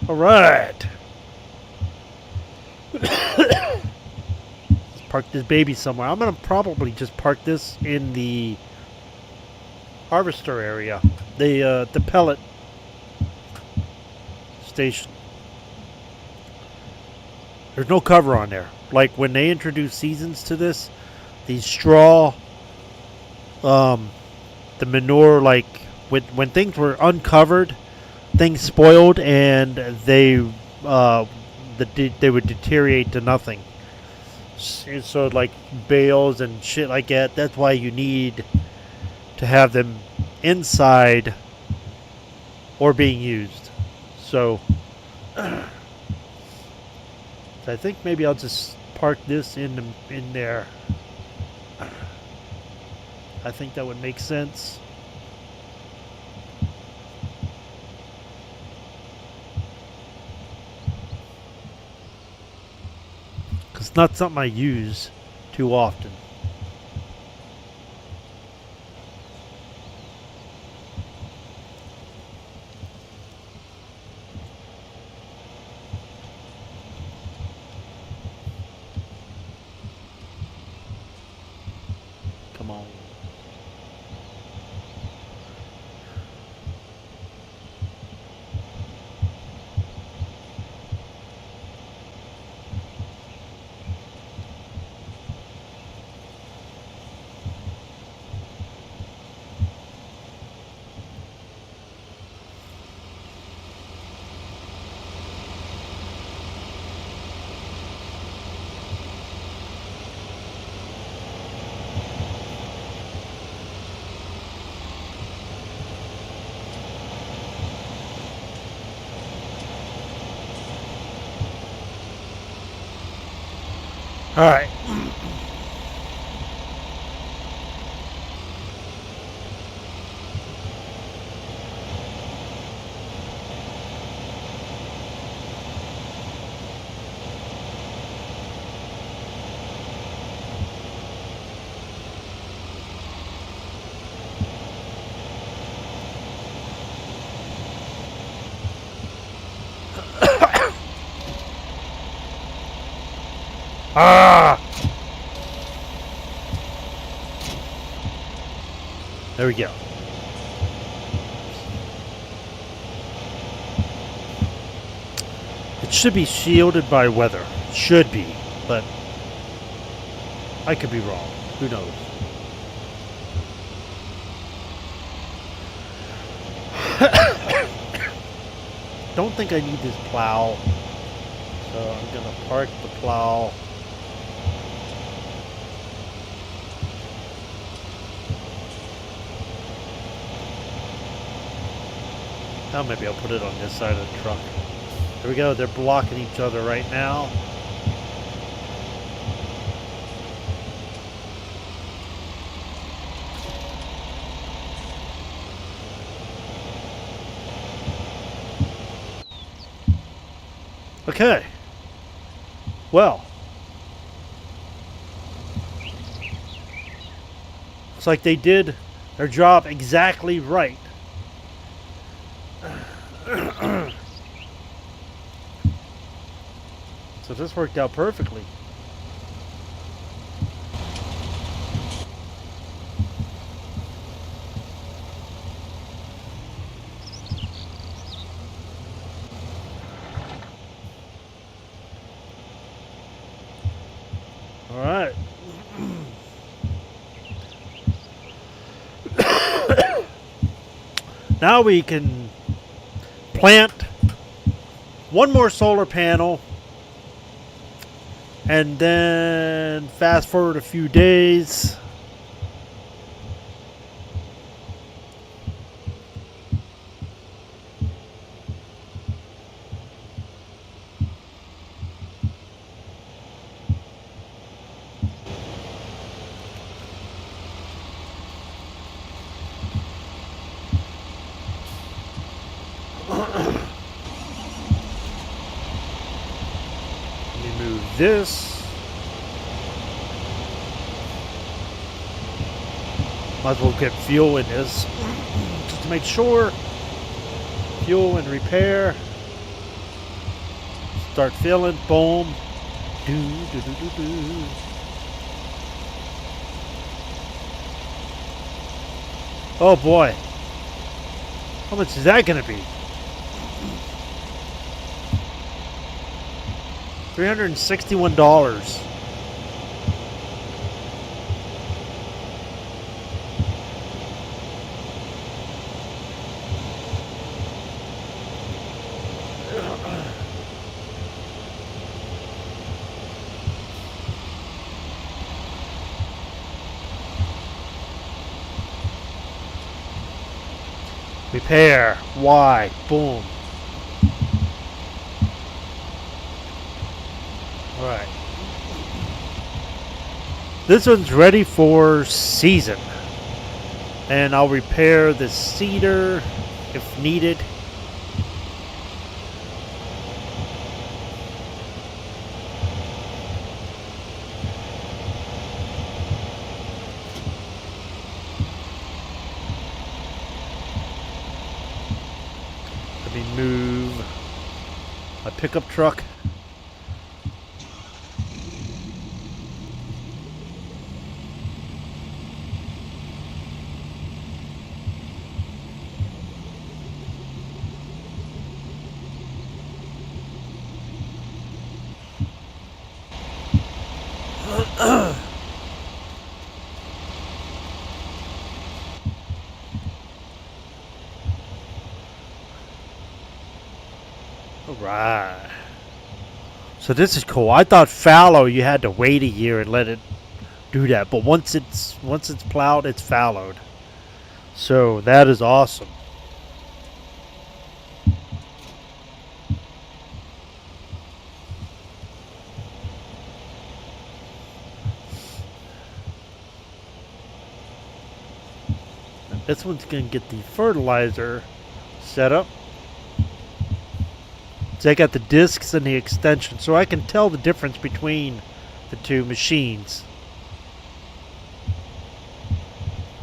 All right. Let's park this baby somewhere. I'm gonna probably just park this in the harvester area, the pellet station. There's no cover on there. Like when they introduce seasons to this, the straw, the manure, like when things were uncovered, things spoiled and they would deteriorate to nothing. So like bales and shit like that. That's why you need to have them inside or being used. So I think maybe I'll just park this in there. I think that would make sense. Because it's not something I use too often. Come on. All right. Ah! There we go. It should be shielded by weather. Should be, but I could be wrong. Who knows? Don't think I need this plow. So I'm going to park the plow. Oh, maybe I'll put it on this side of the truck. There we go. They're blocking each other right now. Okay. Well. Looks like they did their job exactly right. So this worked out perfectly. All right. Now we can plant one more solar panel and then fast forward a few days. This might as well get fuel in this just to make sure. Fuel and repair. Start filling. Boom. Do do do do do. Oh boy, how much is that gonna be? $361. Repair. Y. Boom. Alright. This one's ready for season. And I'll repair the cedar if needed. Let me move my pickup truck. Alright. So this is cool. I thought fallow you had to wait a year and let it do that, but once it's plowed, it's fallowed. So that is awesome. This one's gonna get the fertilizer set up. So I got the discs and the extension, so I can tell the difference between the two machines.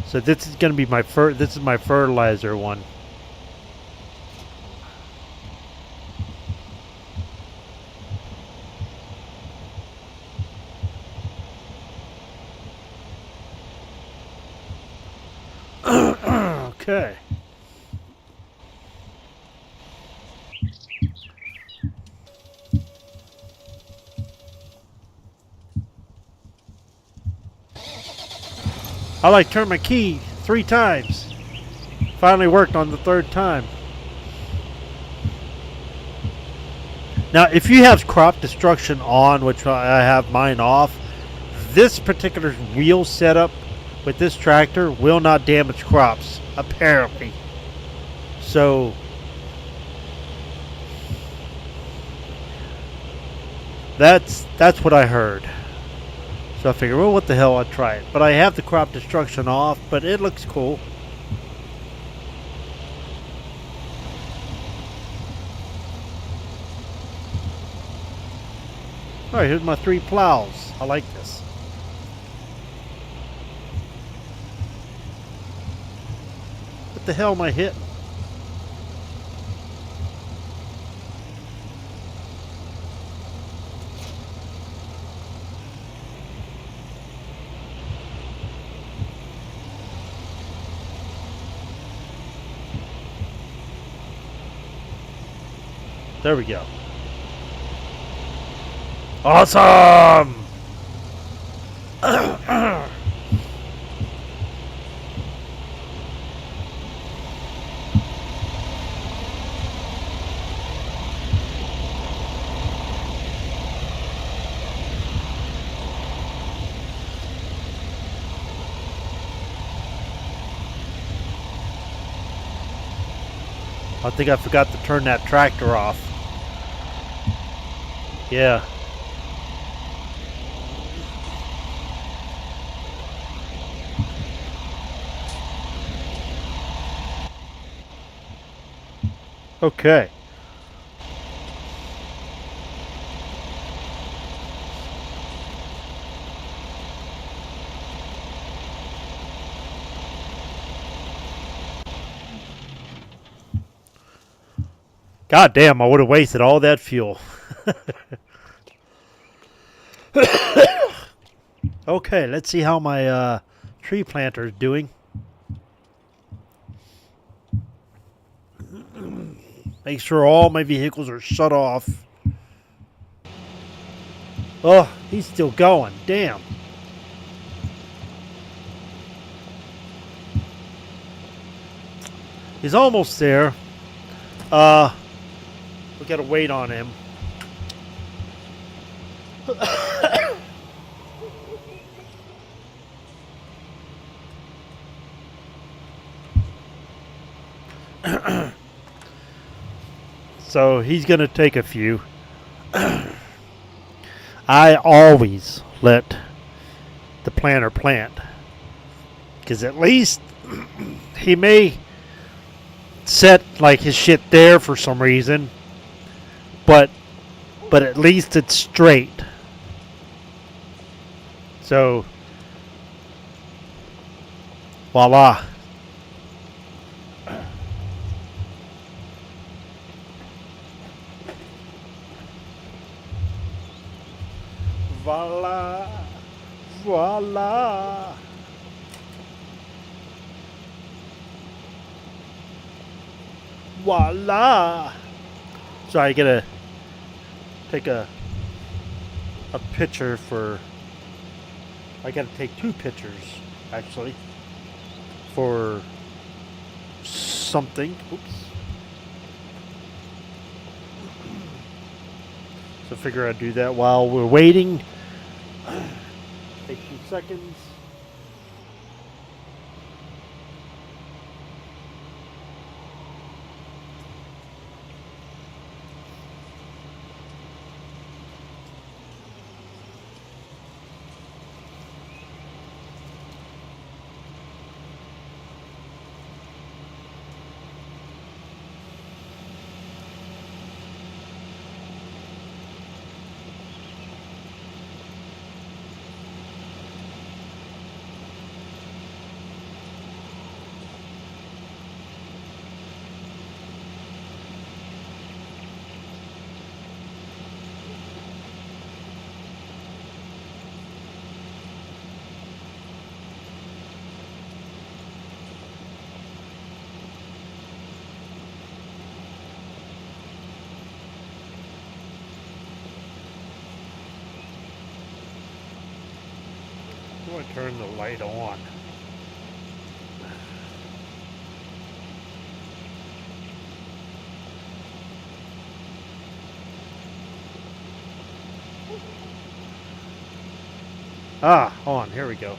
So this is gonna be my this is my fertilizer one. Okay. I turned my key 3 times. Finally worked on the 3rd time. Now, if you have crop destruction on, which I have mine off, this particular wheel setup with this tractor will not damage crops, apparently. So, that's what I heard. So I figured, well, what the hell, I'll try it. But I have the crop destruction off, but it looks cool. Alright, here's my 3 plows. I like this. What the hell am I hitting? There we go. Awesome! I think I forgot to turn that tractor off. Yeah. Okay. God damn, I would have wasted all that fuel. Okay, let's see how my tree planter is doing. Make sure all my vehicles are shut off. Oh, he's still going. Damn. He's almost there. We gotta wait on him. So he's going to take a few. I always let the planter plant. Because at least he may set like his shit there for some reason. But at least it's straight. So voila. Voila. Voila. Voila. So I gotta take a picture for. I gotta take 2 pictures actually for something. Oops. So figure I'd do that while we're waiting. Take 2 seconds. I'm going to turn the light on. Hold on, here we go.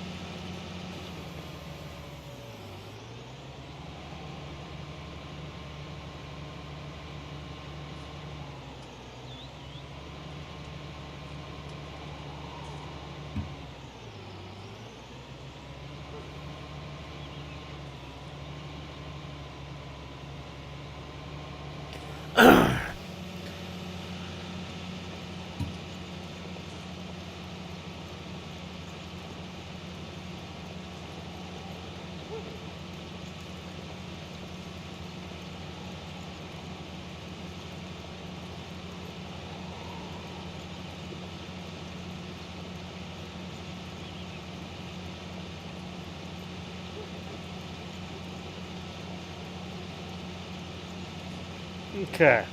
Okay.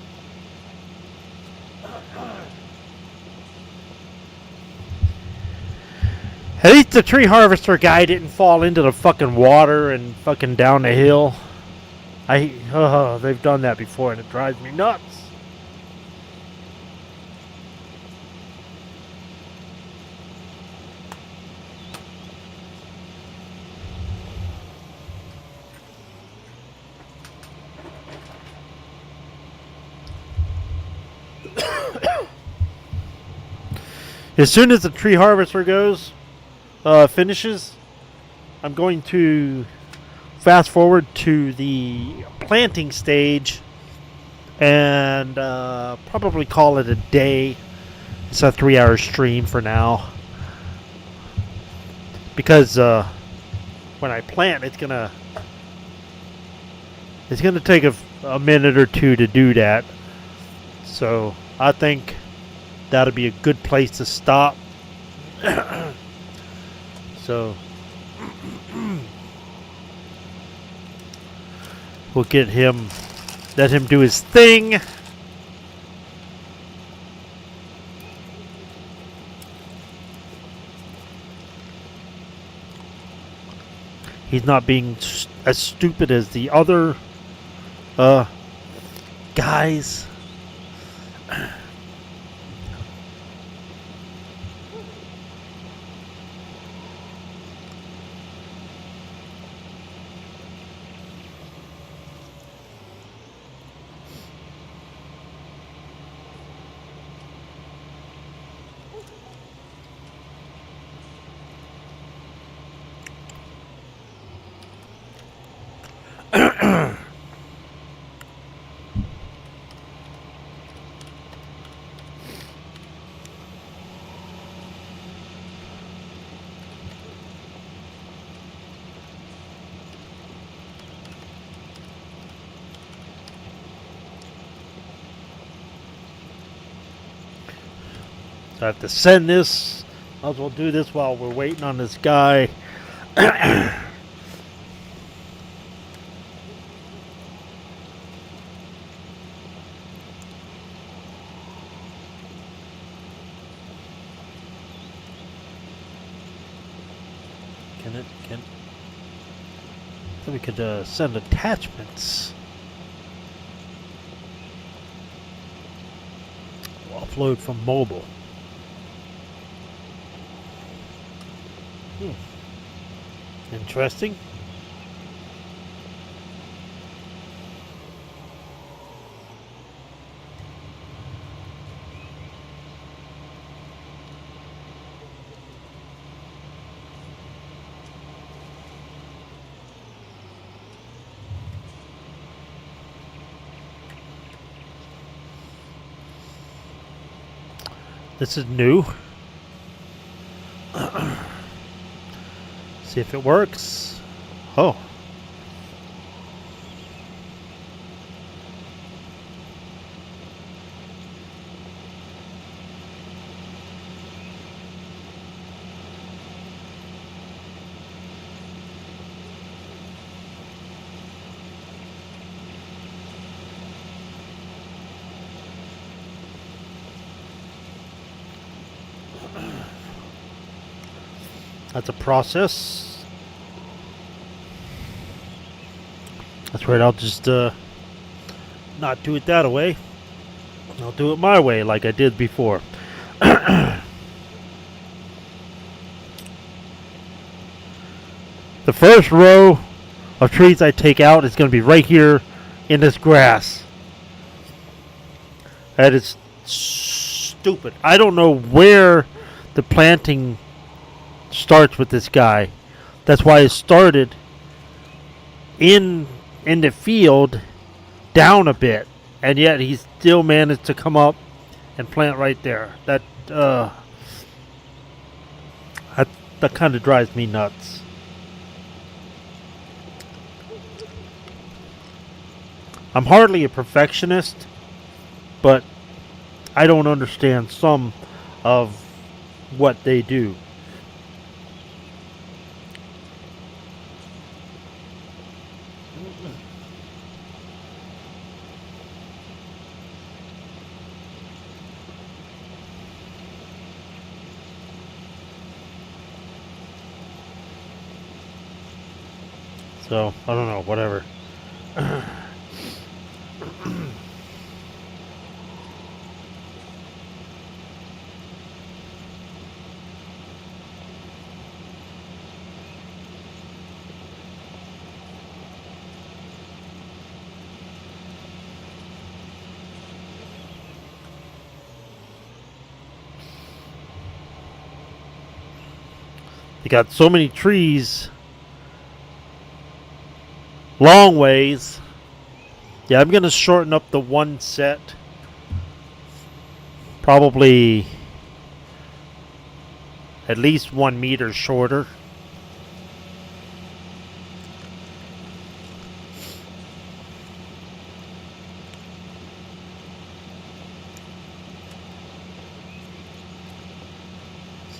At least the tree harvester guy didn't fall into the fucking water and fucking down the hill. They've done that before and it drives me nuts. As soon as the tree harvester finishes, I'm going to fast forward to the planting stage and probably call it a day. It's a 3-hour stream for now. Because when I plant, it's gonna take a minute or two to do that. So I think that'll be a good place to stop. So we'll let him do his thing. He's not being as stupid as the other guys. So I have to send this. Might as well do this while we're waiting on this guy. So we could send attachments. We'll upload from mobile. Interesting. This is new. See if it works. Oh. That's a process. That's right, I'll just not do it that way. I'll do it my way like I did before. The first row of trees I take out is going to be right here in this grass. That is stupid. I don't know where the planting starts with this guy. That's why it started in the field down a bit, and yet he still managed to come up and plant right there. That kind of drives me nuts. I'm hardly a perfectionist, but I don't understand some of what they do. So, I don't know, whatever. They got so many trees. Long ways. Yeah, I'm going to shorten up the one set. Probably at least 1 meter shorter.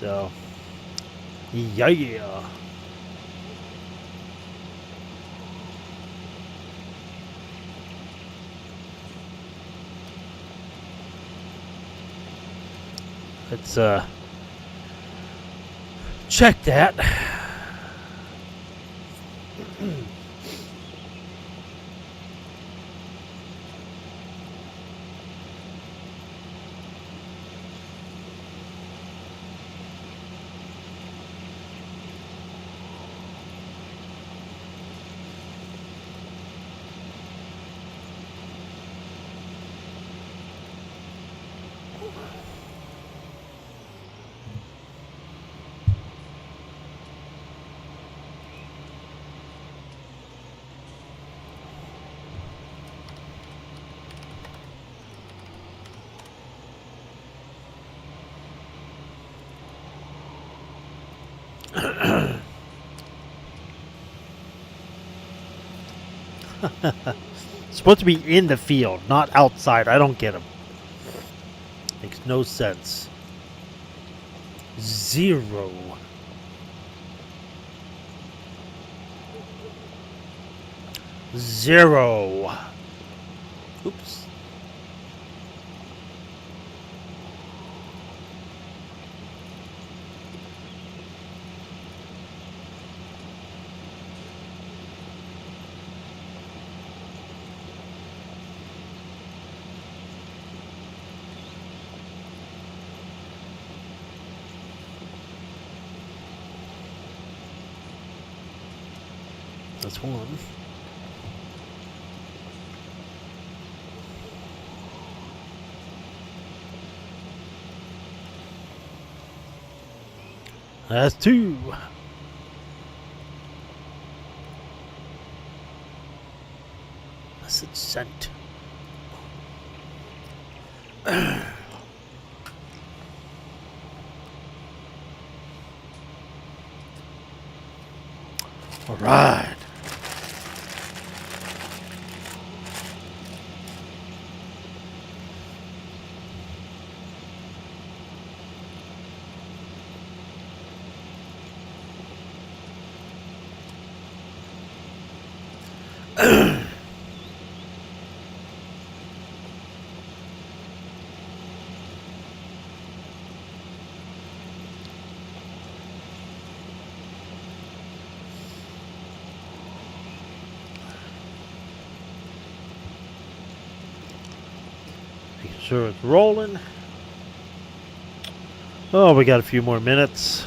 So, yeah. Let's check that. Supposed to be in the field, not outside. I don't get them. Makes no sense. 0. Zero. Oops. That's 1. That's 2. That's a cent. All right. Making sure it's rolling. Oh, we got a few more minutes.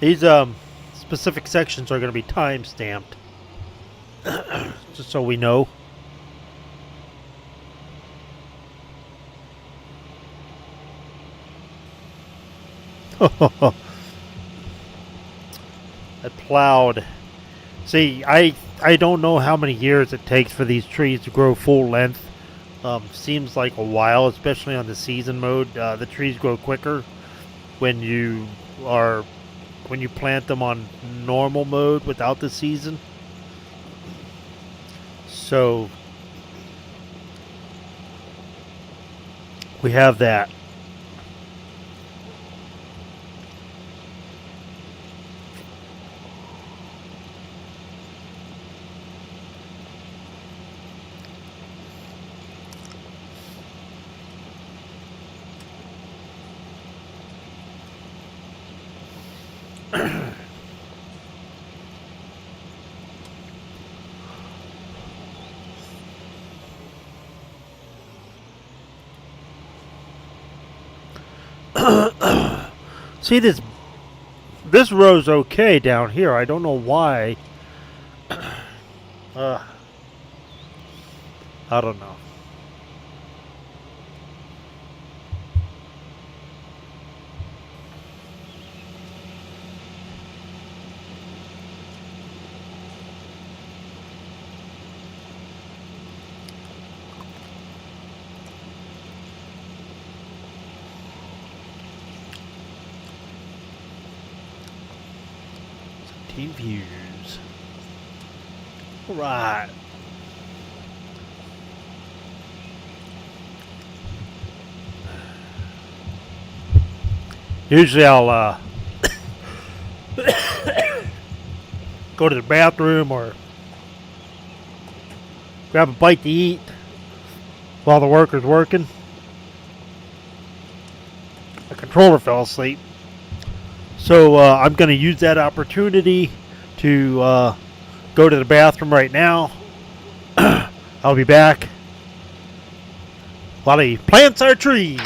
These specific sections are going to be time stamped, just so we know. That plowed. See, I don't know how many years it takes for these trees to grow full length. Seems like a while, especially on the season mode. The trees grow quicker when you plant them on normal mode without the season. So we have that. See, this row's okay down here. I don't know why. I don't know. Team views. All right. Usually I'll go to the bathroom or grab a bite to eat while the worker's working. The controller fell asleep. So I'm going to use that opportunity to go to the bathroom right now. I'll be back while he plants our trees.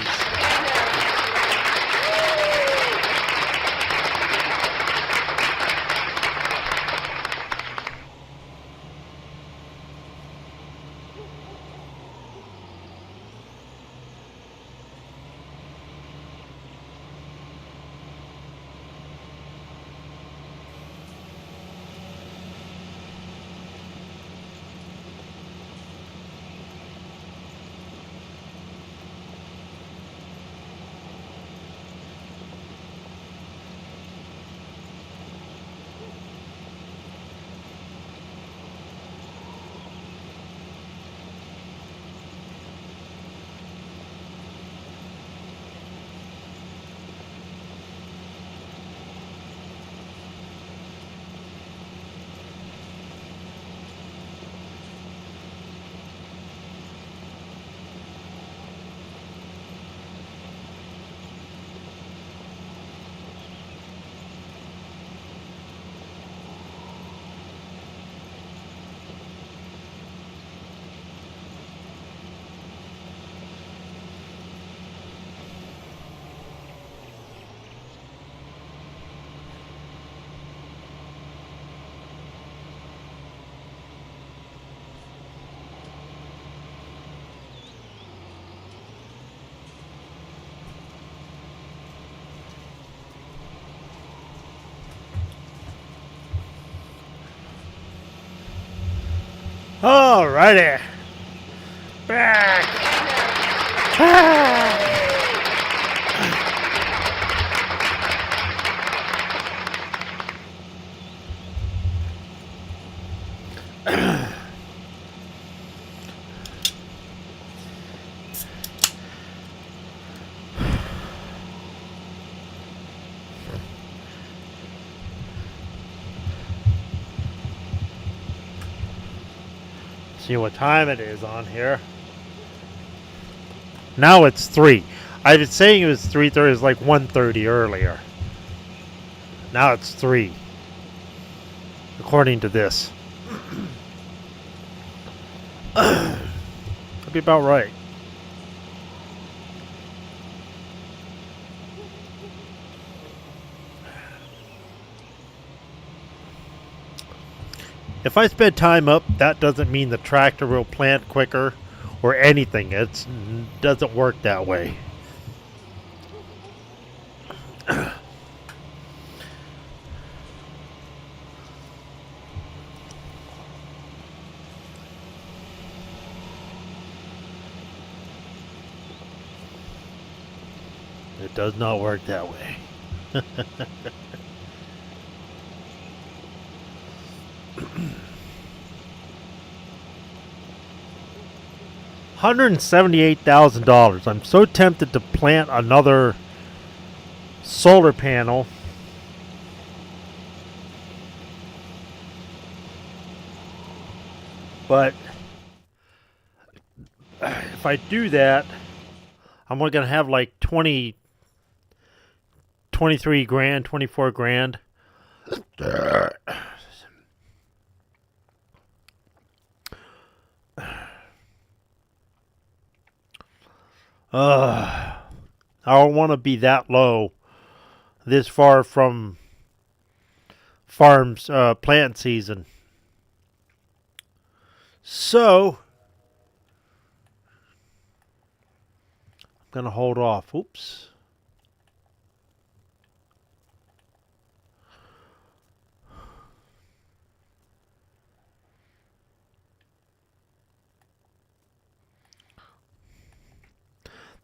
Alrighty. Back. Ah. See what time it is on here. Now it's 3. I was saying it was 3:30. It was like 1:30 earlier. Now it's 3. According to this. That'd be about right. If I spend time up, that doesn't mean the tractor will plant quicker or anything. It doesn't work that way. It does not work that way. $178,000. I'm so tempted to plant another solar panel. But if I do that, I'm only going to have like 23 grand, 24 grand. I don't want to be that low this far from farm's plant season. So I'm going to hold off. Oops.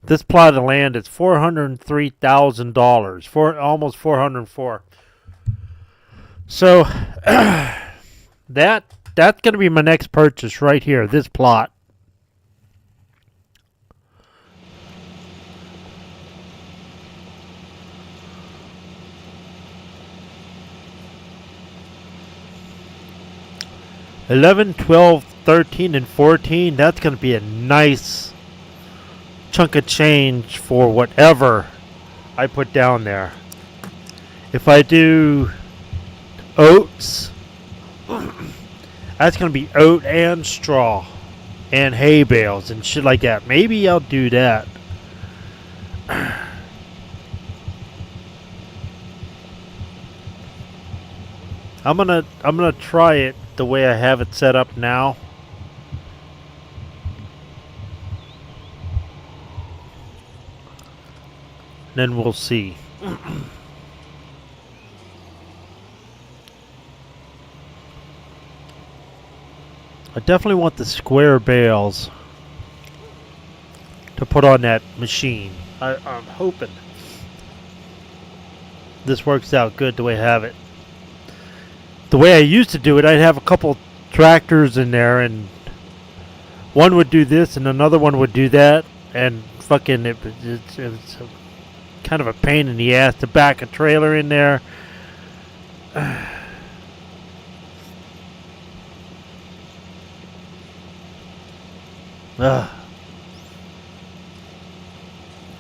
This plot of land is $403,000, for almost $404,000. So that's going to be my next purchase right here. This plot. $11, $12, $13, and $14. That's going to be a nice chunk of change for whatever I put down there. If I do oats, that's going to be oat and straw and hay bales and shit like that. Maybe I'll do that. I'm gonna try it the way I have it set up now. Then we'll see. I definitely want the square bales to put on that machine. I'm hoping this works out good the way I have it. The way I used to do it, I'd have a couple tractors in there, and one would do this and another one would do that, and fucking it's kind of a pain in the ass to back a trailer in there.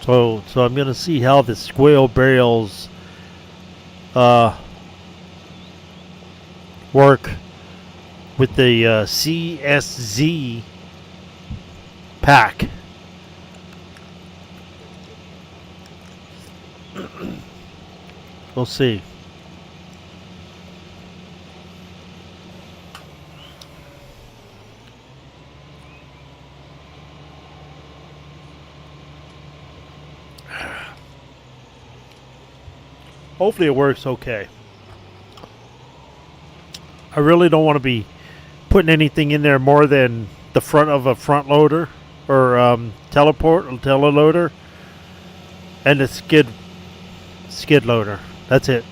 So I'm gonna see how the square bales work with the CSZ pack. We'll see. Hopefully it works okay. I really don't want to be putting anything in there more than the front of a front loader or teleloader and the skid loader. That's it.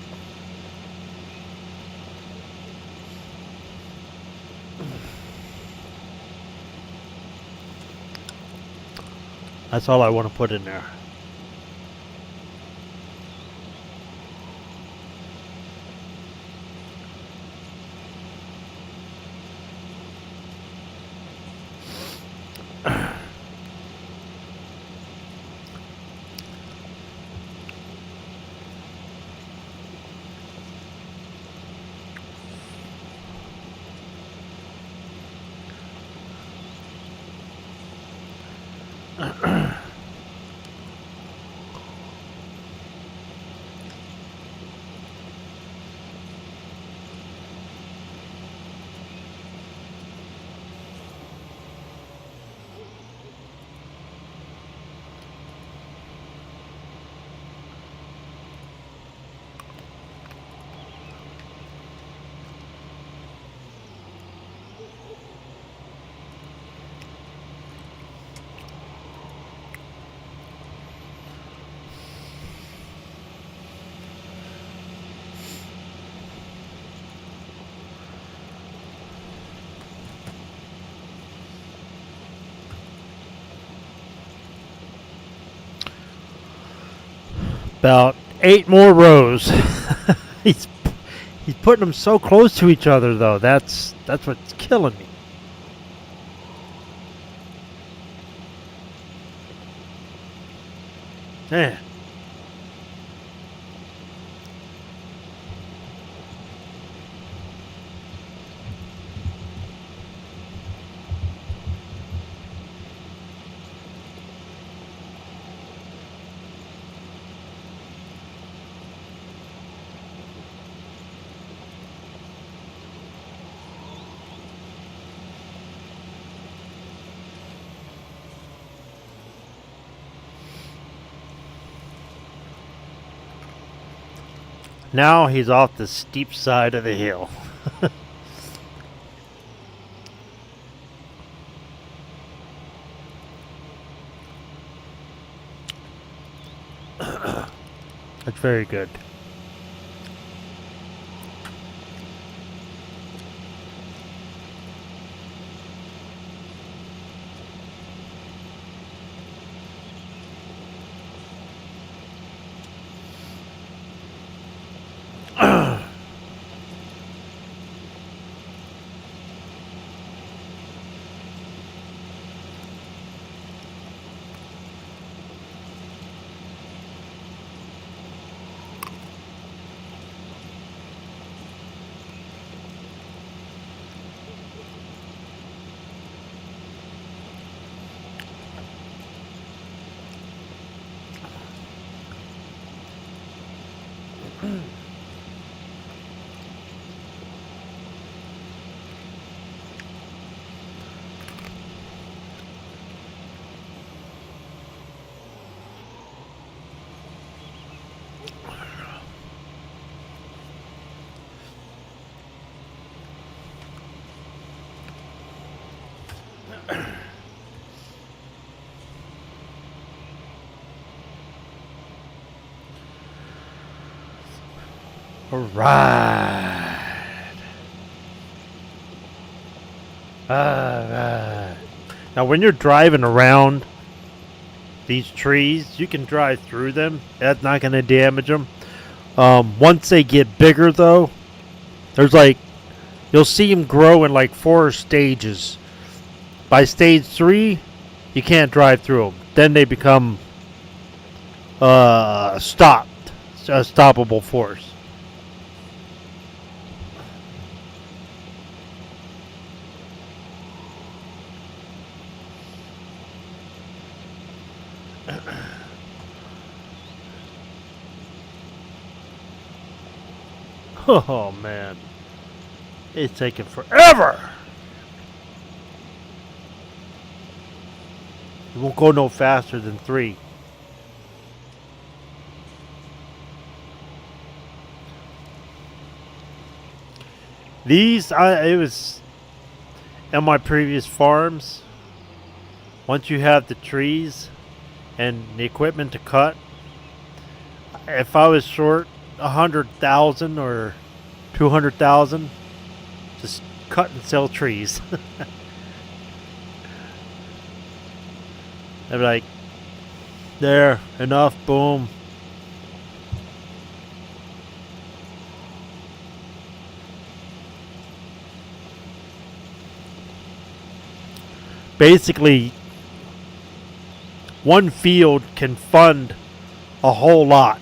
That's all I want to put in there. About 8 more rows. he's he's putting them so close to each other, though. That's what's killing me. Man. Now he's off the steep side of the hill. That's very good. All right. All right. Now, when you're driving around these trees, you can drive through them. That's not going to damage them. Once they get bigger, though, there's like, you'll see them grow in like 4 stages. By stage 3, you can't drive through them. Then they become stopped, a stoppable force. Oh man, it's taking forever. It won't go no faster than 3. These, it was in my previous farms, once you have the trees and the equipment to cut, if I was short 100,000 or 200,000, just cut and sell trees. I'd be like, there, enough, boom. Basically, one field can fund a whole lot.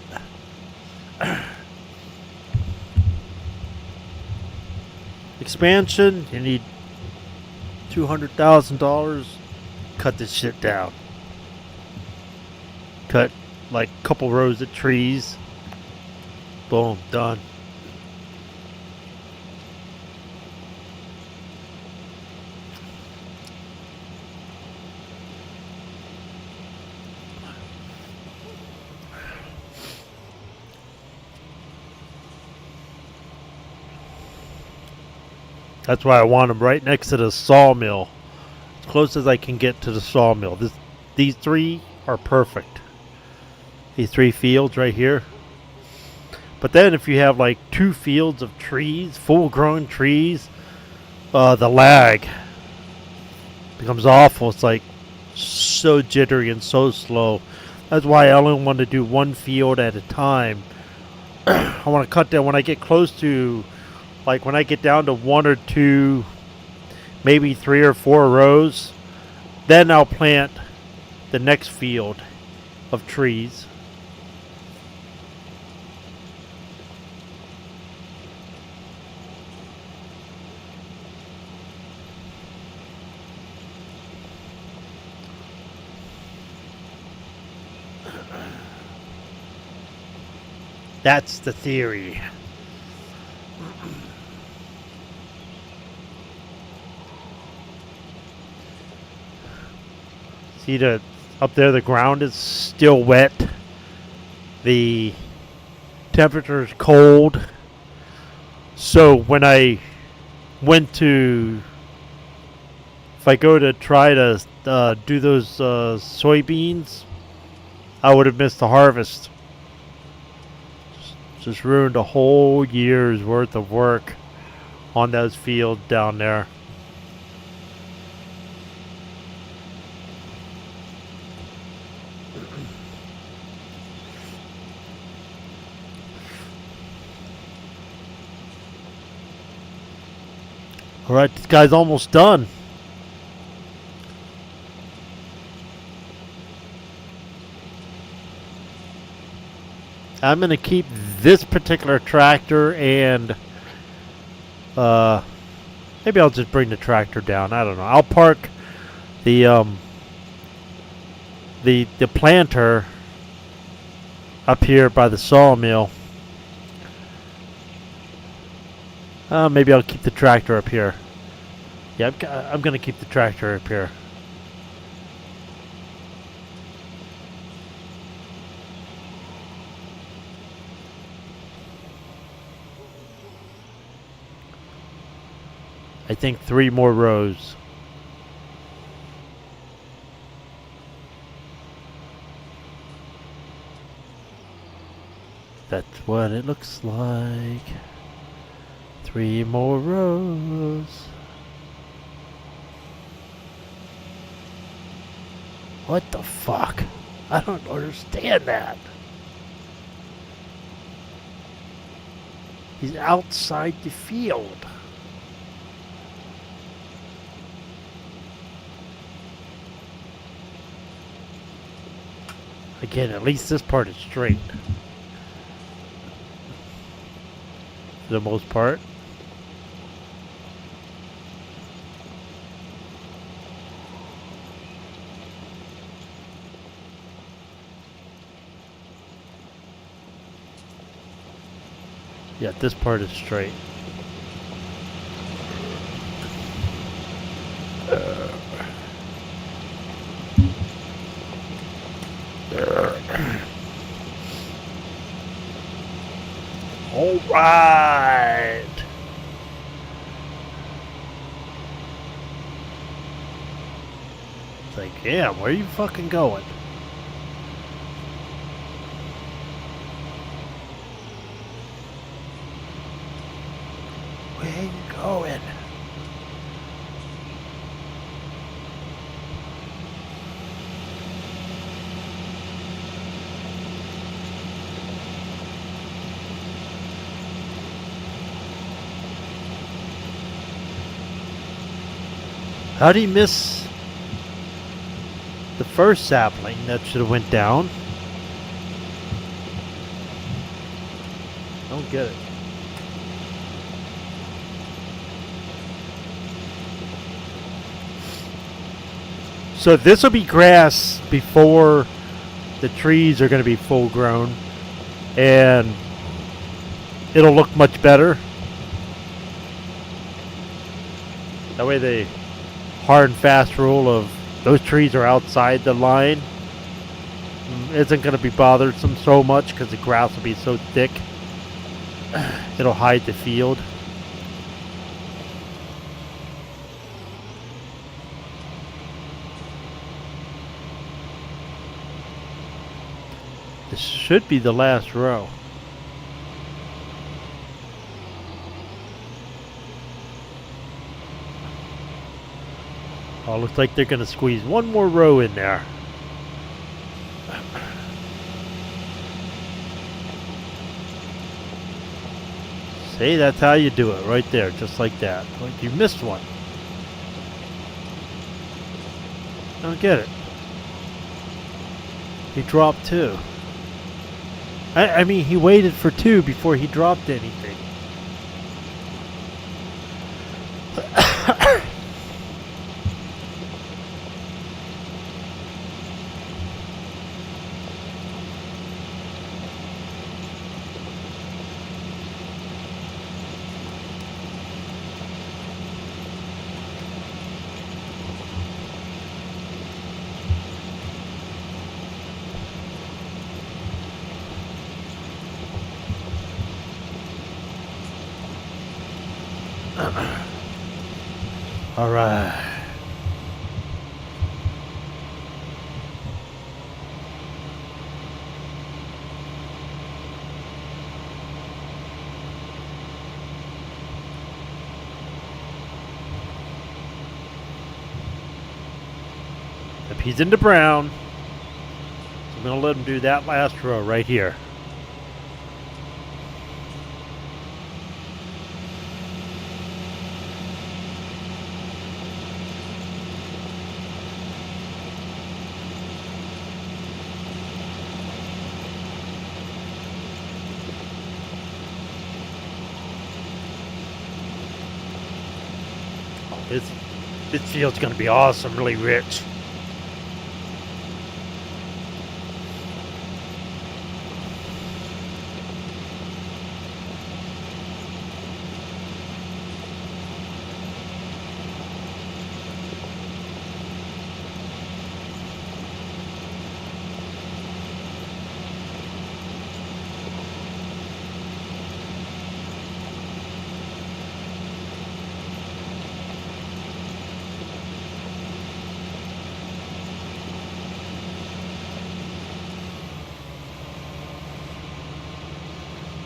Expansion, you need $200,000. Cut this shit down. Cut like a couple rows of trees. Boom, done. That's why I want them right next to the sawmill. As close as I can get to the sawmill. These three are perfect. These three fields right here. But then if you have like 2 fields of trees, full grown trees, the lag becomes awful. It's like so jittery and so slow. That's why I only want to do 1 field at a time. I want to cut down when I get close to, like when I get down to 1 or 2, maybe 3 or 4 rows, then I'll plant the next field of trees. That's the theory. See up there, the ground is still wet. The temperature is cold. So when I went to, if I go to try to do those soybeans, I would have missed the harvest. Just ruined a whole year's worth of work on those fields down there. Alright, this guy's almost done. I'm going to keep this particular tractor and maybe I'll just bring the tractor down. I don't know. I'll park the planter up here by the sawmill. Maybe I'll keep the tractor up here. Yeah, I'm going to keep the tractor up here. I think 3 more rows. That's what it looks like. 3 more rows. What the fuck? I don't understand that. He's outside the field. Again, at least this part is straight. For the most part. Yeah, this part is straight. All right. Yeah, where are you fucking going? Where are you going? How'd he miss the first sapling that should have went down? I don't get it. So this will be grass before the trees are going to be full grown, and it'll look much better. That way the hard and fast rule of those trees are outside the line isn't going to be bothersome so much because the grass will be so thick. It'll hide the field. This should be the last row. Oh, looks like they're going to squeeze one more row in there. See, that's how you do it right there, just like that. Like you missed one. I don't get it. He dropped two. I mean, he waited for two before he dropped anything. All right. Yep, he's into brown. So I'm going to let him do that last row right here. This field's going to be awesome, really rich.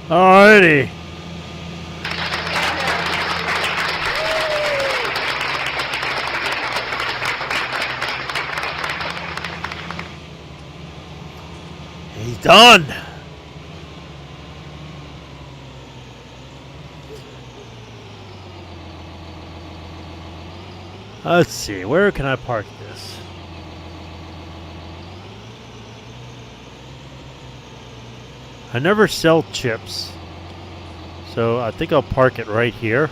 Alrighty. He's done. Let's see, where can I park this? I never sell chips, so I think I'll park it right here.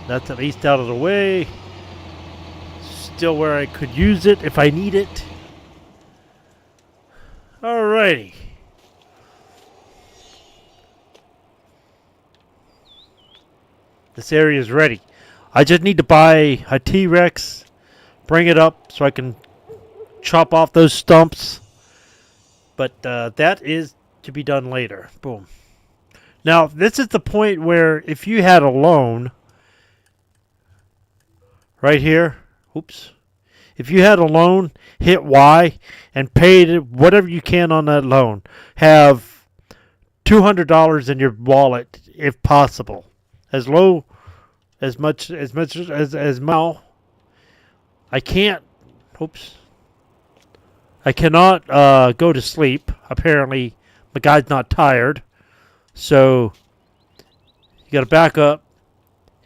That's at least out of the way. Still where I could use it if I need it. Alrighty. This area is ready. I just need to buy a T-Rex, bring it up so I can chop off those stumps, but that is to be done later. Boom. Now, this is the point where if you had a loan right here. Oops. If you had a loan, hit Y and pay whatever you can on that loan. Have $200 in your wallet if possible. As much as now. I can't. Oops. I cannot go to sleep. Apparently, the guy's not tired. So you got to back up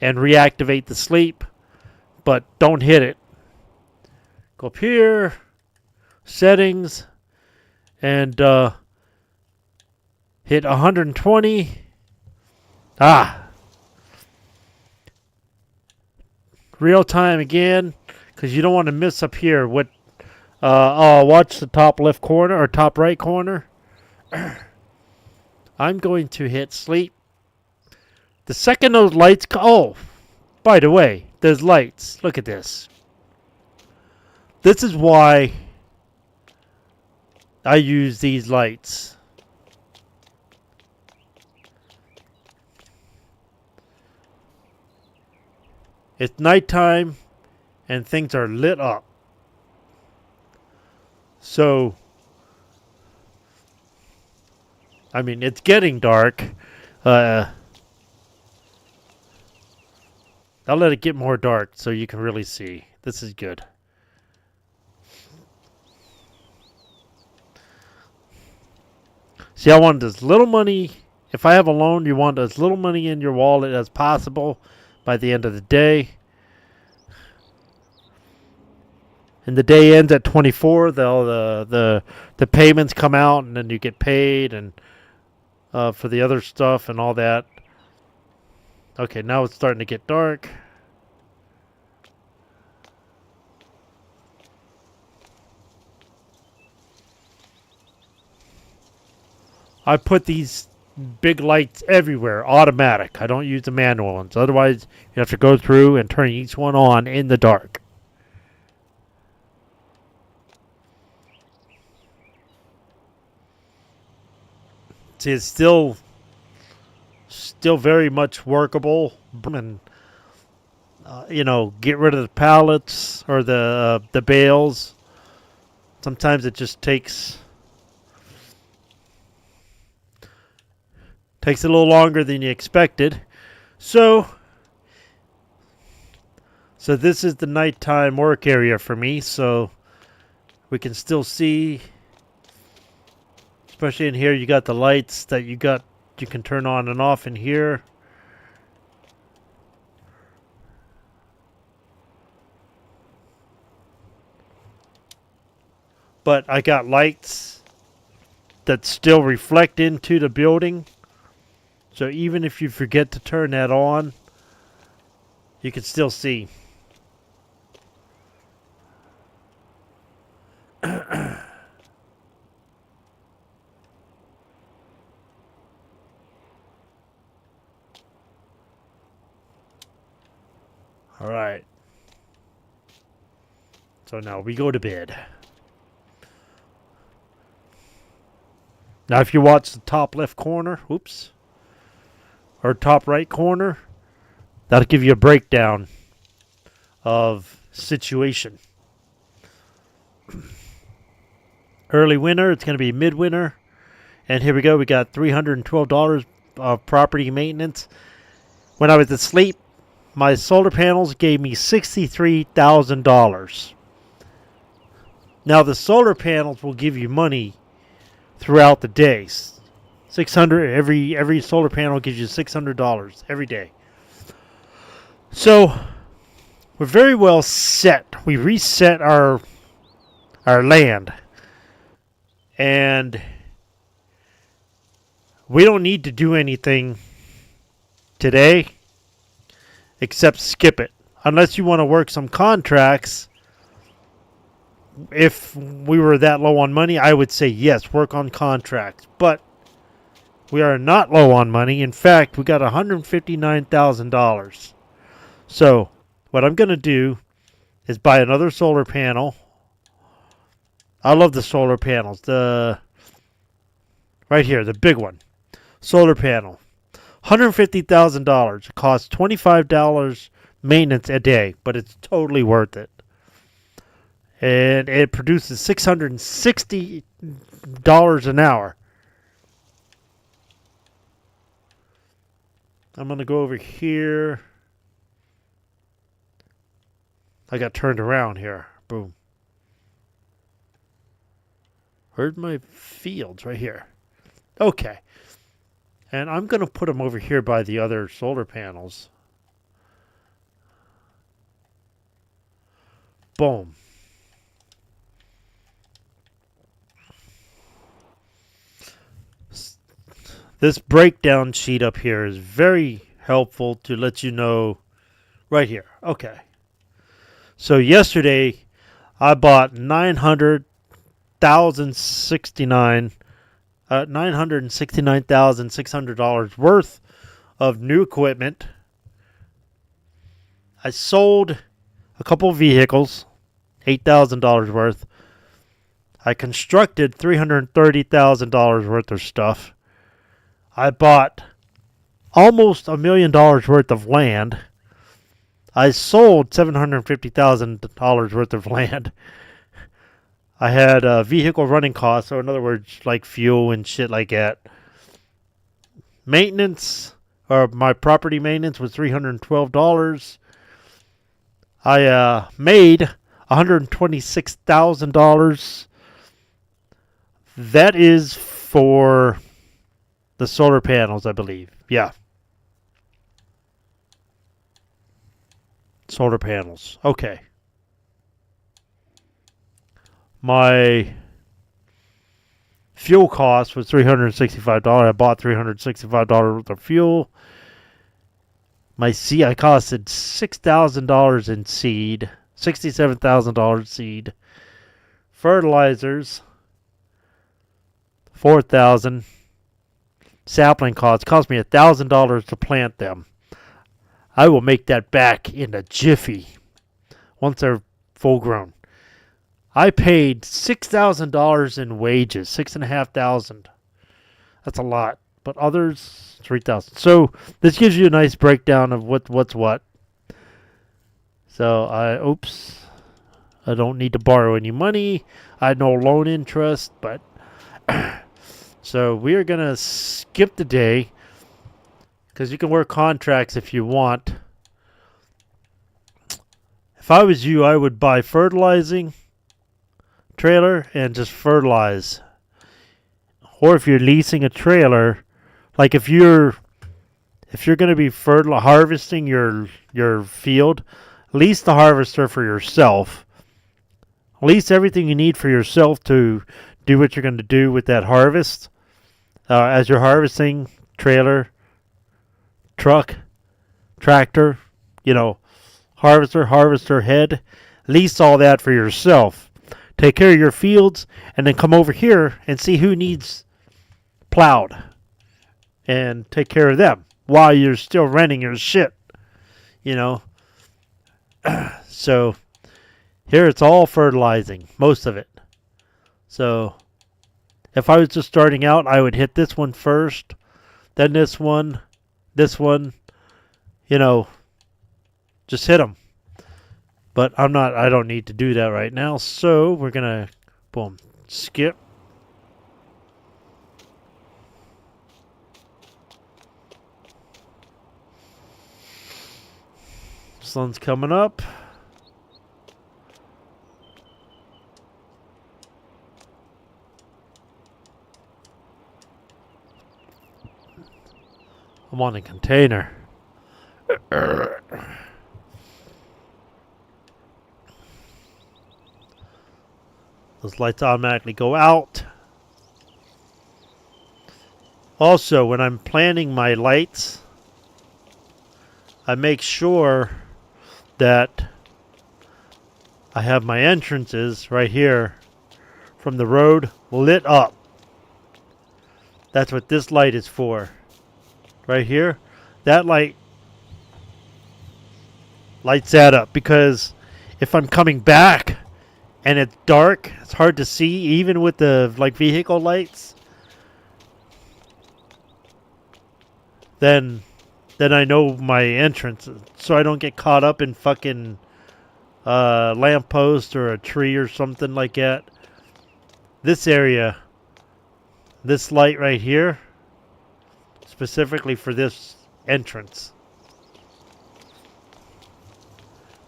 and reactivate the sleep, but don't hit it. Go up here, settings, and hit 120. Real time again, because you don't want to miss up here. Watch the top left corner or top right corner. I'm going to hit sleep. The second those lights by the way, there's lights. Look at this. This is why I use these lights. It's nighttime and things are lit up. So, I mean, it's getting dark. I'll let it get more dark so you can really see. This is good. See, I want as little money. If I have a loan, you want as little money in your wallet as possible by the end of the day. And the day ends at 24. The payments come out, and then you get paid, and for the other stuff and all that. Okay, now it's starting to get dark. I put these big lights everywhere, automatic. I don't use the manual ones. Otherwise, you have to go through and turn each one on in the dark. See, it's still very much workable, and get rid of the pallets or the bales. Sometimes it just takes a little longer than you expected. So this is the nighttime work area for me, so we can still see. Especially in here, you got the lights that you can turn on and off in here. But I got lights that still reflect into the building. So even if you forget to turn that on, you can still see. All right. So now we go to bed. Now if you watch the top left corner, or top right corner, that'll give you a breakdown of situation. Early winter, it's going to be midwinter. And here we go. We got $312 of property maintenance. When I was asleep, my solar panels gave me $63,000. Now the solar panels will give you money throughout the day. 600 every solar panel gives you $600 every day. So we're very well set. We reset our land, and we don't need to do anything today except skip it. Unless you want to work some contracts. If we were that low on money, I would say yes, work on contracts. But we are not low on money. In fact, we got $159,000. So what I'm going to do is buy another solar panel. I love the solar panels. Right here, the big one. Solar panel. $150,000. It costs $25 maintenance a day, but it's totally worth it. And it produces $660 an hour. I'm going to go over here. I got turned around here. Boom. Where's my fields? Right here. Okay. And I'm going to put them over here by the other solar panels. Boom. This breakdown sheet up here is very helpful to let you know right here. Okay. So yesterday I bought $969,600 worth of new equipment. I sold a couple of vehicles, $8,000 worth. I constructed $330,000 worth of stuff. I bought almost $1 million worth of land. I sold $750,000 worth of land. I had vehicle running costs, so in other words, like fuel and shit like that. Maintenance, or my property maintenance, was $312. I made $126,000. That is for the solar panels, I believe. Yeah. Solar panels. Okay. My fuel cost was $365. I bought $365 worth of fuel. My seed, I costed $6,000 in seed. $67,000 seed. Fertilizers, $4,000. Sapling costs cost me $1,000 to plant them. I will make that back in a jiffy once they're full grown. I paid $6,000 in wages, $6,500. That's a lot, but others $3,000. So this gives you a nice breakdown of what's what. So I don't need to borrow any money. I had no loan interest, but so we are gonna skip the day because you can work contracts if you want. If I was you, I would buy fertilizing trailer and just fertilize. Or if you're leasing a trailer, like if you're going to be harvesting your field, lease the harvester for yourself. Lease everything you need for yourself to do what you're going to do with that harvest. As you're harvesting, trailer, truck, tractor, harvester head, lease all that for yourself. Take care of your fields, and then come over here and see who needs plowed, and take care of them while you're still renting your shit. So here it's all fertilizing, most of it. So if I was just starting out, I would hit this one first, then this one, just hit them. But I don't need to do that right now. So we're going to, boom, skip. Sun's coming up. I'm on a container. Those lights automatically go out. Also, when I'm planning my lights, I make sure that I have my entrances right here from the road lit up. That's what this light is for. Right here, that light lights that up, because if I'm coming back and it's dark, it's hard to see even with the vehicle lights, then then I know my entrance, so I don't get caught up in fucking lamppost or a tree or something like that. This area, this light right here, specifically for this entrance.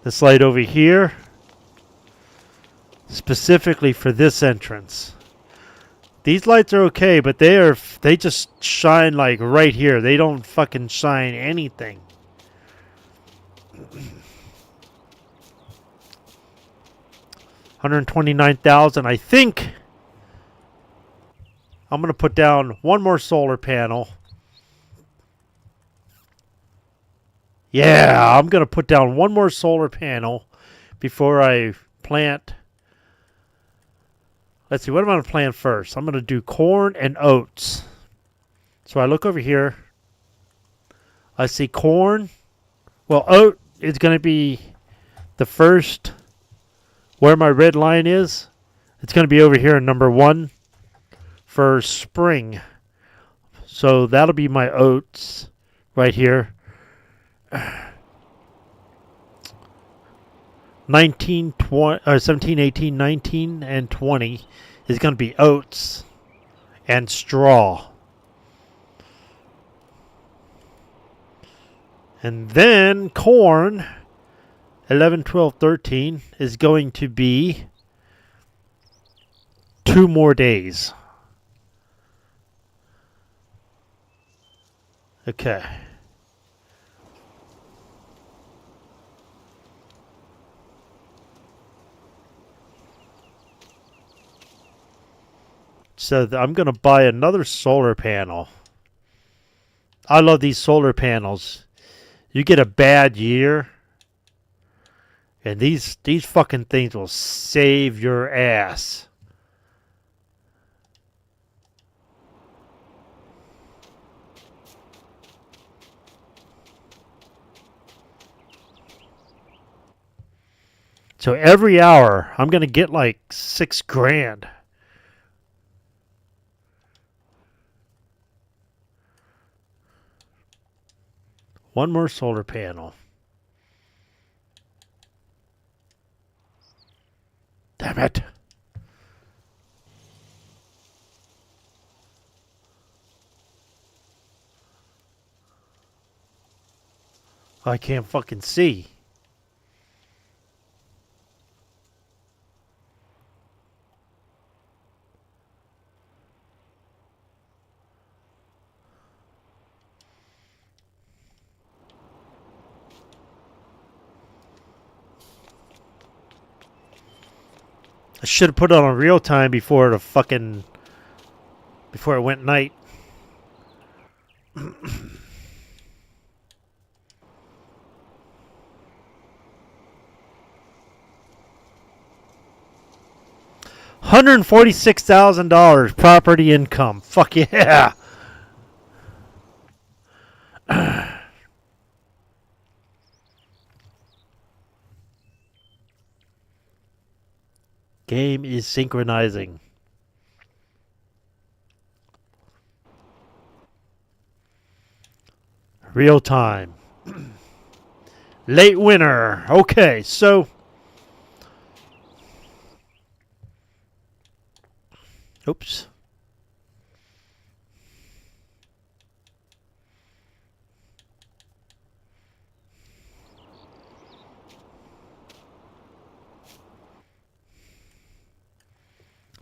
This light over here, specifically for this entrance. These lights are okay, but they just shine like right here. They don't fucking shine anything. $129,000. I think I'm gonna put down one more solar panel. Yeah, I'm gonna put down one more solar panel before I plant. Let's see, what am I going to plant first? I'm going to do corn and oats. So I look over here. I see corn. Well, oat is going to be the first, where my red line is. It's going to be over here in number 1 for spring. So that'll be my oats right here. 19, 20, 17, 18, 19, and 20 is going to be oats and straw. And then corn, 11, 12, 13, is going to be 2 more days. Okay. So I'm going to buy another solar panel. I love these solar panels. You get a bad year, and these fucking things will save your ass. So every hour, I'm going to get like $6,000. One more solar panel. Damn it. I can't fucking see. I should have put it on real time before it went night. $146,000 property income. Fuck yeah. Game is synchronizing. Real time. Late winter. Okay, so. Oops.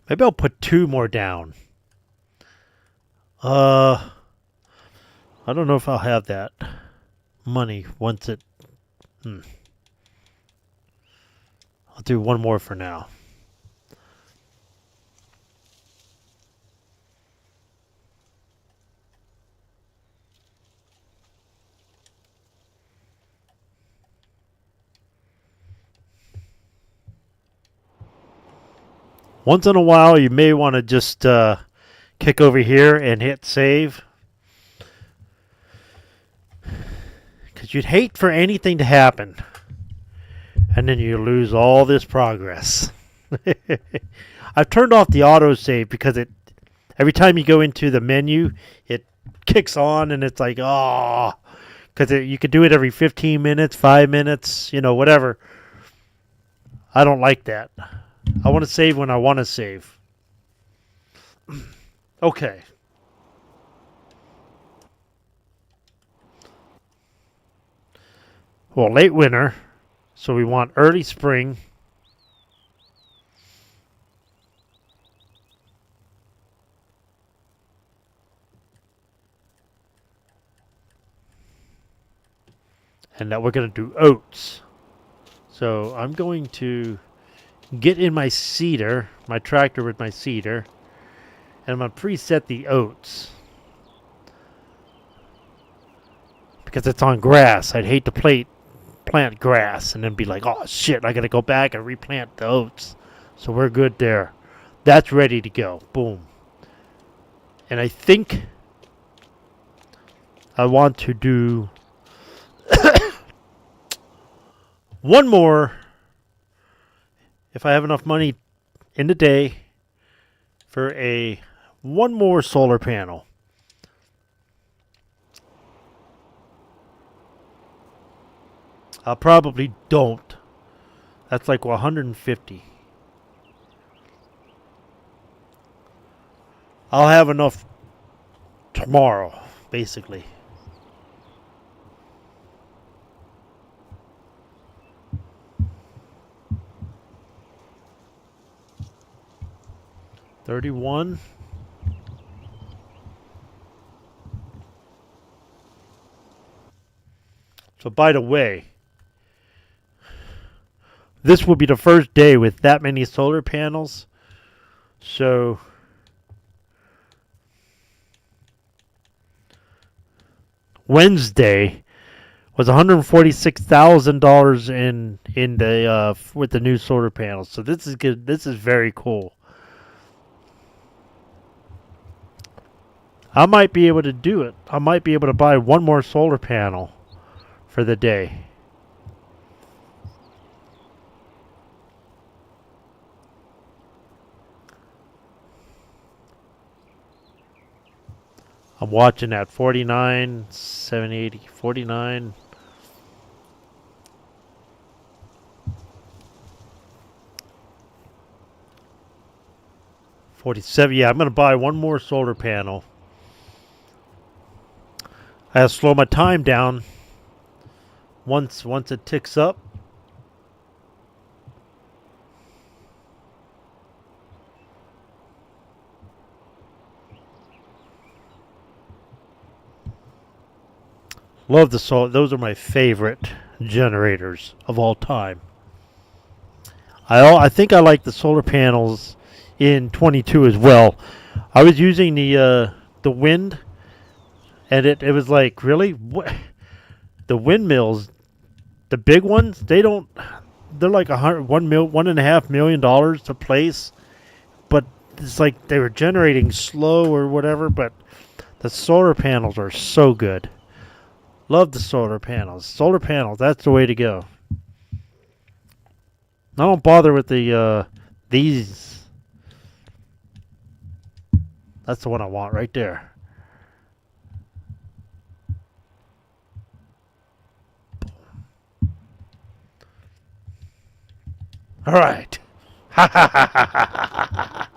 Maybe I'll put 2 more down. I don't know if I'll have that money once it... I'll do 1 more for now. Once in a while, you may want to just kick over here and hit save. Because you'd hate for anything to happen. And then you lose all this progress. I've turned off the autosave because every time you go into the menu, it kicks on and it's like, oh, Because you could do it every 15 minutes, 5 minutes, whatever. I don't like that. I want to save when I want to save. Okay. Well, late winter, so we want early spring. And now we're going to do oats. So I'm going to get in my seeder, my tractor with my seeder, and I'm going to preset the oats. Because it's on grass. I'd hate to plant grass and then be like, oh shit, I got to go back and replant the oats. So we're good there. That's ready to go. Boom. And I think I want to do one more, if I have enough money in the day, for one more solar panel. I probably don't. That's like 150. I'll have enough tomorrow, basically. $31. So by the way, this will be the first day with that many solar panels. So Wednesday was $146,000 in the with the new solar panels. So this is good. This is very cool. I might be able to do it. I might be able to buy one more solar panel for the day. I'm watching at 49, 780, 49. $47. Yeah, I'm going to buy one more solar panel. I have to slow my time down once it ticks up. Love the solar. Those are my favorite generators of all time. I think I like the solar panels in 22 as well. I was using the wind, and it was like, really, what? The windmills, the big ones, they're like $1.5 million to place, but it's like they were generating slow or whatever. But the solar panels are so good. Love the solar panels. Solar panels, that's the way to go. I don't bother with these. That's the one I want right there. All right. Ha ha ha ha ha ha.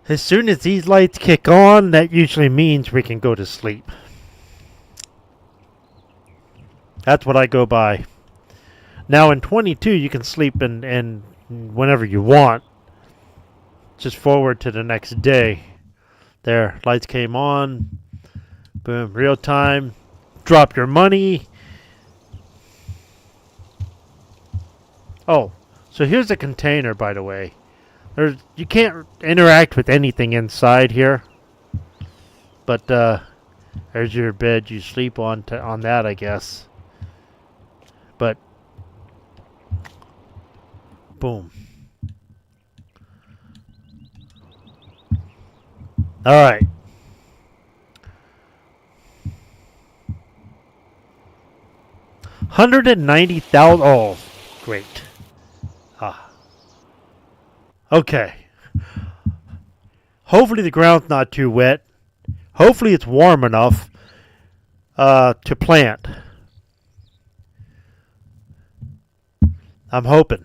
As soon as these lights kick on, that usually means we can go to sleep. That's what I go by. Now in 22, you can sleep and whenever you want. Just forward to the next day. There, lights came on. Boom, real time. Drop your money. Oh, so here's a container, by the way. You can't interact with anything inside here. But there's your bed. You sleep on that, I guess. But boom. All right. $190,000. Oh, great. Ah. Okay. Hopefully the ground's not too wet. Hopefully it's warm enough to plant. I'm hoping.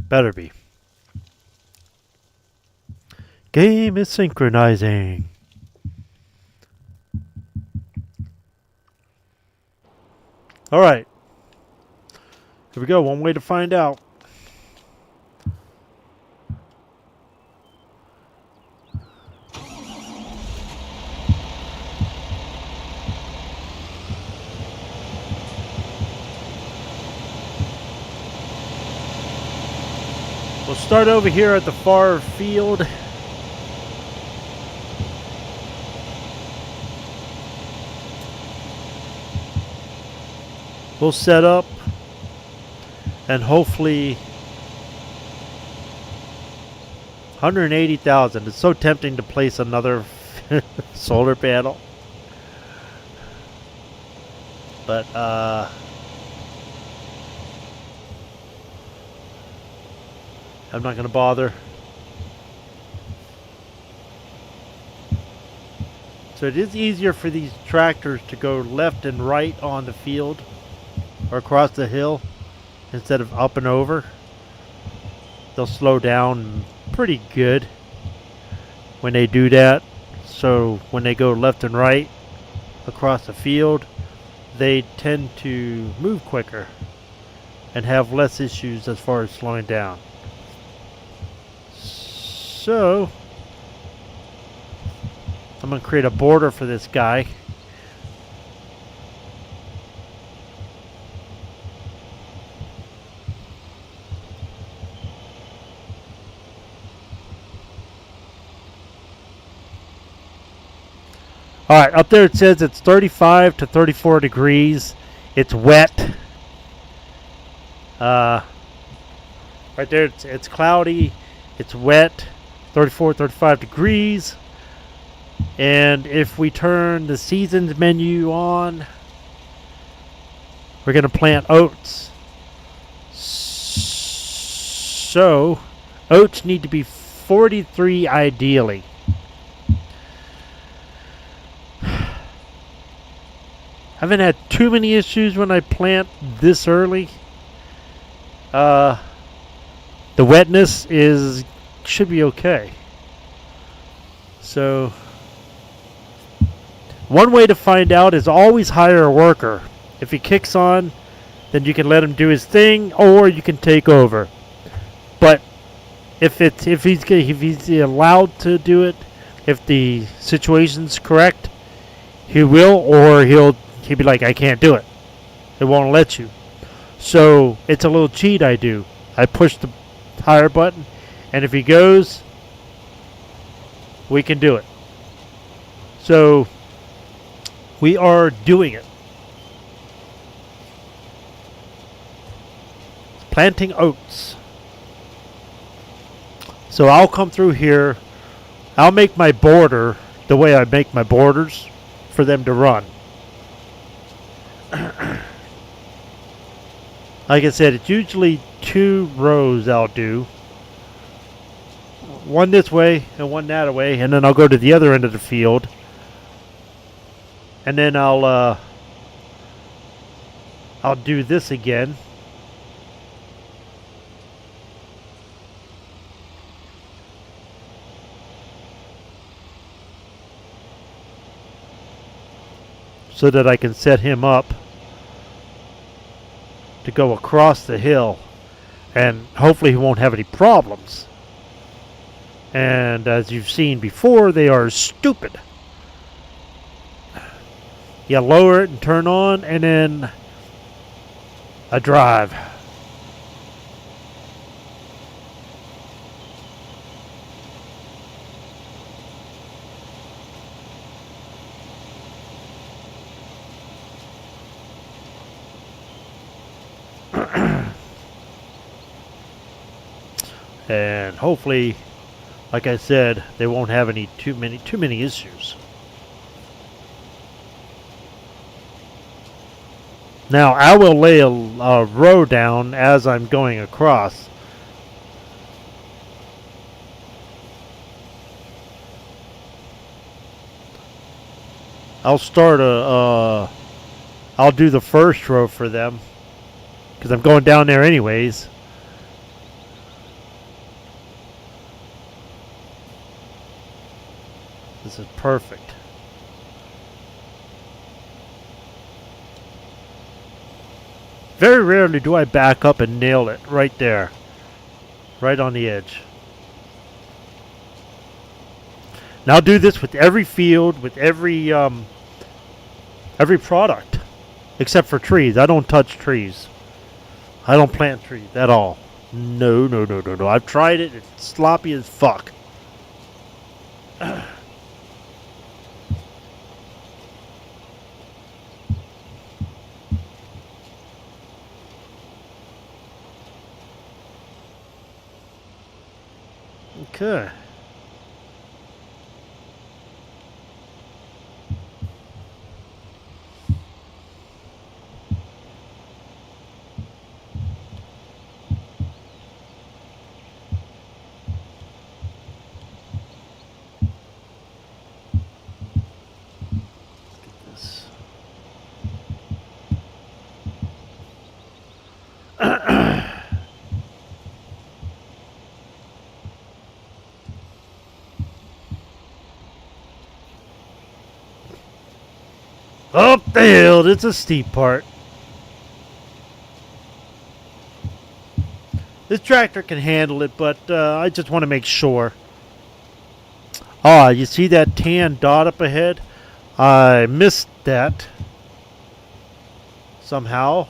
Better be. Game is synchronizing. All right. Here we go. One way to find out. We'll start over here at the far field. We'll set up and hopefully 180,000. It's so tempting to place another solar panel. But I'm not going to bother. So it is easier for these tractors to go left and right on the field or across the hill instead of up and over. They'll slow down pretty good when they do that. So when they go left and right across the field, they tend to move quicker and have less issues as far as slowing down. So I'm going to create a border for this guy. Alright, up there it says it's 35 to 34 degrees. It's wet. Right there it's cloudy. It's wet. 34, 35 degrees. And if we turn the seasons menu on, we're going to plant oats. So, oats need to be 43 ideally. I haven't had too many issues when I plant this early. The wetness should be okay. So one way to find out is always hire a worker. If he kicks on, then you can let him do his thing, or you can take over. But if he's allowed to do it, if the situation's correct, he will, or he'll be like, I can't do it. It won't let you. So it's a little cheat I do. I push the hire button, and if he goes, we can do it. So we are doing it. Planting oats. So I'll come through here. I'll make my border the way I make my borders for them to run. Like I said, it's usually 2 rows I'll do. One this way and one that way, and then I'll go to the other end of the field. And then I'll do this again. So that I can set him up to go across the hill, and hopefully he won't have any problems. And as you've seen before, they are stupid. You lower it and turn on, and then a drive. And hopefully, like I said, they won't have any too many issues. Now I will lay a row down as I'm going across. I'll start I'll do the first row for them because I'm going down there anyways. This is perfect. Very rarely do I back up and nail it right there. Right on the edge. Now I'll do this with every field, with every product. Except for trees. I don't touch trees. I don't plant trees at all. No. I've tried it. It's sloppy as fuck. Okay. Up the hill, it's a steep part. This tractor can handle it, but I just want to make sure. Ah, you see that tan dot up ahead? I missed that somehow.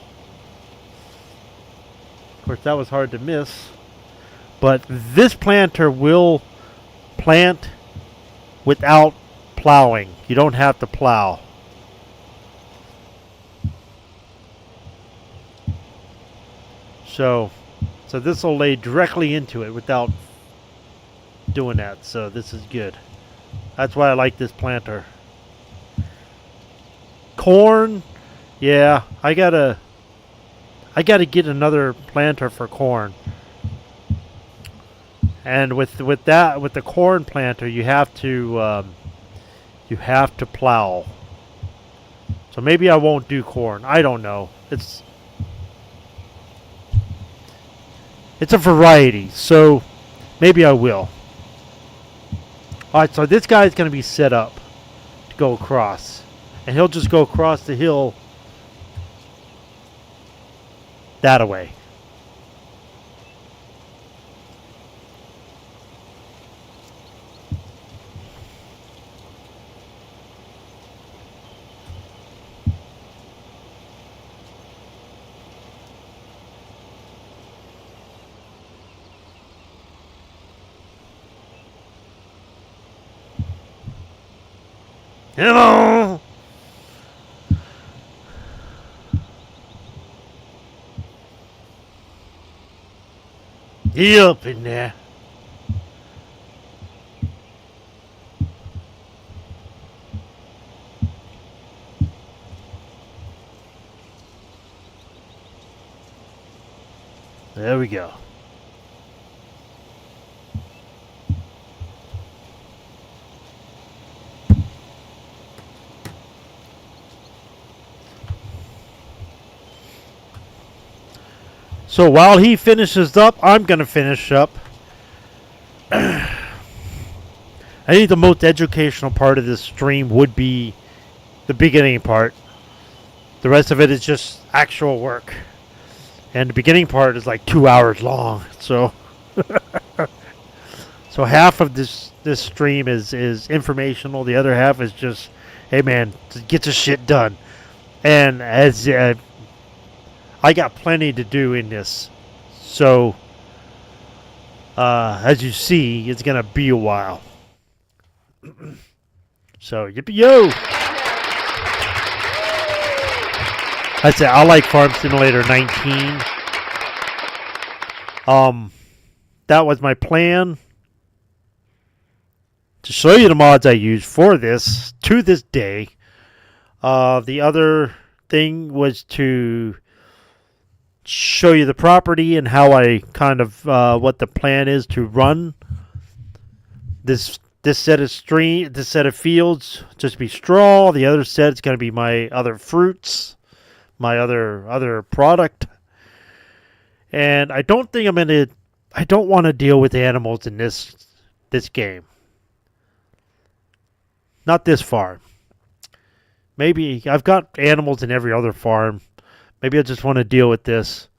Of course, that was hard to miss. But this planter will plant without plowing. You don't have to plow. So this will lay directly into it without doing that. So this is good. That's why I like this planter. Corn, yeah, I gotta get another planter for corn. And with the corn planter, you have to plow. So maybe I won't do corn. I don't know. It's a variety, so maybe I will. Alright, so this guy's going to be set up to go across. And he'll just go across the hill that way. Hello! He up in there. There we go. So while he finishes up, I'm going to finish up. I think the most educational part of this stream would be the beginning part. The rest of it is just actual work. And the beginning part is like 2 hours long. So so half of this stream is informational. The other half is just hey man, get your shit done. And as I got plenty to do in this, so as you see, it's gonna be a while. So yippee yo! I said I like Farm Simulator 19. That was my plan to show you the mods I use for this to this day. The other thing was to show you the property and how I kind of what the plan is to run this set of fields. Just be straw. The other set is going to be my other fruits, my other product. And I don't think I don't want to deal with animals in this game. Not this farm. Maybe I've got animals in every other farm. Maybe I just want to deal with this.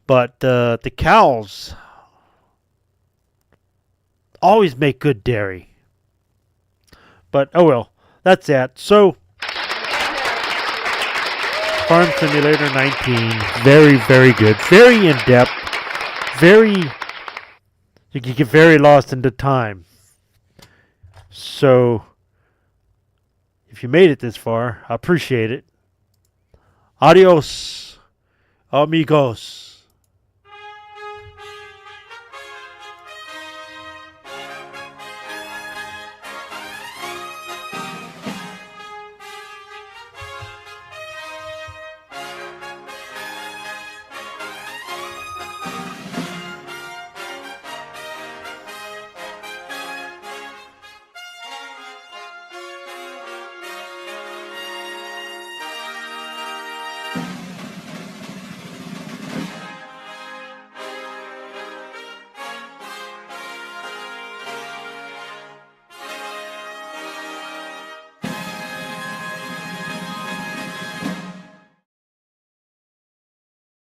But the cows always make good dairy. But oh well, that's that. So Farm Simulator 19, very, very good. Very in-depth. You can get very lost into time. So if you made it this far, I appreciate it. Adios, amigos.